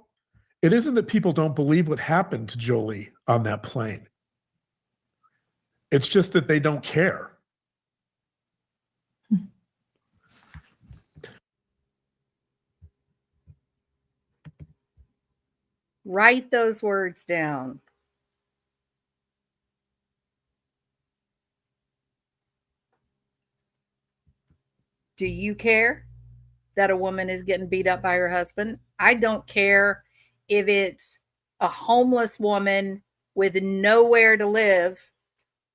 "It isn't that people don't believe what happened to Jolie on that plane. It's just that they don't care." Write those words down. Do you care that a woman is getting beat up by her husband? I don't care if it's a homeless woman with nowhere to live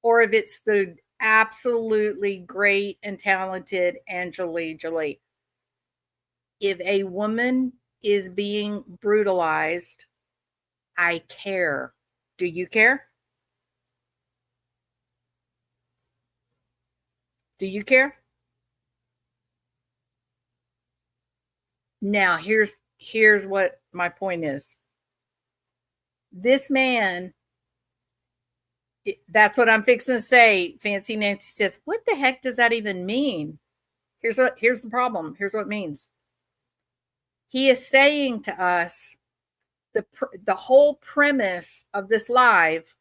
or if it's the absolutely great and talented Angelina Jolie. If a woman is being brutalized, I care. Do you care? Do you care? Now, here's what my point is. This man, that's what I'm fixing to say. Fancy Nancy says, what the heck does that even mean? Here's the problem. Here's what it means. He is saying to us, the whole premise of this live,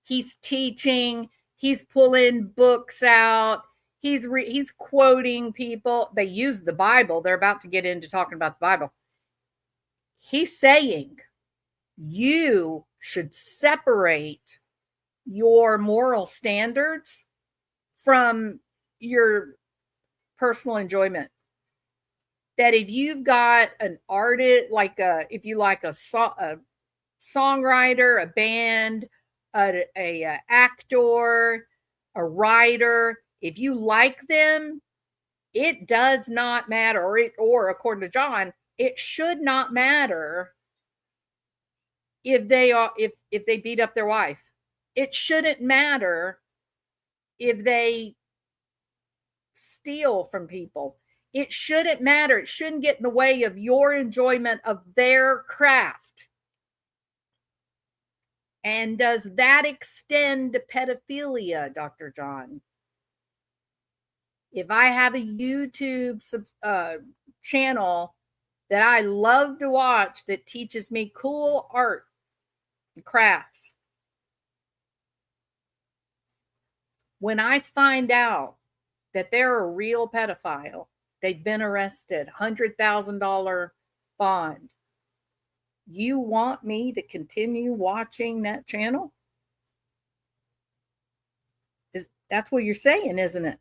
he's teaching, he's pulling books out, he's quoting people. They use the Bible. They're about to get into talking about the Bible. He's saying you should separate your moral standards from your personal enjoyment. That if you've got an artist, if you like a songwriter, a band, a actor, a writer, if you like them, it does not matter, or according to John, it should not matter if they beat up their wife. It shouldn't matter if they steal from people. It shouldn't matter. It shouldn't get in the way of your enjoyment of their craft. And does that extend to pedophilia, Dr. John? If I have a YouTube channel that I love to watch that teaches me cool art and crafts, when I find out that they're a real pedophile, they've been arrested, $100,000 bond, you want me to continue watching that channel? That's what you're saying, isn't it?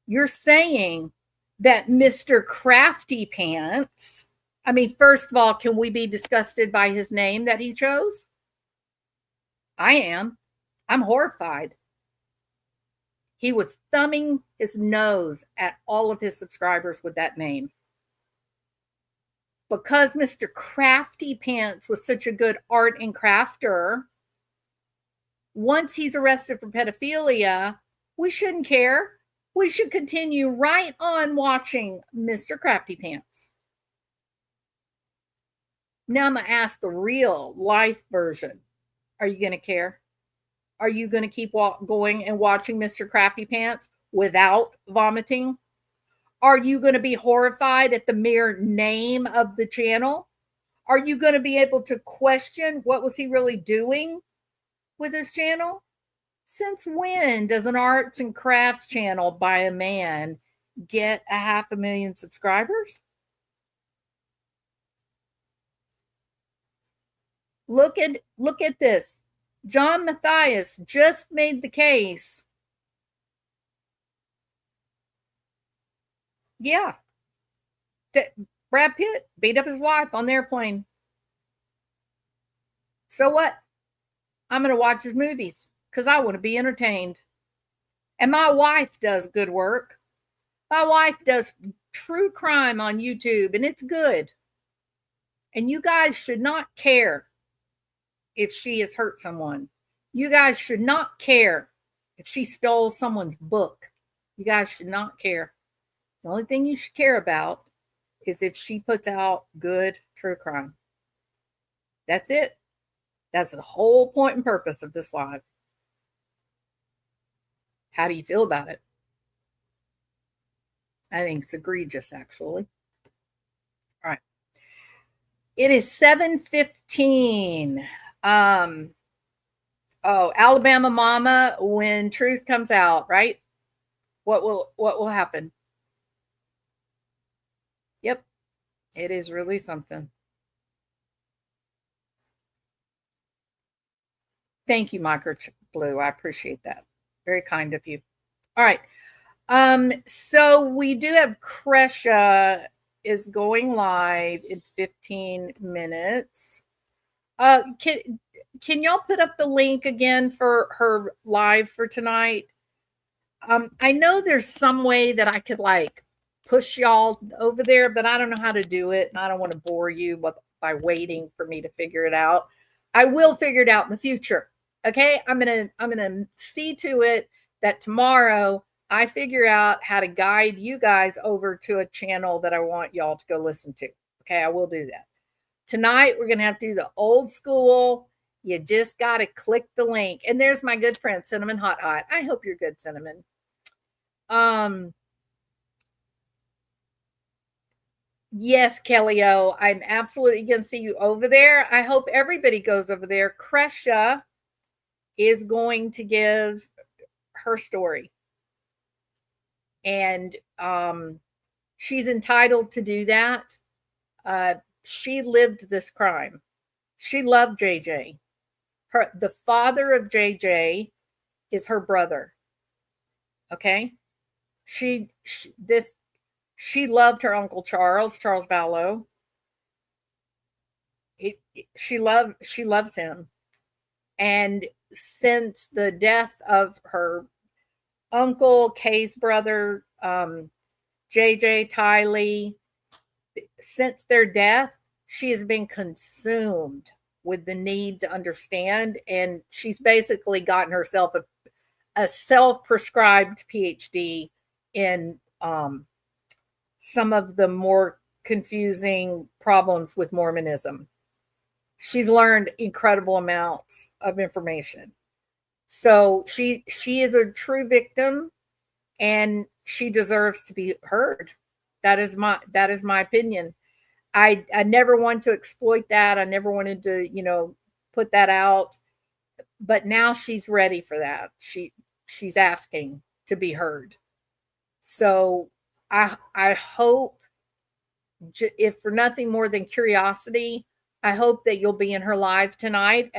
You're saying that Mr. Crafty Pants, I mean, first of all, can we be disgusted by his name that he chose? I am. I'm horrified. He was thumbing his nose at all of his subscribers with that name. Because Mr. Crafty Pants was such a good art and crafter, once he's arrested for pedophilia, we shouldn't care. We should continue right on watching Mr. Crafty Pants. Now I'm going to ask the real life version. Are you going to care? Are you going to keep going and watching Mr. Crafty Pants without vomiting? Are you going to be horrified at the mere name of the channel? Are you going to be able to question what was he really doing with his channel? Since when does an arts and crafts channel by a man get 500,000 subscribers? Look at this. John Matthias just made the case. Yeah. Brad Pitt beat up his wife on the airplane. So what? I'm going to watch his movies because I want to be entertained. And my wife does good work. My wife does true crime on YouTube, and it's good. And you guys should not care if she has hurt someone. You guys should not care if she stole someone's book. You guys should not care. The only thing you should care about is if she puts out good true crime. That's it. That's the whole point and purpose of this live. How do you feel about it? I think it's egregious, actually. All right. It is 7:15. Alabama Mama, when truth comes out, right? What will happen? Yep. It is really something. Thank you, Micro Blue. I appreciate that. Very kind of you. All right. So we do have Kresha is going live in 15 minutes. Can y'all put up the link again for her live for tonight? I know there's some way that I could like push y'all over there, but I don't know how to do it. And I don't want to bore you by waiting for me to figure it out. I will figure it out in the future. Okay. I'm going to see to it that tomorrow I figure out how to guide you guys over to a channel that I want y'all to go listen to. Okay. I will do that. Tonight, we're going to have to do the old school. You just got to click the link. And there's my good friend, Cinnamon Hot Hot. I hope you're good, Cinnamon. Yes, Kelly O, I'm absolutely going to see you over there. I hope everybody goes over there. Kresha is going to give her story. And she's entitled to do that. She lived this crime. She loved JJ. The father of JJ is her brother. Okay? She loved her uncle Charles Vallow. She loves him. And since the death of her uncle, Kay's brother, JJ, Tylee, since their death, she has been consumed with the need to understand. And she's basically gotten herself a self-prescribed PhD in some of the more confusing problems with Mormonism. She's learned incredible amounts of information. So she is a true victim, and she deserves to be heard. That is my opinion. I never wanted to exploit that. I never wanted to, put that out. But now she's ready for that. She's asking to be heard. So I hope, if for nothing more than curiosity, I hope that you'll be in her live tonight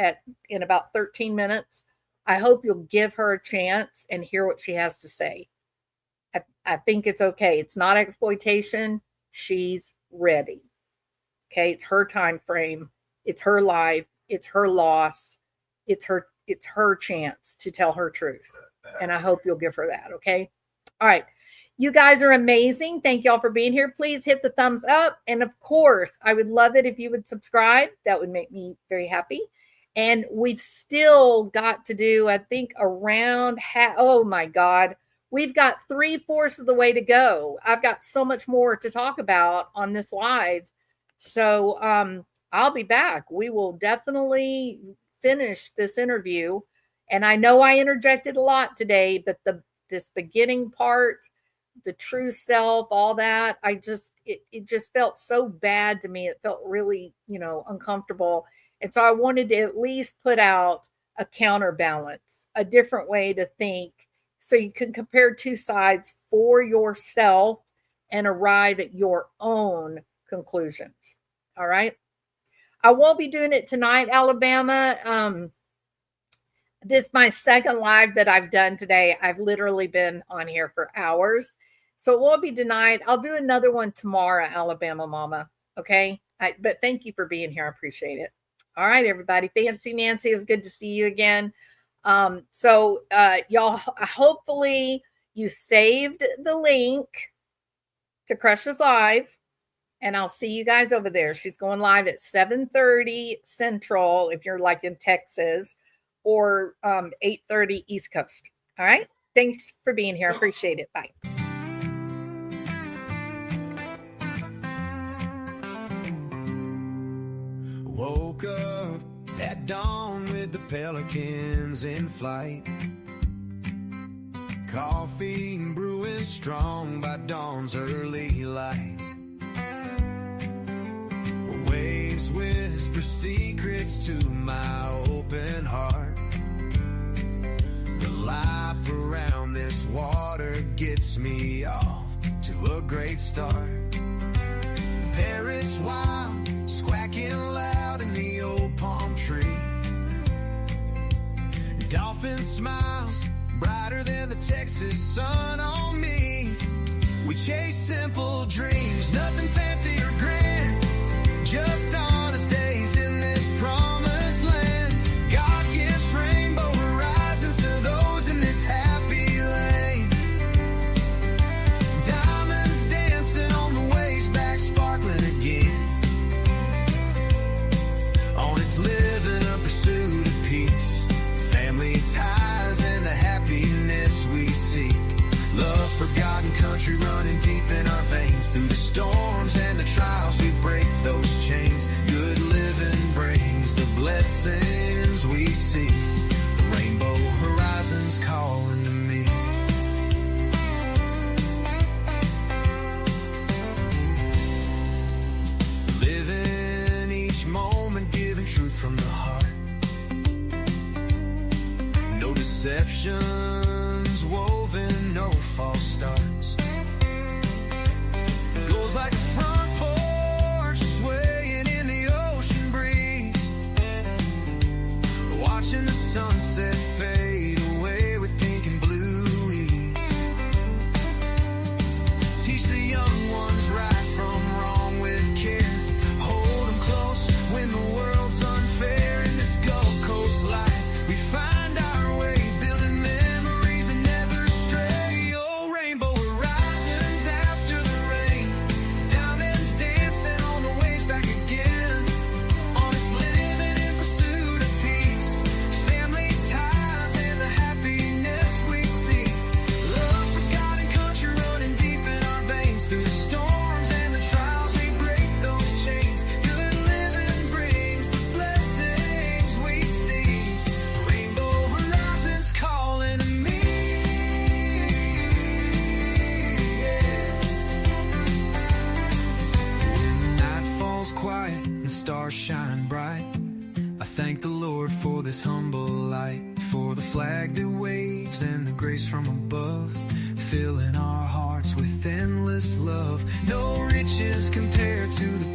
in about 13 minutes. I hope you'll give her a chance and hear what she has to say. I think it's okay. It's not exploitation. She's ready. Okay, it's her time frame. It's her life. It's her loss. It's her chance to tell her truth. And I hope you'll give her that. Okay. All right. You guys are amazing. Thank y'all for being here. Please hit the thumbs up. And of course, I would love it if you would subscribe. That would make me very happy. And we've still got to do, I think, around oh my God. We've got 3/4 of the way to go. I've got so much more to talk about on this live. So I'll be back. We will definitely finish this interview. And I know I interjected a lot today, but this beginning part, the true self, all that, it just felt so bad to me. It felt really, uncomfortable. And so I wanted to at least put out a counterbalance, a different way to think, so you can compare two sides for yourself and arrive at your own conclusions. All right. I won't be doing it tonight, Alabama. This is my second live that I've done today. I've literally been on here for hours. So it won't be tonight. I'll do another one tomorrow, Alabama Mama. Okay. But thank you for being here. I appreciate it. All right, everybody. Fancy Nancy, it was good to see you again. So y'all, hopefully you saved the link to Crush's Live, and I'll see you guys over there. She's going live at 7:30 Central if you're like in Texas, or 8:30 East Coast. All right. Thanks for being here. I appreciate it. Bye. Woke up at dawn with the pelicans in flight. Coffee brewing strong by dawn's early light. Waves whisper secrets to my open heart. The life around this water gets me off to a great start. Parrots wild, squawking loud in the old palm tree. Dolphin smiles, brighter than the Texas sun on me. We chase simple dreams, nothing fancy or grand, just honest days in this promised land. God gives rainbow horizons to those in this happy lane. Diamonds dancing on the waves, back sparkling again. Honest living, a pursuit of peace, family ties and the happiness we seek. Love, forgotten country running deep in quiet and stars shine bright. I thank the Lord for this humble light, for the flag that waves and the grace from above, filling our hearts with endless love. No riches compared to the